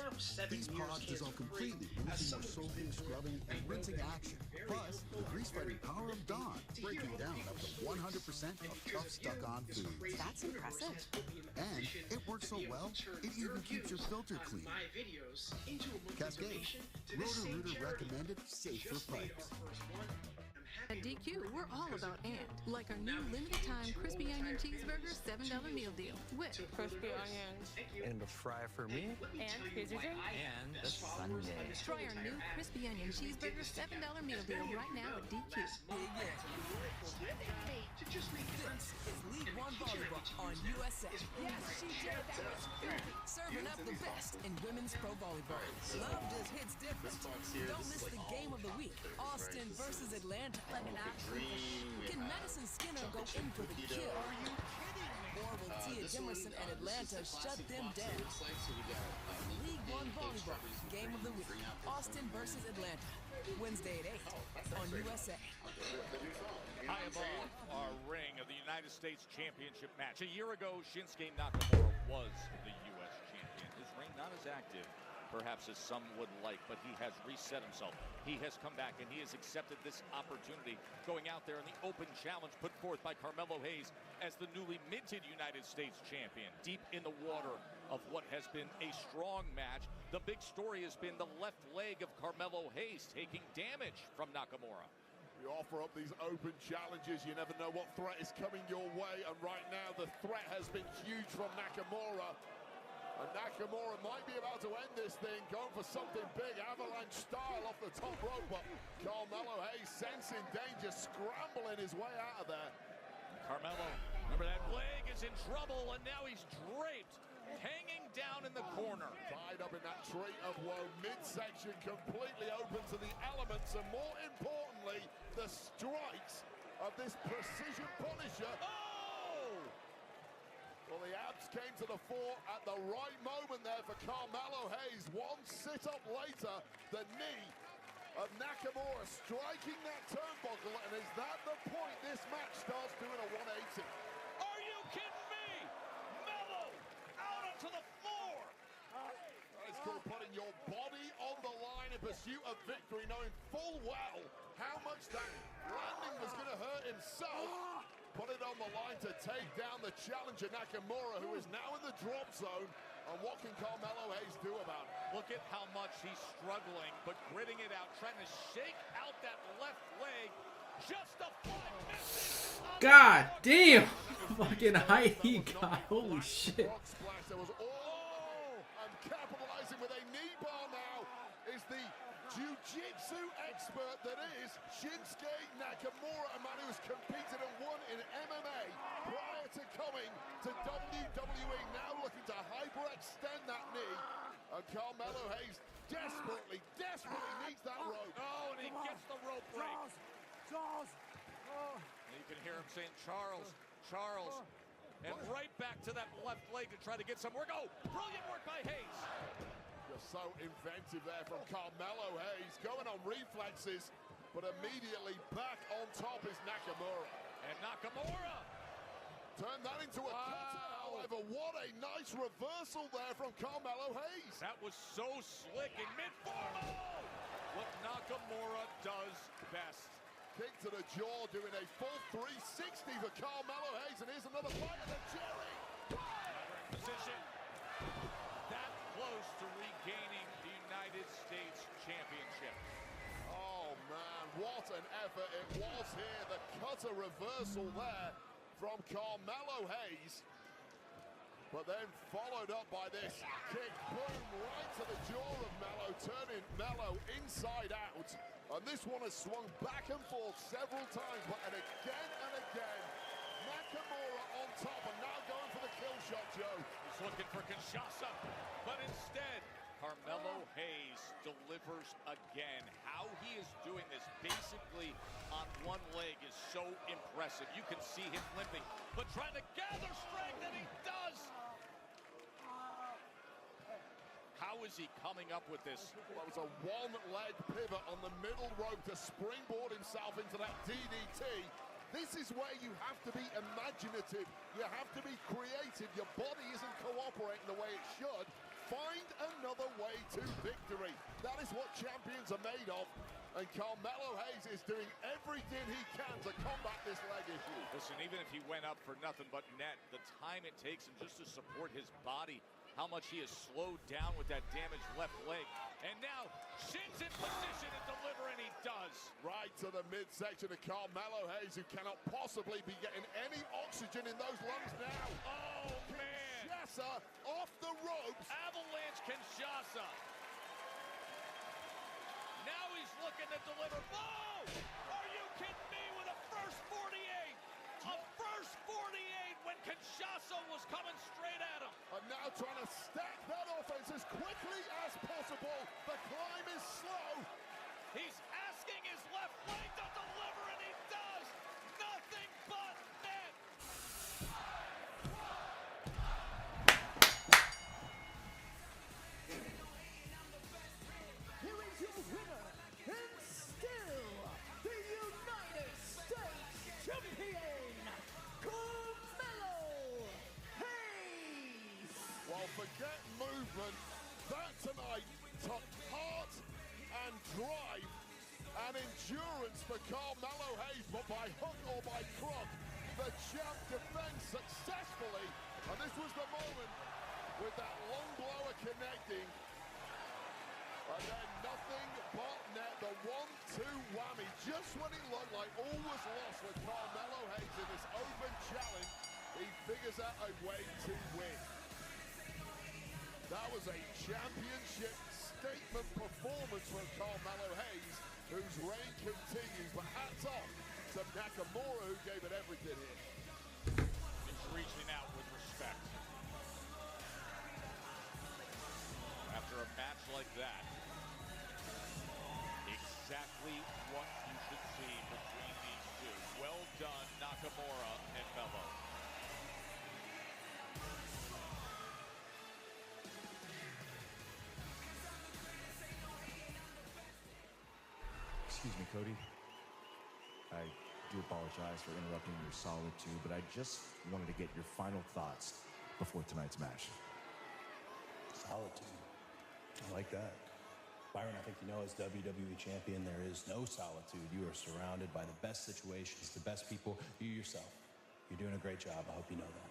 These pods dissolve completely, losing more soaping, scrubbing, and rinsing action. Plus, the grease-fighting power of Dawn, breaking down up to 100% of tough stuck-on foods. That's impressive. And it works so well, it even keeps your filter clean. Cascade. Roto-Rooter recommended, safe for pipes. At DQ, we're all about and. Like our new limited-time crispy onion cheeseburger $7 meal deal with Crispy onions. And a fry for me. And here's your drink. And a sundae. Try our new crispy onion cheeseburger $7 meal deal right now at DQ. This is League One Volleyball on USA. Yes, she did. That was filthy. Serving up the best in women's pro volleyball. Love just hits different. Don't miss the game of the week. Austin versus Atlanta. Can Madison Skinner go in for the kill? Are you kidding me? Or will Tia Demerson and Atlanta shut them down? League One Volleyball. Game of the week. Austin versus Atlanta. Wednesday at 8 on USA. High above our ring of the United States Championship match. A year ago, Shinsuke Nakamura was the U.S. champion. His reign not as active, perhaps as some would like, but he has reset himself. He has come back, and he has accepted this opportunity, going out there in the open challenge put forth by Carmelo Hayes as the newly minted United States champion. Deep in the water of what has been a strong match, the big story has been the left leg of Carmelo Hayes taking damage from Nakamura. You offer up these open challenges, you never know what threat is coming your way, and right now the threat has been huge from Nakamura. And Nakamura might be about to end this thing, going for something big, avalanche style off the top rope, but Carmelo Hayes sensing danger, scrambling his way out of there. Carmelo, remember that leg is in trouble, and now he's draped, hanging down in the corner. Tied up in that tree of woe, midsection completely open to the elements, and more importantly, the strikes of this precision punisher. Oh! Well, the abs came to the fore at the right moment there for Carmelo Hayes. One sit-up later, the knee of Nakamura striking that turnbuckle, and is that the point this match starts doing a 180? Are you kidding me? Melo out onto the floor. It's called putting your body on the line in pursuit of victory, knowing full well how much that landing was going to hurt himself. Put it on the line to take down the challenger Nakamura, who is now in the drop zone. And what can Carmelo Hayes do about it? Look at how much he's struggling, but gritting it out, trying to shake out that left leg. Just a fly missing. God damn! Fucking height he got. Holy shit. And capitalizing with a knee bar now is the jiu-jitsu expert that is Shinsuke Nakamura, a man who's competed and won in MMA prior to coming to WWE, now looking to hyperextend that knee. And Carmelo Hayes desperately needs that rope. Oh, and he gets the rope break. Charles! Oh. You can hear him saying, Charles. And right back to that left leg to try to get some work. Oh, brilliant work by Hayes. Just so inventive there from Carmelo Hayes, going on reflexes, but immediately back on top is Nakamura. And Nakamura turned that into a cutter, however. What a nice reversal there from Carmelo Hayes. That was so slick in mid-form. Oh! What Nakamura does best. Kick to the jaw, doing a full 360 for Carmelo Hayes, and here's another fight of the Jerry. Position. That close to regaining the United States Championship. Oh man, what an effort it was here. The cutter reversal there from Carmelo Hayes. But then followed up by this kick, boom, right to the jaw of Melo, turning Melo inside out. And this one has swung back and forth several times, but and again, Nakamura on top, and now going for the kill shot, Joe. He's looking for Kinshasa, but instead, Carmelo Hayes delivers again. How he is doing this basically on one leg is so impressive. You can see him limping, but trying to gather strength, and he does. How is he coming up with this? Well, it was a one-leg pivot on the middle rope to springboard himself into that DDT. This is where you have to be imaginative. You have to be creative. Your body isn't cooperating the way it should. Find another way to victory. That is what champions are made of. And Carmelo Hayes is doing everything he can to combat this leg issue. Listen, even if he went up for nothing but net, the time it takes him just to support his body, how much he has slowed down with that damaged left leg. And now, Shin's in position to deliver, and he does. Right to the midsection of Carmelo Hayes, who cannot possibly be getting any oxygen in those lungs now. Oh, man. Kinshasa off the ropes. Avalanche Kinshasa. Now he's looking to deliver. Oh! Are you kidding me with a first 48? A first 48 when Kinshasa was coming straight at him. And now trying to stack that offense as quickly as possible. The climb is slow. He's asking his left leg to deliver, and he does. Nothing but net. Here is your winner, and still the United States Champion, Carmelo Hayes. Well, forget movement. That tonight took heart and drive and endurance for Carmelo Hayes, but by hook or by crook, the champ defends successfully. And this was the moment with that long blower connecting. And then nothing but net, the 1-2 whammy. Just when it looked like all was lost with Carmelo Hayes in this open challenge, he figures out a way to win. That was a championship statement performance from Carmelo Hayes, whose reign continues. But hats off to Nakamura, who gave it everything here. He's reaching out with respect. After a match like that, exactly what you should see between these two. Well done, Nakamura and Melo. Excuse me, Cody. I do apologize for interrupting your solitude, but I just wanted to get your final thoughts before tonight's match. Solitude. I like that. Byron, I think you know, as WWE Champion, there is no solitude. You are surrounded by the best situations, the best people, you yourself. You're doing a great job. I hope you know that.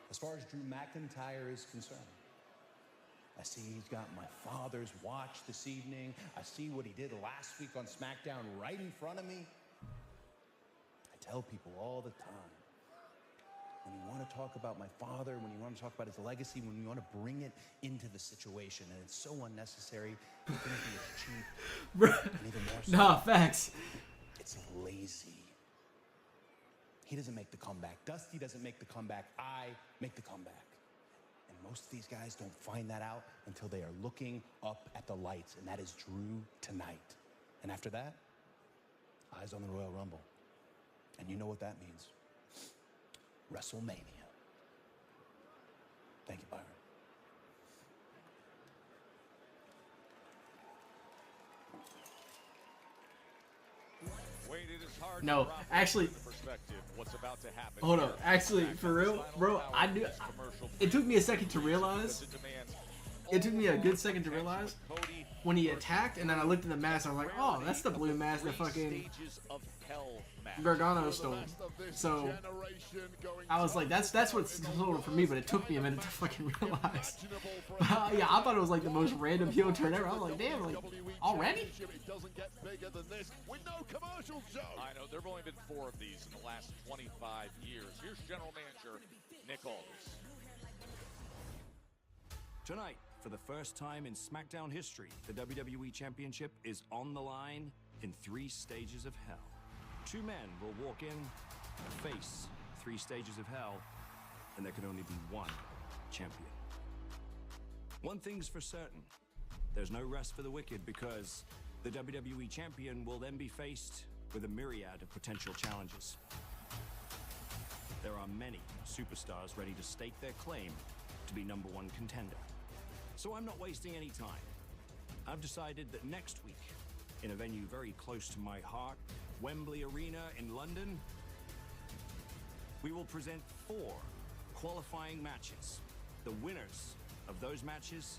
As far as Drew McIntyre is concerned, I see he's got my father's watch this evening. I see what he did last week on Smackdown right in front of me. I tell people all the time, when you want to talk about my father, when you want to talk about his legacy, when you want to bring it into the situation, and it's so unnecessary, even if it's cheap, and even more so, Nah, facts. it's lazy. He doesn't make the comeback. Dusty doesn't make the comeback. I make the comeback. And most of these guys don't find that out until they are looking up at the lights, and that is Drew tonight. And after that, eyes on the Royal Rumble. And you know what that means. WrestleMania. Thank you, Byron. Wait, it is hard No, to actually, perspective what's about to happen. hold here. up. Actually, for real, bro, I knew. It took me a second to realize. It took me a good second to realize when he attacked, and then I looked at the mask. I was like, oh, that's the blue mask that fucking Gargano stole. So I was like, that's what's stolen for me. But it took me a minute to fucking realize. Yeah, I thought it was like the most random heel turn ever. I was like, damn, like already? It doesn't get bigger than this with no commercial show. I know, there have only been 4 of these in the last 25 years. Here's General Manager Nick Aldis. Tonight, for the first time in SmackDown history, the WWE Championship is on the line in 3 stages of hell. 2 men will walk in and face 3 stages of hell, and there can only be one champion. One thing's for certain, there's no rest for the wicked, because the WWE Champion will then be faced with a myriad of potential challenges. There are many superstars ready to stake their claim to be #1 contender. So I'm not wasting any time. I've decided that next week, in a venue very close to my heart, Wembley Arena in London, we will present 4 qualifying matches. The winners of those matches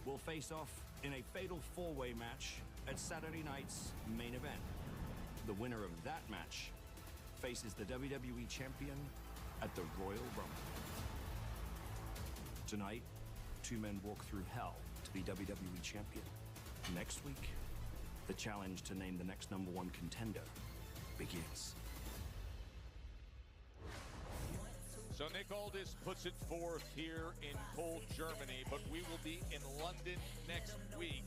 will face off in a fatal 4-way match at Saturday night's main event. The winner of that match faces the WWE Champion at the Royal Rumble. Tonight, 2 men walk through hell to be WWE Champion. Next week, the challenge to name the next #1 contender begins. So Nick Aldis puts it forth here in cold Germany, but we will be in London next week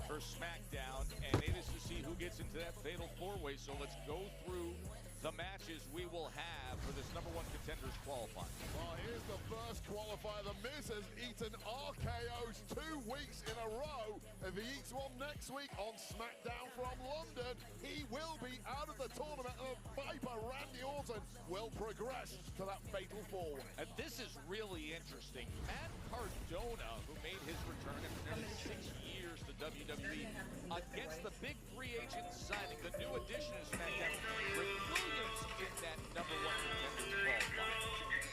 for Smackdown, and it is to see who gets into that fatal 4-way. So let's go through the matches we will have for this #1 contenders qualifying. Well, here's the first qualifier. The Miz has eaten RKO's 2 weeks in a row. If he eats one next week on SmackDown from London, he will be out of the tournament, and Viper Randy Orton will progress to that fatal 4-way. And this is really interesting. Matt Cardona, who made his return after nearly 6 years to WWE, against the big free agent signing, the new addition to SmackDown, brilliance in that #1 contenders qualifying.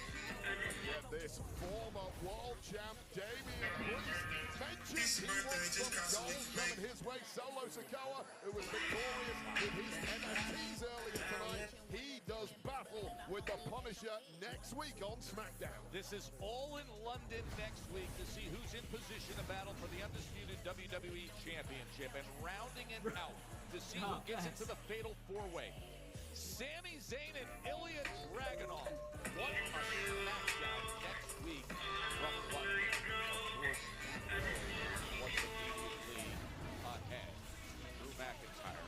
Yet this former world champ Damian Priest mentions he wants some gold coming his way. Solo Sikoa, who was victorious with his NFTs earlier tonight, he does battle with the Punisher next week on SmackDown. This is all in London next week to see who's in position to battle for the undisputed WWE Championship, and rounding it out to see who gets into the fatal 4-way. Sami Zayn and Ilya Dragunov. What a SmackDown next week from London. Of course, what's immediately ahead? Drew McIntyre,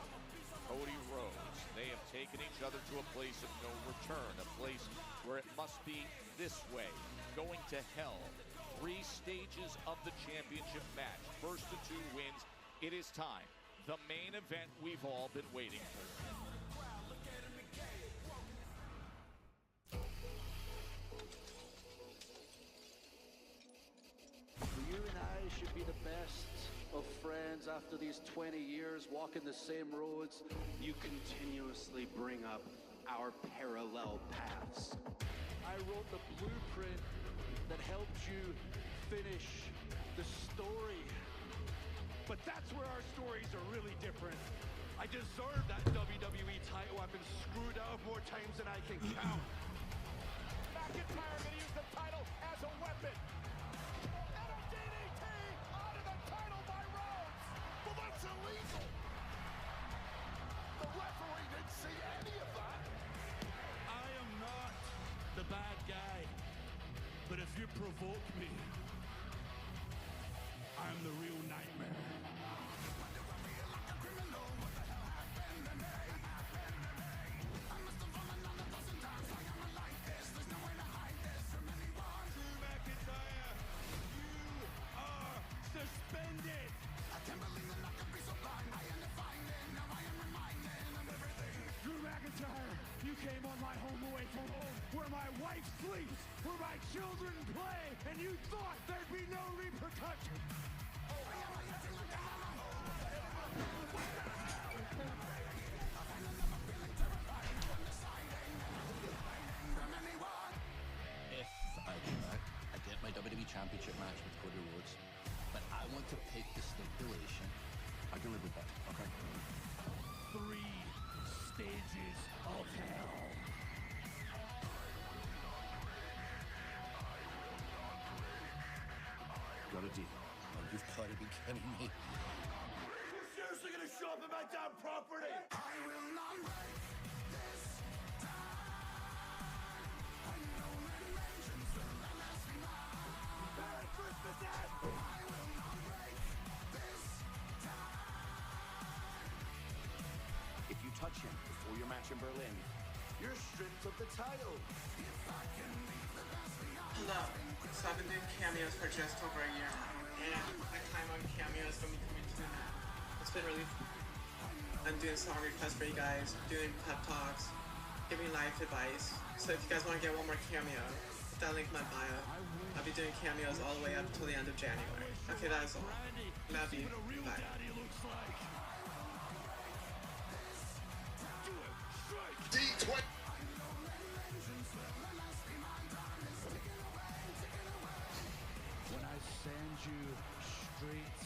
Cody Rhodes. They have taken each other to a place of no return, a place where it must be this way. Going to hell. 3 stages of the championship match. First to 2 wins. It is time. The main event we've all been waiting for. You and I should be the best of friends after these 20 years walking the same roads. You continuously bring up our parallel paths. I wrote the blueprint that helped you finish the story. But that's where our stories are really different. I deserve that WWE title. I've been screwed out more times than I can count. McIntyre gonna use the title as a weapon. And a DDT out of the title by Rhodes. Well, that's illegal. The referee didn't see any of that. I am not the bad guy. But if you provoke me, I'm the real nightmare. Suspended! I can't believe that I could be so blind. I am defining, now I am reminded of everything. Drew McIntyre, you came on my home away from home, where my wife sleeps, where my children play, and you thought there'd be no repercussions. If I do that, I get my WWE Championship match with Cody Rhodes. But I want to pick the stipulation. I can live with that, okay? 3 stages of hell. Got a deal. Oh, you've got to be kidding me. You're seriously gonna show up at my damn property? I will not break this time. I know that vengeance will last me mine. Merry Christmas, Dad! I will not break this time. If you touch him before your match in Berlin, you're stripped of the title. If I can leave the past behind. Hello. So I've been doing cameos for just over a year now, and my time on cameos from becoming to an end. It's been really fun. I'm doing song requests for you guys, doing pep talks, giving life advice. So if you guys want to get one more cameo, hit that link in my bio. I'll be doing cameos all the way up till the end of January. Okay, that's all. Love you. Bye. D20. When I send you straight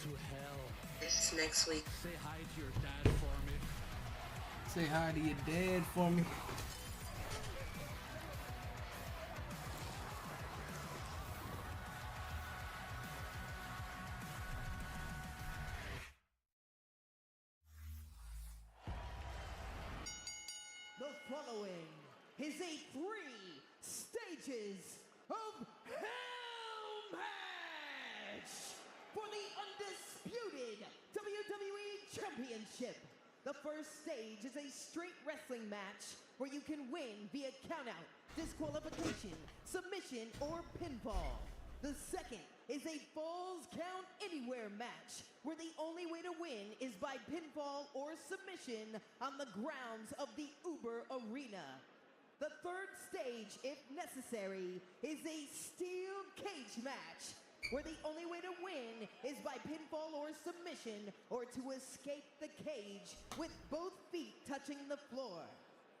to hell. This next week. Say hi to your dad for me. Say hi to your dad for me. The following is a 3 stages of hell match for the undisputed WWE Championship. The first stage is a straight wrestling match where you can win via countout, disqualification, submission, or pinfall. The second is a Falls Count Anywhere match where the only way to win is by pinfall or submission on the grounds of the Uber Arena. The third stage, if necessary, is a steel cage match where the only way to win is by pinfall or submission or to escape the cage with both feet touching the floor.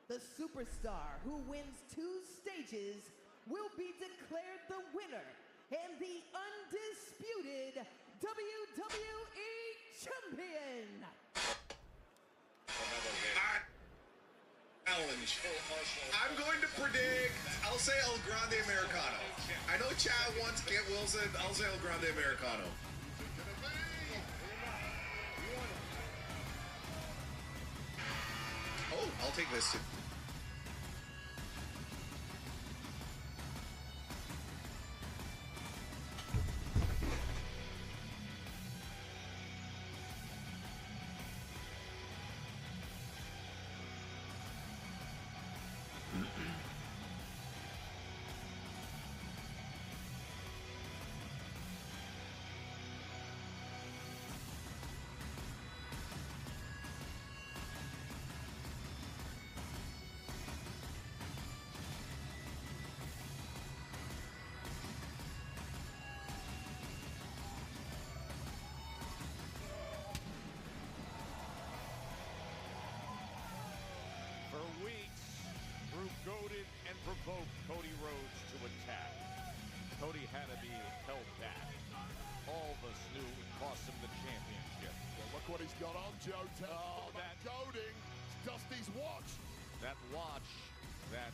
The superstar who wins 2 stages will be declared the winner and the undisputed WWE Champion. Challenge. I'm going to predict, I'll say El Grande Americano. I know Chad wants Get Wilson, I'll say El Grande Americano. Oh, I'll take this too. Goaded and provoked Cody Rhodes to attack. Cody had to be held back. All of us knew it would cost him the championship. Well, look what he's got on, Joe. Oh, that goading. It's Dusty's watch. That watch that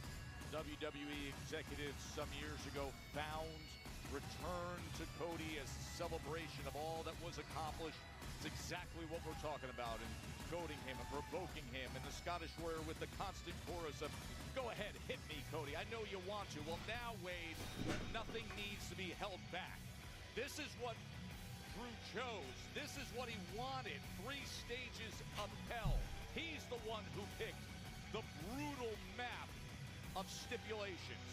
WWE executives some years ago found returned to Cody as a celebration of all that was accomplished. It's exactly what we're talking about, and goading him and provoking him, and the Scottish Warrior with the constant chorus of, go ahead, hit me, Cody. I know you want to. Well, now, Wade, nothing needs to be held back. This is what Drew chose. This is what he wanted. 3 stages of hell. He's the one who picked the brutal map of stipulations.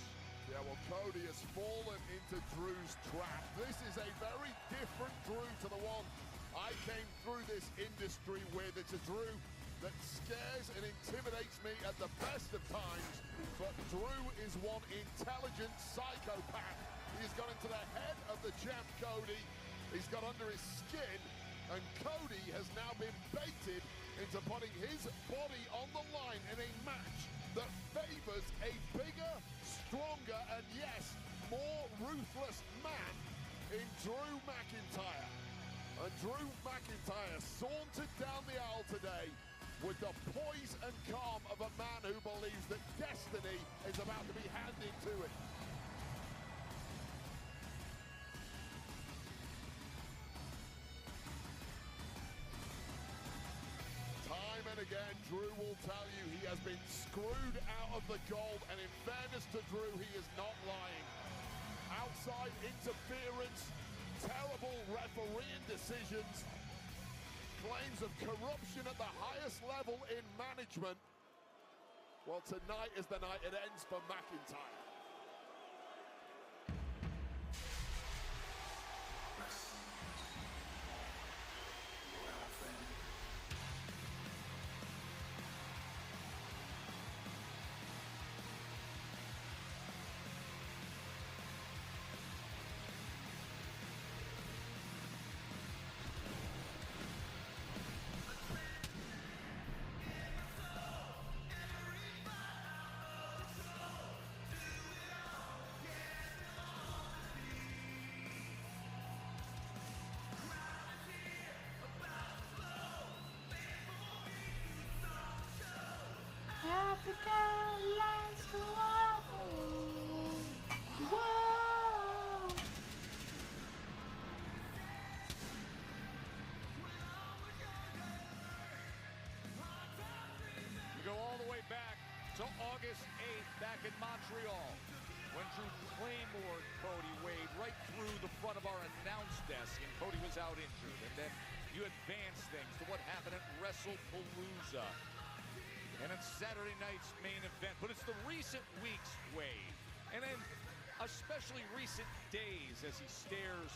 Yeah, well, Cody has fallen into Drew's trap. This is a very different Drew to the one I came through this industry with. It's a Drew that scares and intimidates me at the best of times, but Drew is one intelligent psychopath. He's got into the head of the champ, Cody. He's got under his skin, and Cody has now been baited into putting his body on the line in a match that favors a bigger, stronger, and yes, more ruthless man in Drew McIntyre. And Drew McIntyre sauntered down the aisle today with the poise and calm of a man who believes that destiny is about to be handed to him. Time and again, Drew will tell you he has been screwed out of the gold, and in fairness to Drew, he is not lying. Outside interference, terrible refereeing decisions, claims of corruption at the highest level in management. Well, tonight is the night it ends for McIntyre. the Carolinas go off. Whoa. We go all the way back to August 8th, back in Montreal, when Drew Claymore Cody Wade right through the front of our announce desk, and Cody was out injured. And then you advance things to what happened at WrestlePalooza, and it's Saturday night's main event. But it's the recent weeks, Wade, and then especially recent days as he stares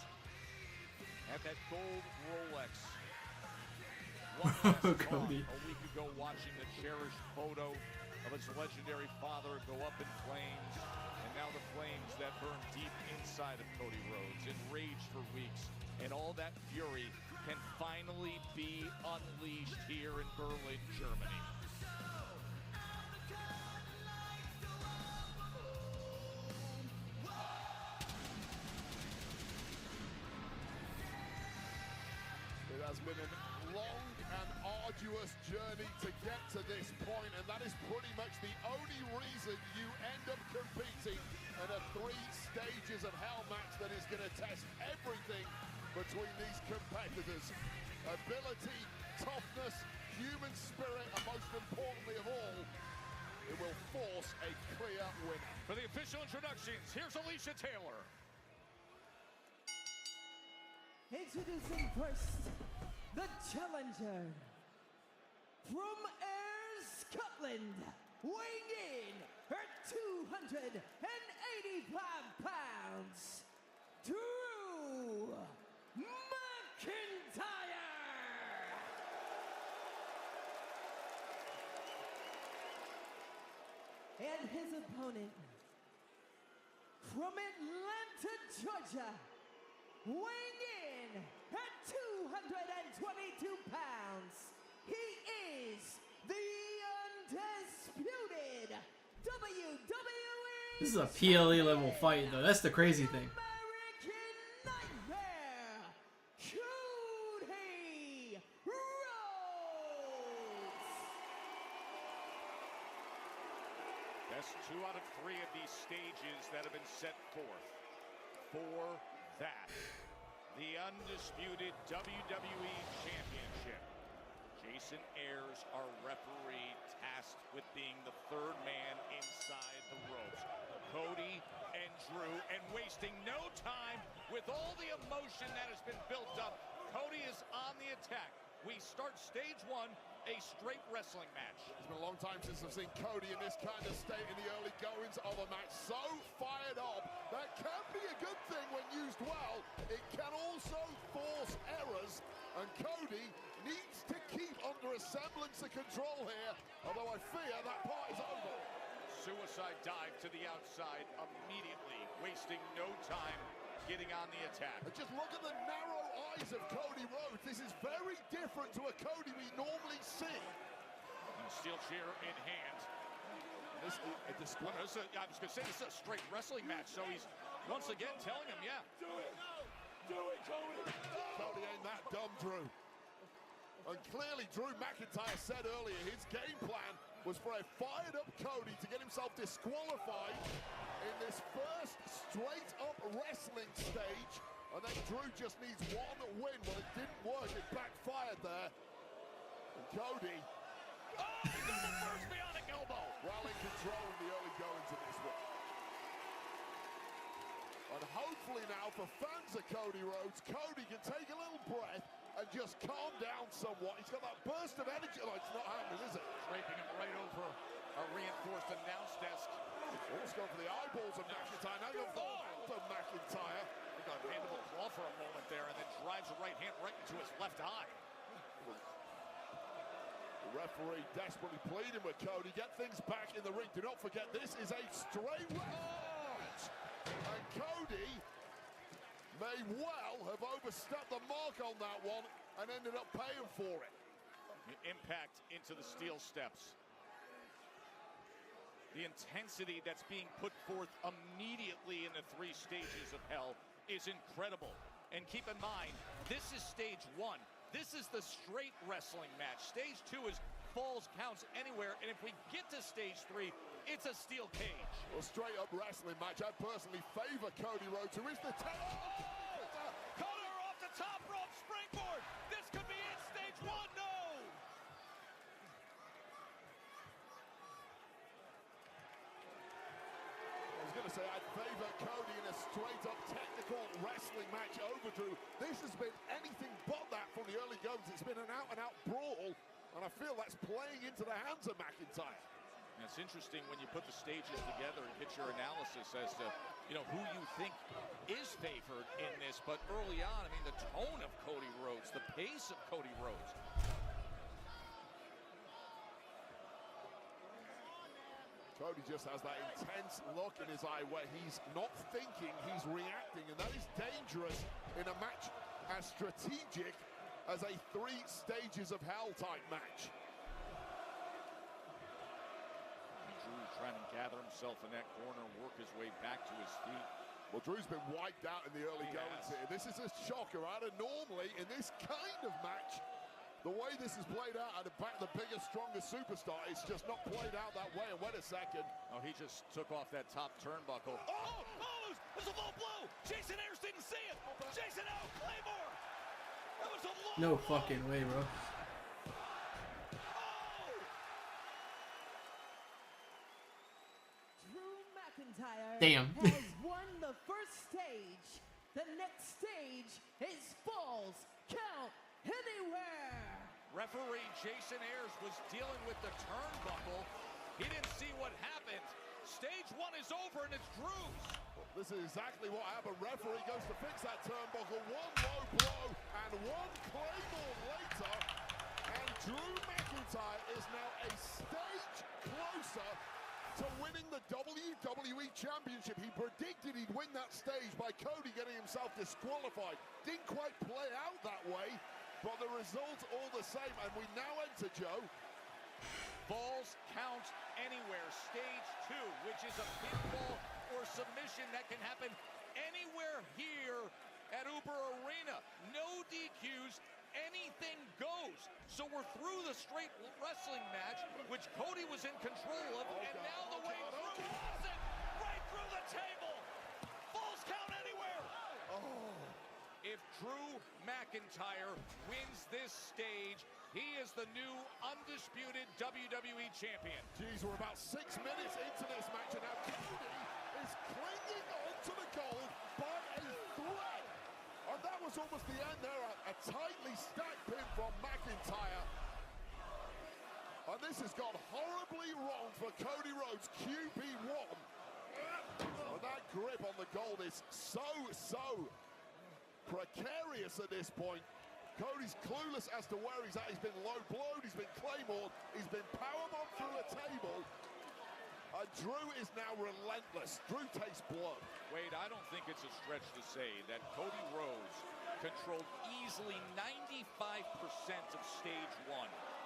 at that gold Rolex. One last Cody. a week ago, watching the cherished photo of his legendary father go up in flames, and now the flames that burn deep inside of Cody Rhodes, enraged for weeks, and all that fury can finally be unleashed here in Berlin, Germany. It has been a long and arduous journey to get to this point, and that is pretty much the only reason you end up competing in a 3 stages of hell match that is going to test everything between these competitors. Ability, toughness, human spirit, and most importantly of all, it will force a clear winner. For the official introductions, here's Alicia Taylor. Introducing first, the challenger from Ayr, Scotland, weighing in at 285 pounds, Drew McIntyre. And his opponent from Atlanta, Georgia, weighing in at 222 pounds, he is the undisputed WWE. This is a PLE level fight, though. That's the crazy thing. American Nightmare, Cody Rhodes. That's 2 out of 3 of these stages that have been set forth for that. The undisputed WWE Championship. Jason Ayers, our referee, tasked with being the 3rd man inside the ropes. Cody and Drew, and wasting no time with all the emotion that has been built up. Cody is on the attack. We start stage 1, a straight wrestling match. It's been a long time since I've seen Cody in this kind of state in the early goings of a match. So fired up. That can be a good thing when used well. It can also force errors. And Cody needs to keep under a semblance of control here. Although I fear that part is over. Suicide dive to the outside immediately, wasting no time getting on the attack. And just look at the narrow eyes of Cody Rhodes. This is very different to a Cody we normally see. Steel chair in hand. This is a display. I was going to say, this is a straight wrestling match, so he's once again telling him, yeah. Do it! Do it, Cody! Cody ain't that dumb, Drew. And clearly, Drew McIntyre said earlier his game plan was for a fired-up Cody to get himself disqualified in this first straight-up wrestling stage. And then Drew just needs one win. Well, it didn't work. It backfired there. And Cody... Oh, he got the first bionic elbow. Well in control in the early goings of this one. And hopefully now, for fans of Cody Rhodes, Cody can take a little breath and just calm down somewhat. He's got that burst of energy. Oh, it's not happening, is it? Draping him right over a reinforced announce desk. Almost going for the eyeballs of McIntyre. Now going for the mouth of McIntyre. He got a mandible claw for a moment there, and then drives the right hand right into his left eye. The referee desperately pleading with Cody. Get things back in the ring. Do not forget, this is a straight match. And Cody may well have overstepped the mark on that one and ended up paying for it. The impact into the steel steps. The intensity that's being put forth immediately in the 3 stages of hell is incredible. And keep in mind, this is stage 1. This is the straight wrestling match. Stage 2 is Falls counts anywhere, and if we get to stage 3, it's a steel cage. Well, straight up wrestling match. I personally favor Cody Rhodes, who is the Cutter off the top rope, springboard. This could be it, stage 1, no! I was going to say I'd favor Cody in a straight-up technical wrestling match over Drew. This has been anything but that from the early goings. It's been an out-and-out brawl, and I feel that's playing into the hands of McIntyre. And it's interesting when you put the stages together and get your analysis as to, who you think is favored in this. But early on, I mean, the tone of Cody Rhodes, the pace of Cody Rhodes. Cody just has that intense look in his eye where he's not thinking, he's reacting, and that is dangerous in a match as strategic as a 3 stages of hell type match. Drew trying to gather himself in that corner, work his way back to his feet. Well, Drew's been wiped out in the early goings here. This is a shocker, right? And normally in this kind of match, the way this is played out at the bigger, stronger superstar, it's just not played out that way. And wait a second. Oh, he just took off that top turnbuckle. Oh, there's a low blow. Jason Ayers didn't see it. Jason out, Claymore. That was a low No blow. fucking way, bro. Drew McIntyre Damn. has won the first stage. The next stage is Falls Count Anywhere. Referee Jason Ayers was dealing with the turnbuckle. He didn't see what happened. Stage 1 is over and it's Drew's. This is exactly what happened. Referee goes to fix that turnbuckle. One low blow and one claymore later. And Drew McIntyre is now a stage closer to winning the WWE Championship. He predicted he'd win that stage by Cody getting himself disqualified. Didn't quite play out that way, but the results all the same. And we now enter, Joe, Falls Count Anywhere, stage 2, which is a pinfall or submission that can happen anywhere here at Uber Arena. No DQs, anything goes. So we're through the straight wrestling match, which Cody was in control of, and now the way Drew loves it, right through the table. Falls Count Anywhere. If Drew McIntyre wins this stage, he is the new undisputed WWE champion. Geez, we're about 6 minutes into this match, and now Cody is clinging onto the gold by a thread. And that was almost the end there, a tightly stacked pin from McIntyre. And this has gone horribly wrong for Cody Rhodes, QB1. And that grip on the gold is so precarious at this point. Cody's clueless as to where he's at. He's been low blowed, he's been claymored, he's been powerbombed through a table. And Drew is now relentless. Drew tastes blood. Wade, I don't think it's a stretch to say that Cody Rhodes controlled easily 95% of stage 1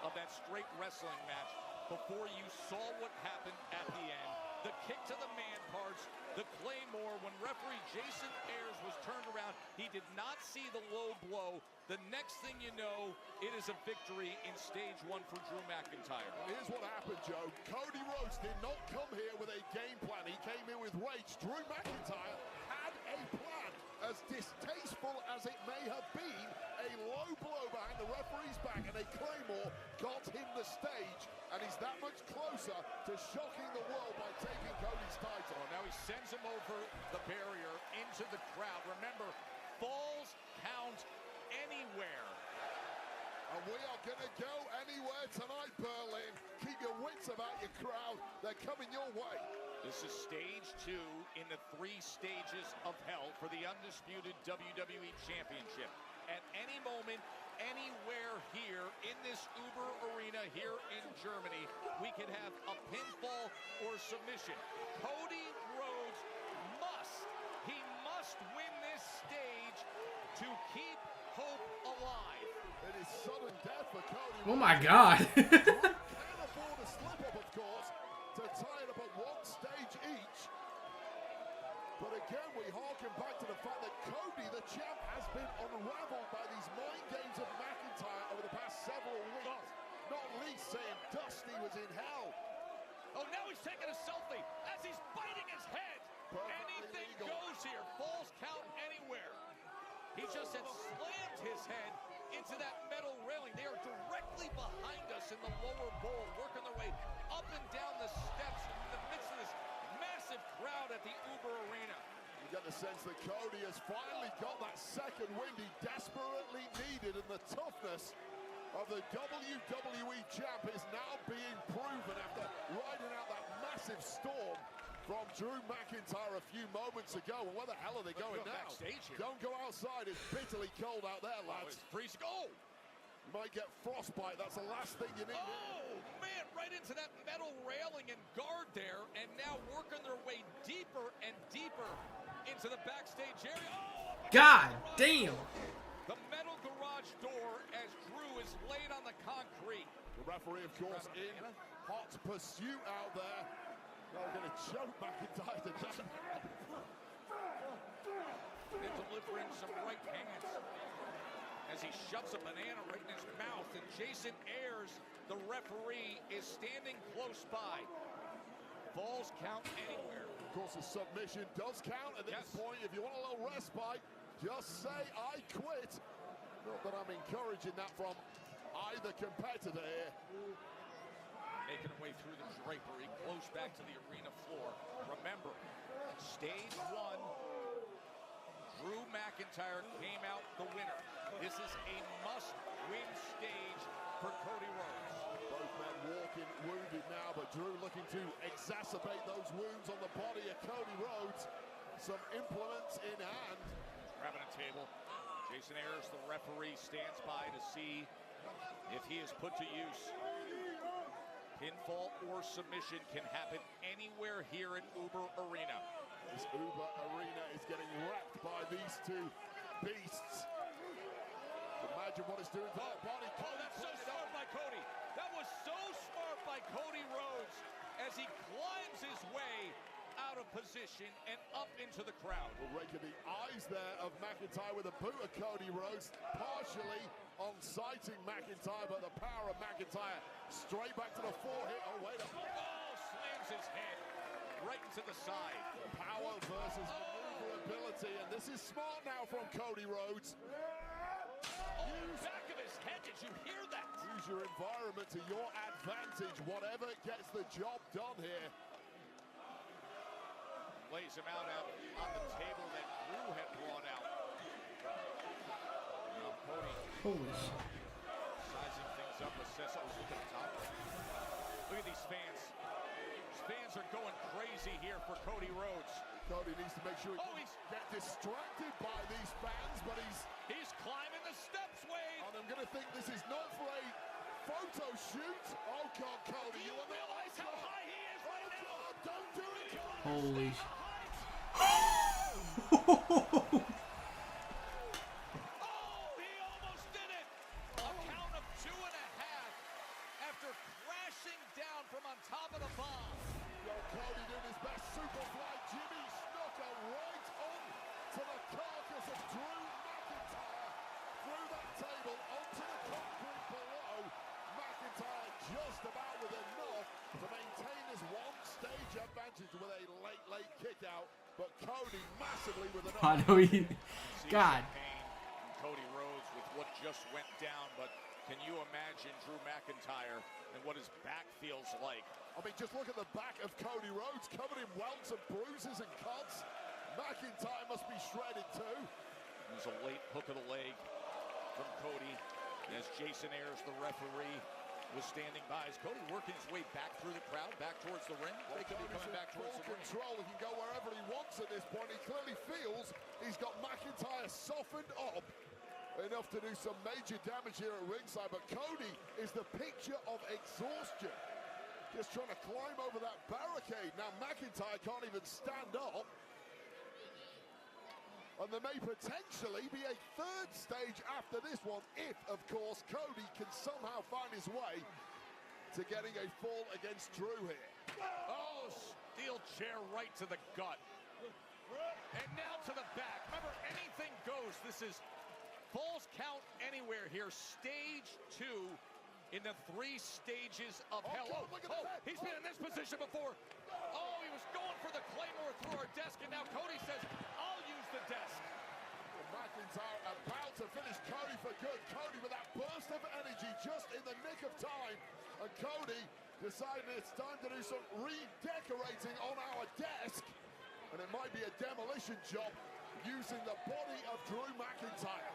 of that straight wrestling match before you saw what happened at the end. The kick to the man parts, the claymore. When referee Jason Ayers was turned around, he did not see the low blow. The next thing you know, it is a victory in stage 1 for Drew McIntyre. Here's what happened, Joe. Cody Rhodes did not come here with a game plan. He came in with rage. Drew McIntyre had a plan. As distasteful as it may have been, a low blow behind the referee's back and a claymore got him the stage. And he's that much closer to shocking the world by taking Cody's title. Now he sends him over the barrier into the crowd. Remember, Falls Count Anywhere. And we are going to go anywhere tonight, Berlin. Keep your wits about your crowd. They're coming your way. This is stage 2 in the 3 stages of hell for the undisputed WWE Championship. At any moment, anywhere here in this Uber Arena here in Germany, we could have a pinfall or submission. Cody Rhodes must win this stage to keep hope alive. It is sudden death for Cody. Oh my God. Can't afford a slip up, of course, to tie it up at 1 stage each. But again, we harken back to the fact that Cody, the champ, has been unraveled by these mind games of McIntyre over the past several weeks. not least saying Dusty was in hell. Oh, now he's taking a selfie as he's biting his head. Anything goes here. Falls count anywhere. He just had slammed his head into that metal railing. They are directly behind us in the lower bowl, working their way up and down the steps in the midst of this massive crowd at the Uber Arena. You get the sense that Cody has finally got that second wind he desperately needed, and the toughness of the WWE champ is now being proven after riding out that massive storm from Drew McIntyre a few moments ago. And where the hell are they going now? Don't go outside. It's bitterly cold out there, lads. It's freezing. Oh! You might get frostbite. That's the last thing you need. Oh, man, right into that metal railing and guard there, and now working their way deeper and deeper into the backstage area. Oh, God damn! The metal garage door as Drew is laid on the concrete. The referee, of course, in hot pursuit out there. They're going to choke McIntyre to death. They're delivering some right hands as he shoves a banana right in his mouth. And Jason Ayers, the referee, is standing close by. Falls count anywhere. Of course, the submission does count at this point. If you want a little respite, just say, I quit. Not that I'm encouraging that from either competitor here. Making her way through the drapery, close back to the arena floor. Remember, stage one, Drew McIntyre came out the winner. This is a must-win stage for Cody Rhodes. Both men walking wounded now, but Drew looking to exacerbate those wounds on the body of Cody Rhodes. Some implements in hand. Grabbing a table. Jason Ayers, the referee, stands by to see if he is put to use. Pinfall or submission can happen anywhere here at Uber Arena. This Uber Arena is getting wrecked by these two beasts. Imagine what it's doing to their body. Oh, that's so smart by Cody. That was so smart by Cody Rhodes as he climbs his way out of position and up into the crowd. We're raking the eyes there of McIntyre with a boot of Cody Rhodes, partially on sighting McIntyre, but the power of McIntyre straight back to the forehead. Oh, wait up. Oh, slams his head right into the side. Power versus maneuverability, and this is smart now from Cody Rhodes. Oh, back of his head, did you hear that? Use your environment to your advantage, whatever gets the job done here. Lays him out on the table that Drew had brought out. Now Cody. Holy shit. Sizing things up, assessing. Look at the top. Look at these fans. These fans are going crazy here for Cody Rhodes. Cody needs to make sure he doesn't get distracted by these fans, but he's climbing the steps, Wade. And I'm going to think this is not for a photo shoot. Oh, God, Cody. Do you realize how high he is right now? God, don't do it. Holy shit. Oh, he almost did it! A count of 2.5 after crashing down from on top of the bomb. Yo, Cody doing his best superfly. Jimmy Snuka right on to the carcass of Drew McIntyre. Through that table onto the concrete below. McIntyre just about with enough to maintain his one-stage advantage with a late kick out. But Cody massively with enough. I know he. God. Cody Rhodes with what just went down, but can you imagine Drew McIntyre and what his back feels like? I mean, just look at the back of Cody Rhodes, covered in welts and bruises and cuts. McIntyre must be shredded too. There's a late hook of the leg from Cody as Jason Ayers, the referee, was standing by. Is Cody working his way back through the crowd, back towards the ring? They could be coming back towards the ring. Control. He can go wherever he wants at this point. He clearly feels he's got McIntyre softened up enough to do some major damage here at ringside. But Cody is the picture of exhaustion. Just trying to climb over that barricade. Now McIntyre can't even stand up. And there may potentially be a third stage after this one if, of course, Cody can somehow find his way to getting a fall against Drew here. Oh, steel chair right to the gut. And now to the back. Remember, anything goes. This is falls count anywhere here. Stage 2 in the 3 stages of hell. God, look at that. He's been in this position before. Oh, he was going for the Claymore through our desk, and now Cody says, I'll use the desk. McIntyre about to finish Cody for good. Cody with that burst of energy just in the nick of time. And Cody decided it's time to do some redecorating on our desk. And it might be a demolition job using the body of Drew McIntyre.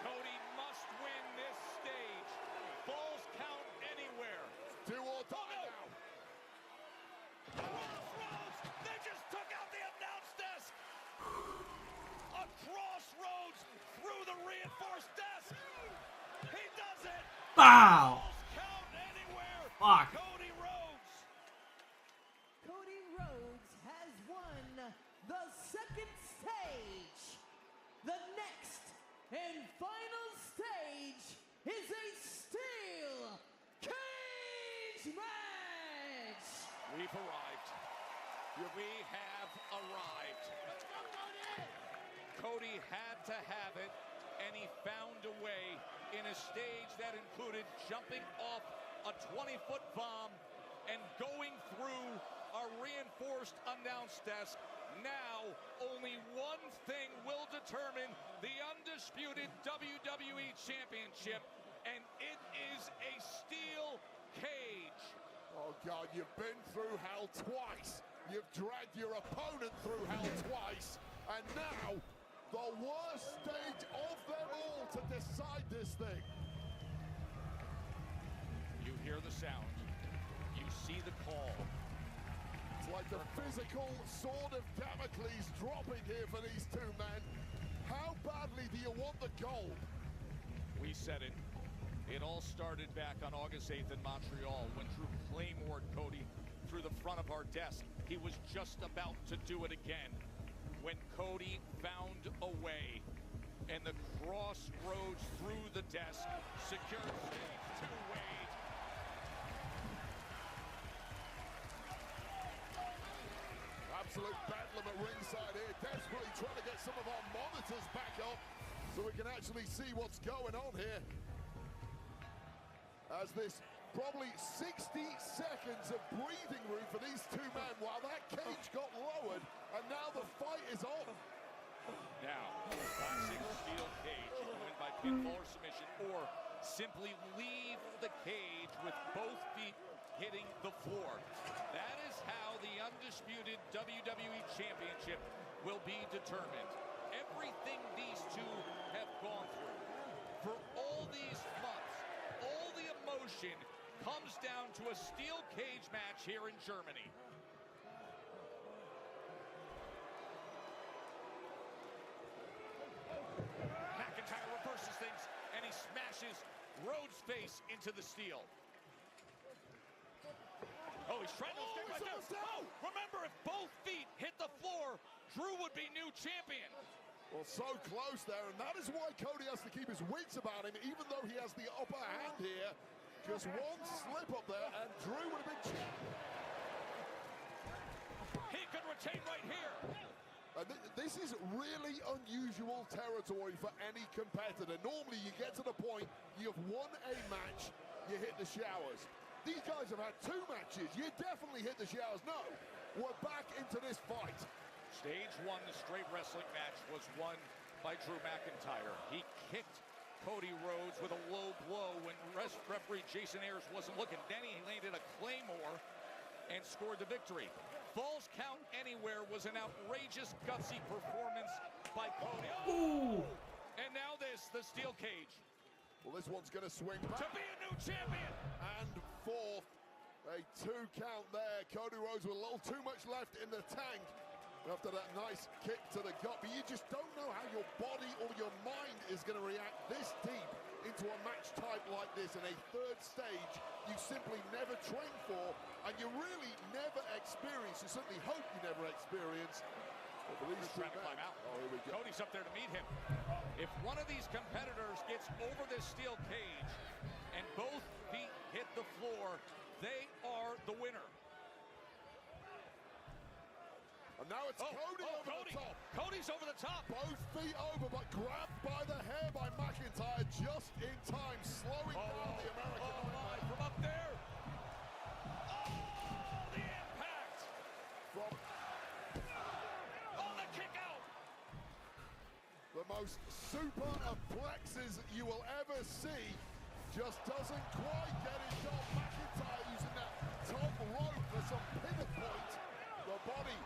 Cody must win this stage. Falls count anywhere. Do or die now. Crossroads! They just took out the announce desk! A crossroads through the reinforced desk! He does it! Wow! Falls count anywhere! Fuck. Cody Rhodes! Cody Rhodes has won the second stage. The next and final stage is a steel cage match. We've arrived. We have arrived. Let's go, Cody! Cody had to have it, and he found a way in a stage that included jumping off a 20-foot bomb and going through a reinforced announce desk. Now, only one thing will determine the undisputed WWE Championship, and it is a steel cage. Oh, God, you've been through hell twice. You've dragged your opponent through hell twice. And now, the worst stage of them all to decide this thing. You hear the sound. You see the call. It's like the physical sword of Damocles dropping here for these two men. How badly do you want the gold? We said it. It all started back on August 8th in Montreal when Drew Claymored Cody through the front of our desk. He was just about to do it again when Cody found a way, and the crossroads through the desk secured stage 2 Wade. Absolute bedlam at ringside here, desperately trying to get some of our monitors back up so we can actually see what's going on here. As this probably 60 seconds of breathing room for these two men while that cage got lowered, and now the fight is on. Now, classic steel cage. You can win by pinfall or submission, or simply leave the cage with both feet hitting the floor. That is how the undisputed WWE Championship will be determined. Everything these two have gone through for all these months, all the emotion comes down to a steel cage match here in Germany. McIntyre reverses things, and he smashes Rhodes' face into the steel. Oh, he's trying to escape right there. Oh, remember, if both feet hit the floor, Drew would be new champion. Well, so close there, and that is why Cody has to keep his wits about him, even though he has the upper hand here. Just one slip up there, and Drew would have been champion. He could retain right here. This is really unusual territory for any competitor. Normally, you get to the point, you've won a match, you hit the showers. These guys have had 2 matches. You definitely hit the showers. No, we're back into this fight. Stage 1, the straight wrestling match, was won by Drew McIntyre. He kicked Cody Rhodes with a low blow when referee Jason Ayers wasn't looking. Then he landed a Claymore and scored the victory. Falls count anywhere was an outrageous, gutsy performance by Cody. Ooh. And now this, the steel cage. Well, this one's going to swing back. To be a new champion. And fourth, a 2 count there. Cody Rhodes with a little too much left in the tank after that nice kick to the gut. But you just don't know how your body or your mind is going to react this deep into a match type like this in a 3rd stage you simply never train for, and you really never experience. You certainly hope you never experience. He's trying to climb out. Oh, here we go. Cody's up there to meet him. If one of these competitors gets over this steel cage and both feet hit the floor, they are the winner. And now it's Cody over the top. Cody's over the top. Both feet over, but grabbed by the hair by McIntyre just in time, slowing down the American most super flexes you will ever see. Just doesn't quite get it done. McIntyre using that top rope for some pivot point. The body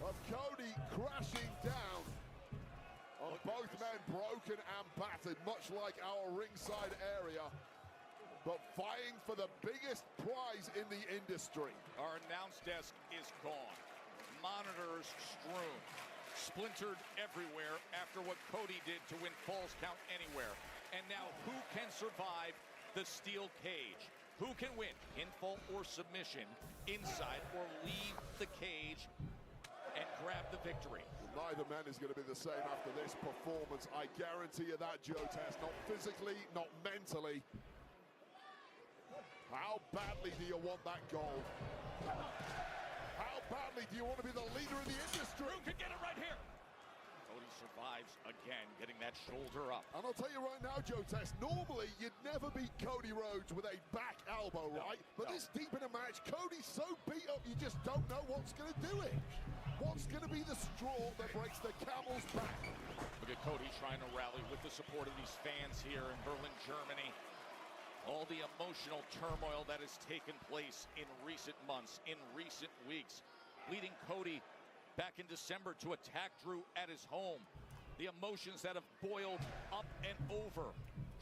of Cody crashing down. Both men broken and battered, much like our ringside area, but vying for the biggest prize in the industry. Our announce desk is gone. Monitors strewn. Splintered everywhere after what Cody did to win Falls Count Anywhere. And now who can survive the steel cage? Who can win pinfall or submission inside or leave the cage and grab the victory? Neither man is going to be the same after this performance. I guarantee you that, Joe Test. Not physically, not mentally. How badly do you want that goal? How badly do you want to be the leader of the industry? Drew can get it right here. Cody survives again, getting that shoulder up. And I'll tell you right now, Joe Test, normally you'd never beat Cody Rhodes with a back elbow, right? But this deep in a match, Cody's so beat up, you just don't know what's going to do it. What's going to be the straw that breaks the camel's back? Look at Cody trying to rally with the support of these fans here in Berlin, Germany. All the emotional turmoil that has taken place in recent months, in recent weeks, leading Cody back in December to attack Drew at his home. The emotions that have boiled up and over.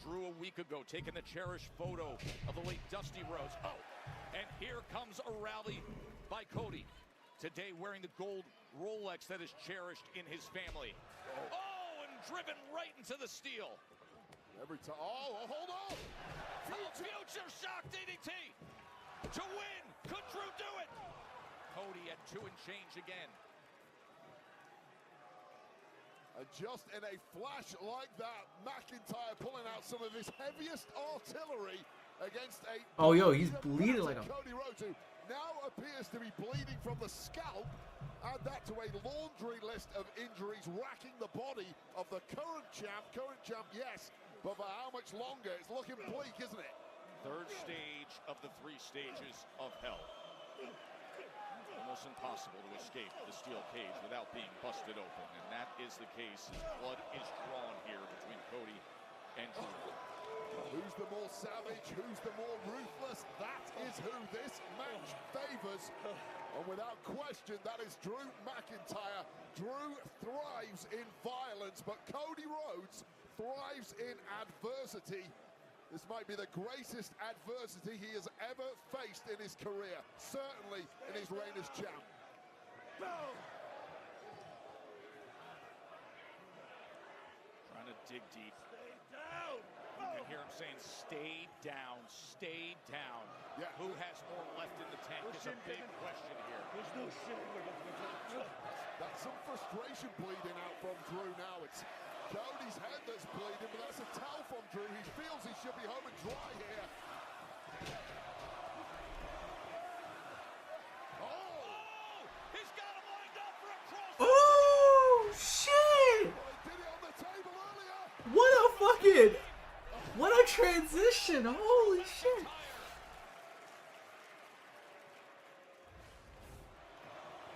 Drew a week ago taking the cherished photo of the late Dusty Rhodes. Oh, and here comes a rally by Cody. Today wearing the gold Rolex that is cherished in his family. Oh, and driven right into the steel. Every time, oh, hold on. Future shock DDT to win. Could Drew do it? Cody at 2 and change again. And just in a flash like that, McIntyre pulling out some of his heaviest artillery against a... Oh, yo, he's bleeding like a... Cody Rhodes, who now appears to be bleeding from the scalp. Add that to a laundry list of injuries racking the body of the current champ, yes, but for how much longer? It's looking bleak, isn't it? Third stage of the 3 stages of hell. Almost impossible to escape the steel cage without being busted open, and that is the case as blood is drawn here between Cody and Drew. Who's the more savage? Who's the more ruthless? That is who this match favors. And without question, that is Drew McIntyre. Drew thrives in violence, but Cody Rhodes thrives in adversity. This might be the greatest adversity he has ever faced in his career, certainly in his reign as champ. Trying to dig deep. Stay down. You can hear him saying, stay down, stay down. Yeah. Who has more left in the tank is a big question here. There's no shit. That's some frustration bleeding out from Drew now. It's Cody's head that's bleeding, but that's a towel from Drew. He feels he should be home and dry here. Oh! He's got him lined up for a cross. Oh, shit! Well, they did it on the table earlier. What a fucking... What a transition! Holy shit!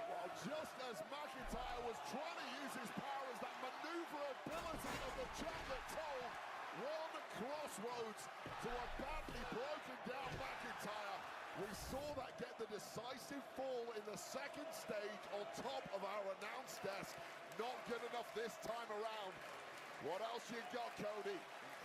Well, just as McIntyre was trying to use his powers, that maneuverability of the champ that told one crossroads to a badly broken down McIntyre. We saw that get the decisive fall in the second stage on top of our announce desk. Not good enough this time around. What else you got, Cody?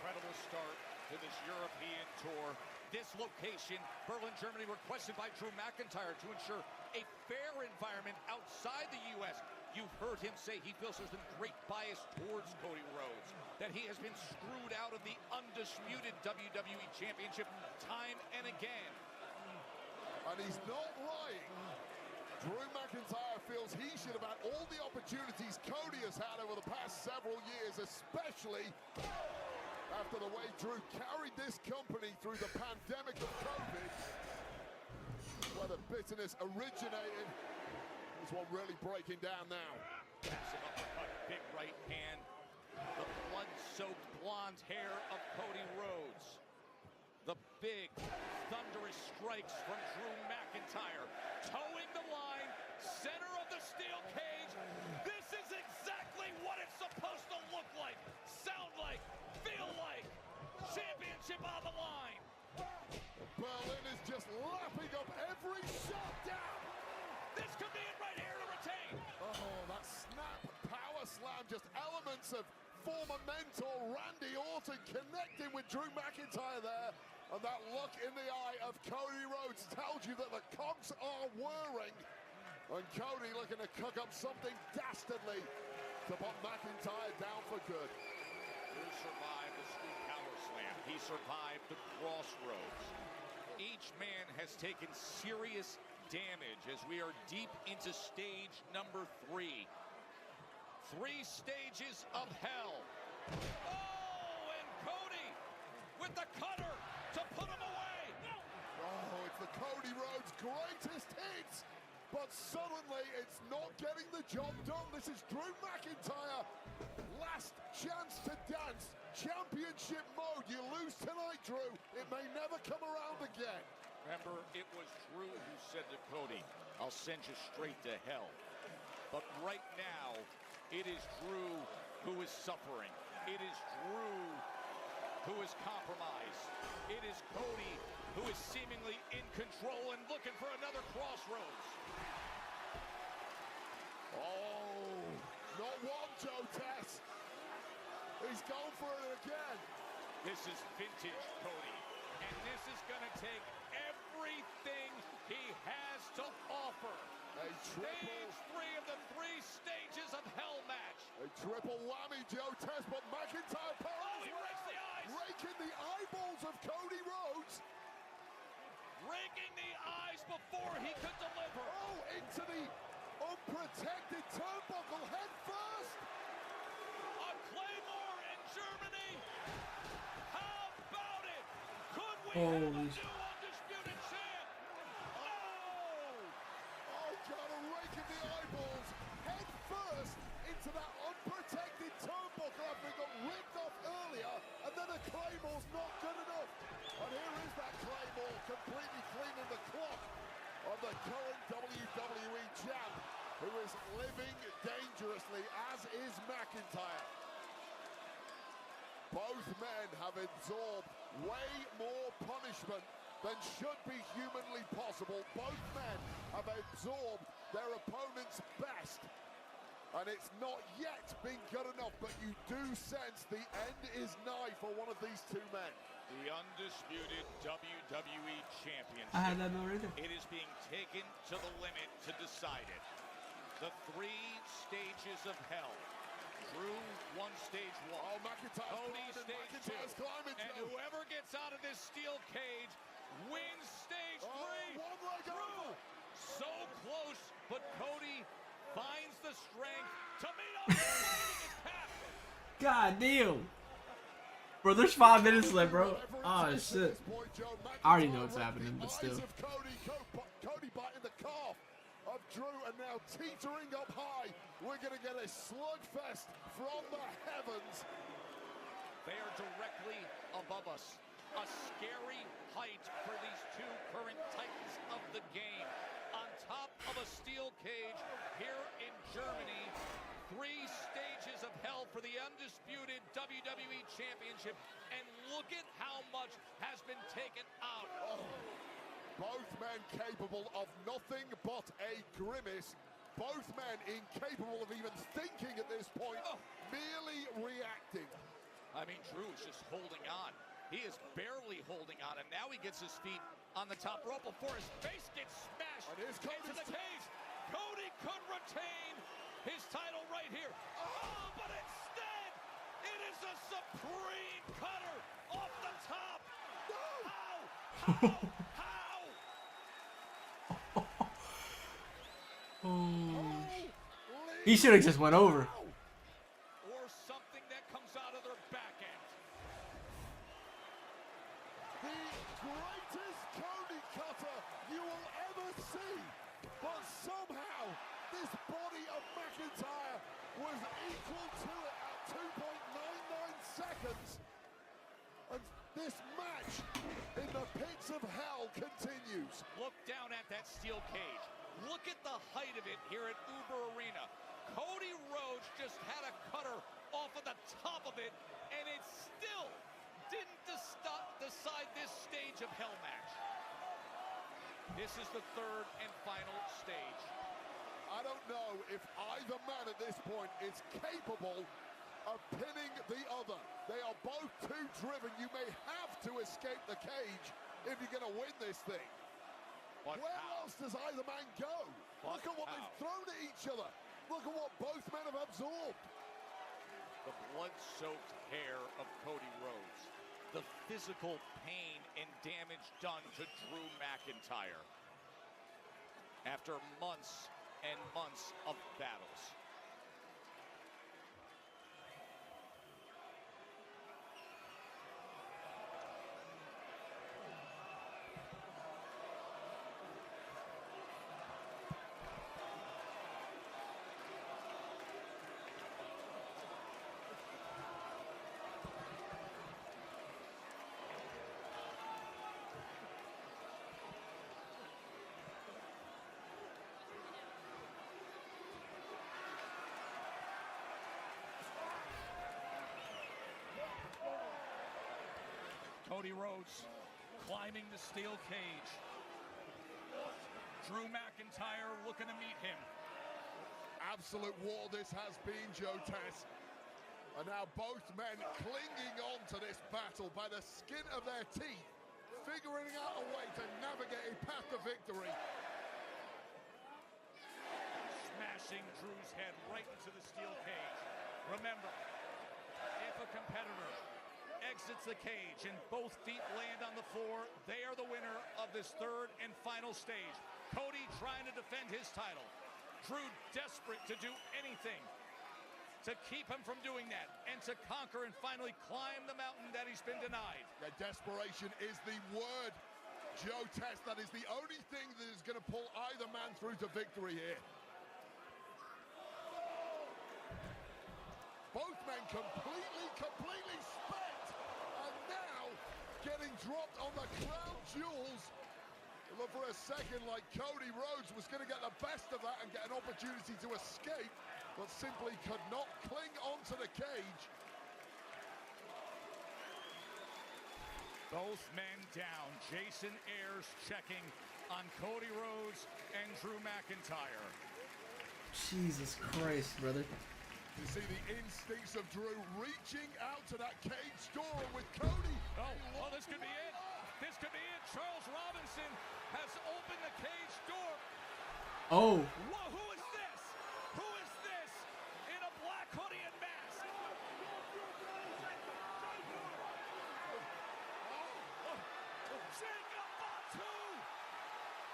Incredible start to this European tour. This location, Berlin, Germany, requested by Drew McIntyre to ensure a fair environment outside the U.S. You've heard him say he feels there's been great bias towards Cody Rhodes, that he has been screwed out of the undisputed WWE Championship time and again. And he's not lying. Drew McIntyre feels he should have had all the opportunities Cody has had over the past several years, especially after the way Drew carried this company through the pandemic of COVID, where the bitterness originated. This one really breaking down now. Massive uppercut, big right hand. The blood-soaked blonde hair of Cody Rhodes. The big, thunderous strikes from Drew McIntyre. Towing the line, center of the steel cage. This is exactly what it's supposed to look like. Big shot down. This could be it right here to retain. Oh, that snap power slam, just elements of former mentor Randy Orton connecting with Drew McIntyre there. And that look in the eye of Cody Rhodes tells you that the cogs are whirring. And Cody looking to cook up something dastardly to put McIntyre down for good. Drew survived the scoop power slam. He survived the crossroads. Each man has taken serious damage as we are deep into stage number 3. 3 stages of hell. Oh, and Cody with the cutter to put him away. Oh, it's the Cody Rhodes greatest hits. But suddenly, it's not getting the job done. This is Drew McIntyre. Last chance to dance. Championship mode. You lose tonight, Drew. It may never come around again. Remember, it was Drew who said to Cody, I'll send you straight to hell. But right now, it is Drew who is suffering. It is Drew who is compromised. It is Cody who is seemingly in control and looking for another crossroads. Oh, not one, Joe Tess. He's going for it again. This is vintage Cody, and this is going to take everything he has to offer. A triple. Stage 3 of the 3 stages of hell match. A triple whammy, Joe Tess, but McIntyre he rakes the eyes. Raking the eyeballs of Cody Rhodes. Raking the eyes before he could deliver. Oh, into the unprotected turnbuckle head first. A Claymore in Germany. How about it? Could we have a new undisputed champ? Oh, God, a rake in the eyeballs. Head first into that unprotected turnbuckle after it got ripped off earlier. And then a Claymore's not good enough. And here is that Claymore completely cleaning the clock of the current WWE champ, who is living dangerously, as is McIntyre. Both men have absorbed way more punishment than should be humanly possible. Both men have absorbed their opponent's best. And it's not yet been good enough, but you do sense the end is nigh for one of these two men. The undisputed WWE Championship. I had that already. It is being taken to the limit to decide it. The 3 stages of hell. Drew won stage 1. Oh, McIntyre's Cody climbing, stage 2. climbing, and Joe. whoever gets out of this steel cage wins stage 3. One leg Drew, over. so close, but Cody finds the strength to meet up. His path. God damn. Bro, there's 5 minutes left, bro. Oh, shit. I already know what's happening, but still. Cody biting the calf of Drew, and now teetering up high. We're going to get a slugfest from the heavens. They are directly above us. A scary height for these 2 current titans of the game. On top of a steel cage here in Germany. 3 stages of hell for the undisputed WWE Championship. And look at how much has been taken out. Oh, both men capable of nothing but a grimace. Both men incapable of even thinking at this point, merely reacting. I mean, Drew is just holding on. He is barely holding on, and now he gets his feet on the top rope before his face gets smashed into the cage. Cody could retain his title right here. Oh, but instead, it is a supreme cutter off the top. How? Oh. He should have just went over. Or something that comes out of their back end. The greatest Cody cutter you will ever see. But somehow, this body of McIntyre was equal to it at 2.99 seconds. And this match in the pits of hell continues. Look down at that steel cage. Look at the height of it here at Uber Arena. Cody Rhodes just had a cutter off of the top of it, and it still didn't decide this stage of hell match. This is the third and final stage. I don't know if either man at this point is capable of pinning the other. They are both too driven. You may have to escape the cage if you're going to win this thing. But where else does either man go? Look at what they've thrown at each other. Look at what both men have absorbed. The blood-soaked hair of Cody Rhodes. The physical pain and damage done to Drew McIntyre after months and months of battles. Cody Rhodes climbing the steel cage. Drew McIntyre looking to meet him. Absolute war this has been, Joe Tess. And now both men clinging on to this battle by the skin of their teeth, figuring out a way to navigate a path to victory. Smashing Drew's head right into the steel cage. Remember, if a competitor exits the cage and both feet land on the floor, they are the winner of this third and final stage. Cody trying to defend his title. Drew desperate to do anything to keep him from doing that and to conquer and finally climb the mountain that he's been denied. Yeah, desperation is the word, Joe Tess. That is the only thing that is going to pull either man through to victory here. Both men completely spent, and now getting dropped on the crown jewels. It looked for a second like Cody Rhodes was going to get the best of that and get an opportunity to escape, but simply could not cling onto the cage. Both men down. Jason Ayers checking on Cody Rhodes and Drew McIntyre. Jesus Christ, brother. You see the instincts of Drew reaching out to that cage door with Cody. Oh, this could be it. This could be it. Charles Robinson has opened the cage door. Oh. Whoa, who is this? Who is this in a black hoodie and mask? Jacob Fatu.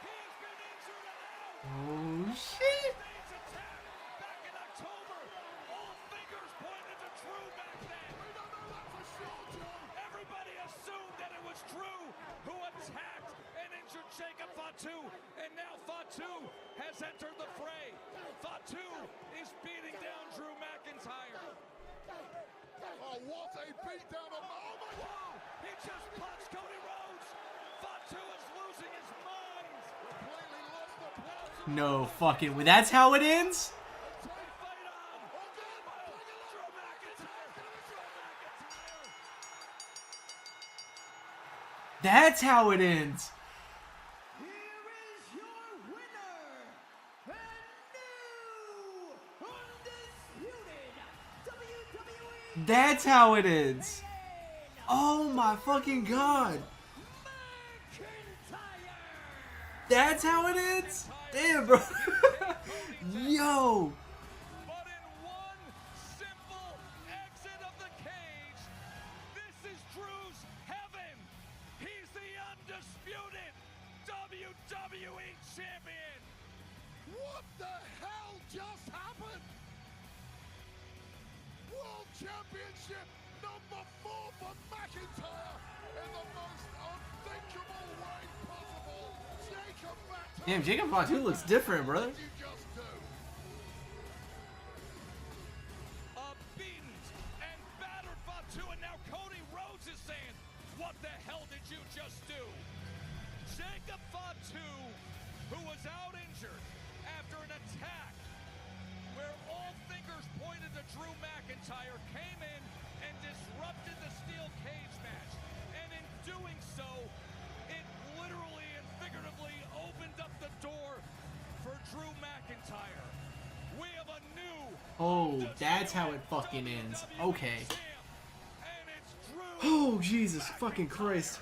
He has been injured and out. Oh, shit. Back in October, all fingers pointed to Drew back then. We don't know that for sure, Joe. Everybody assumed that it was Drew who attacked and injured Jacob Fatu, and now Fatu has entered the fray. Fatu is beating down Drew McIntyre. Oh, what a beatdown of... Oh, my God! He just punched Cody Rhodes. Fatu is losing his mind. Completely lost the plot. No fucking way. That's how it ends? That's how it ends. Here is your winner, and new undisputed WWE. That's how it ends. Oh my fucking god. That's how it ends? Damn, bro. Yo. But in one simple exit of the cage, this is Drew's heaven. He's the undisputed WWE champion. What the hell just happened? World Championship number 4 for McIntyre in the most unthinkable way possible. Jacob Fatu. Damn, Jacob Fatu looks different, brother. You just do. A beaten and battered Fatu, and now Cody Rhodes is saying, what the hell did you just do? Jacob Fatu, who was out injured after an attack where all fingers pointed to Drew McIntyre, came in and disrupted the steel cage match. And in doing so, it literally and figuratively opened Oh, that's how it fucking ends. Okay. Oh, Jesus fucking Christ.